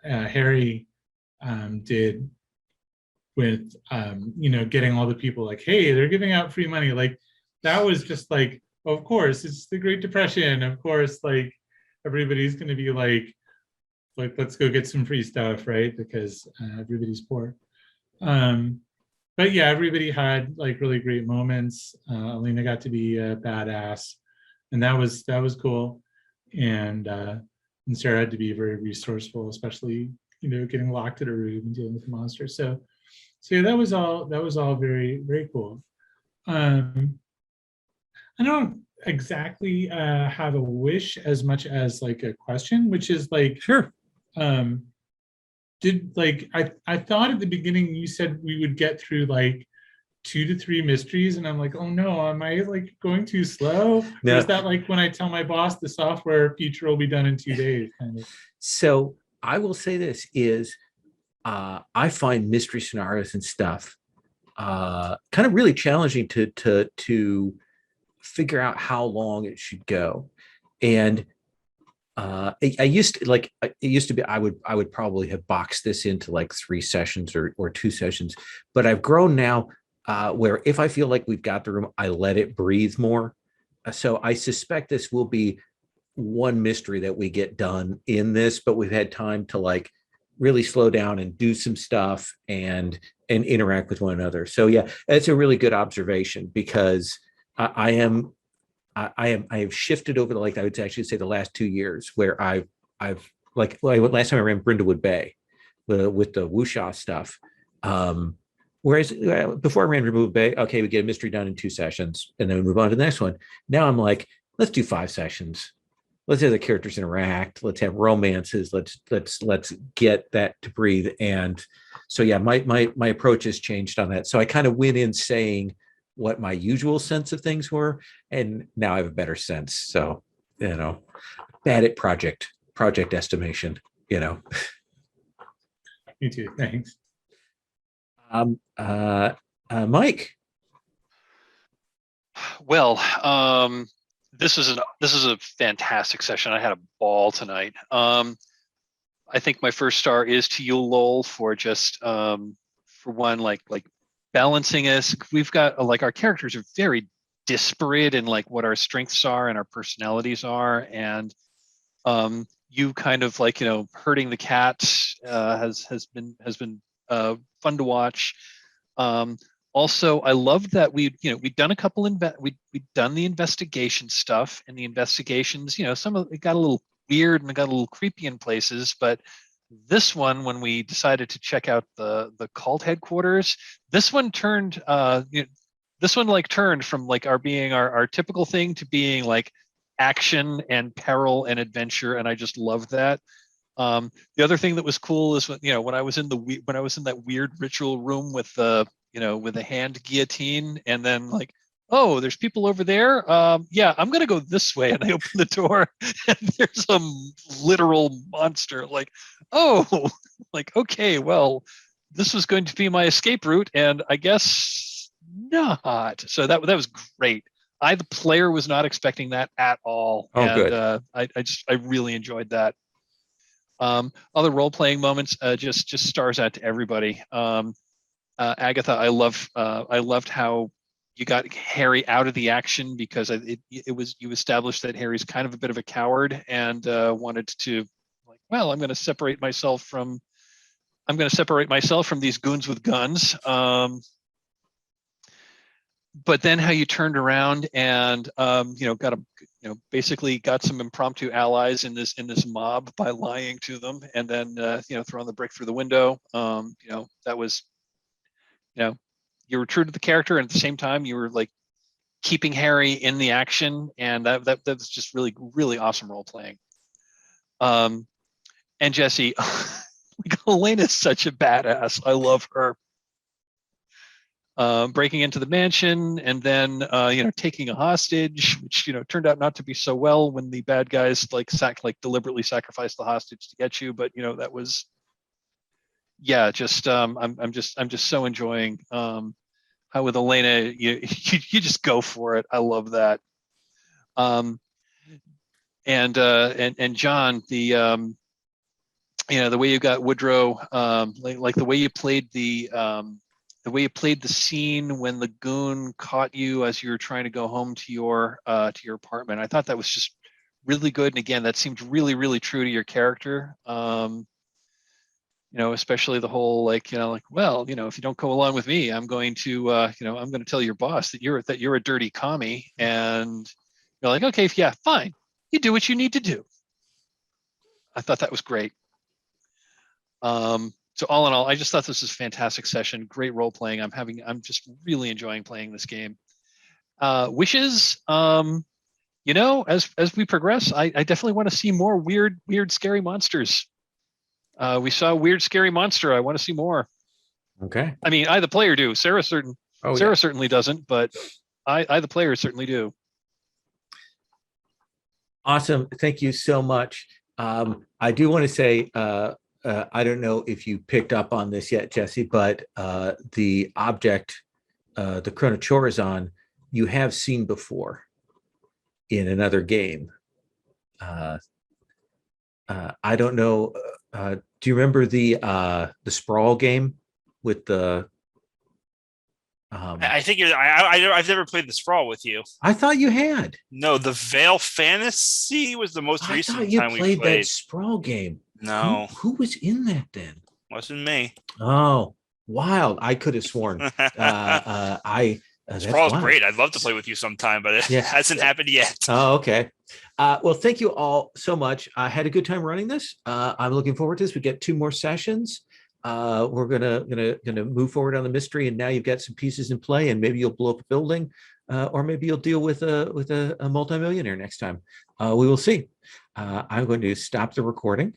Harry did with getting all the people like, hey, they're giving out free money. Like that was just like, of course, it's the Great Depression. Of course, like everybody's going to be like let's go get some free stuff, right? Because everybody's poor. But yeah, everybody had like really great moments. Alina got to be a badass, and that was cool. And Sarah had to be very resourceful, especially getting locked in a room and dealing with the monsters. So yeah, that was all very very cool. I don't exactly have a wish as much as like a question, which is like, Sure. um, did like I thought at the beginning you said we would get through like 2 to 3 mysteries, and I'm like, oh no, am I like going too slow? No. Or is that like when I tell my boss the software feature will be done in 2 days, kind of? So I will say this is I find mystery scenarios and stuff kind of really challenging to figure out how long it should go. And I used to like it used to be I would probably have boxed this into like 3 sessions or 2 sessions, but I've grown now where if I feel like we've got the room, I let it breathe more. So I suspect this will be one mystery that we get done in this, but we've had time to like really slow down and do some stuff and interact with one another. So yeah, that's a really good observation because I am I have shifted over the like I would actually say the last 2 years where I've like last time I ran Brindlewood Bay with the Wuxia stuff. Whereas before I ran Remove Bay, okay, we get a mystery done in 2 sessions and then we move on to the next one. Now I'm like, let's do 5 sessions. Let's have the characters interact. Let's have romances. Let's get that to breathe. And so yeah, my approach has changed on that. So I kind of went in saying what my usual sense of things were, and now I have a better sense. So bad at project estimation. Me too. Thanks. Mike. Well, this is a fantastic session. I had a ball tonight. I think my first star is to you, Lowell, for just for one like balancing us. We've got like our characters are very disparate in like what our strengths are and our personalities are, and you kind of like herding the cat has been fun to watch. Also, I love that we'd done a couple we'd done the investigation stuff, and the investigations, some of it got a little weird and it got a little creepy in places, but this one, when we decided to check out the cult headquarters, this one turned turned from like our typical thing to being like action and peril and adventure, and I just loved that. The other thing that was cool is when I was in that weird ritual room with the with a hand guillotine, and then like, oh, there's people over there. Yeah, I'm gonna go this way, and I open the door, and there's a literal monster. Like, oh, like okay, well, this was going to be my escape route, and I guess not. So that was great. The player was not expecting that at all, Oh, and good. I really enjoyed that. Other role playing moments, just stars out to everybody. Agatha, I loved how you got Harry out of the action, because you established that Harry's kind of a bit of a coward and wanted to like, well, I'm going to separate myself from these goons with guns. But then how you turned around and basically got some impromptu allies in this mob by lying to them, and then throwing the brick through the window. That was you were true to the character, and at the same time you were like keeping Harry in the action, and that was just really really awesome role playing. And Jesse, like Elena's such a badass. I love her. Breaking into the mansion and then taking a hostage, which turned out not to be so well when the bad guys deliberately sacrificed the hostage to get you. But that was yeah, just I'm just so enjoying how with Elena you just go for it. I love that. And John, the way you got Woodrow, like the way you played the scene when the goon caught you as you were trying to go home to your apartment. I thought that was just really good. And again, that seemed really, really true to your character. Especially the whole well, if you don't go along with me, I'm going to I'm going to tell your boss that you're a dirty commie, and you're like, okay, yeah, fine, you do what you need to do. I thought that was great. So all in all, I just thought this was a fantastic session. Great role playing. I'm just really enjoying playing this game. Wishes, as we progress, I definitely want to see more weird, scary monsters. We saw a weird, scary monster. I want to see more. Okay. I mean, I the player do. Sarah certainly doesn't, but I the player certainly do. Awesome. Thank you so much. I do want to say, I don't know if you picked up on this yet, Jesse, but the object, the Chronochorazon, you have seen before in another game. I don't know. Do you remember the Sprawl game with the? I think I've never played the Sprawl with you. I thought you had. No, the Veil Fantasy was the most recent thought you time we played that Sprawl game. No, who was in that then? wasn't me. Oh, wild! I could have sworn. Sprawl's great. I'd love to play with you sometime, but it hasn't happened yet. Oh, okay. Well, thank you all so much. I had a good time running this. I'm looking forward to this. We get 2 more sessions. We're gonna move forward on the mystery, and now you've got some pieces in play, and maybe you'll blow up a building, or maybe you'll deal with a multimillionaire next time. We will see. I'm going to stop the recording.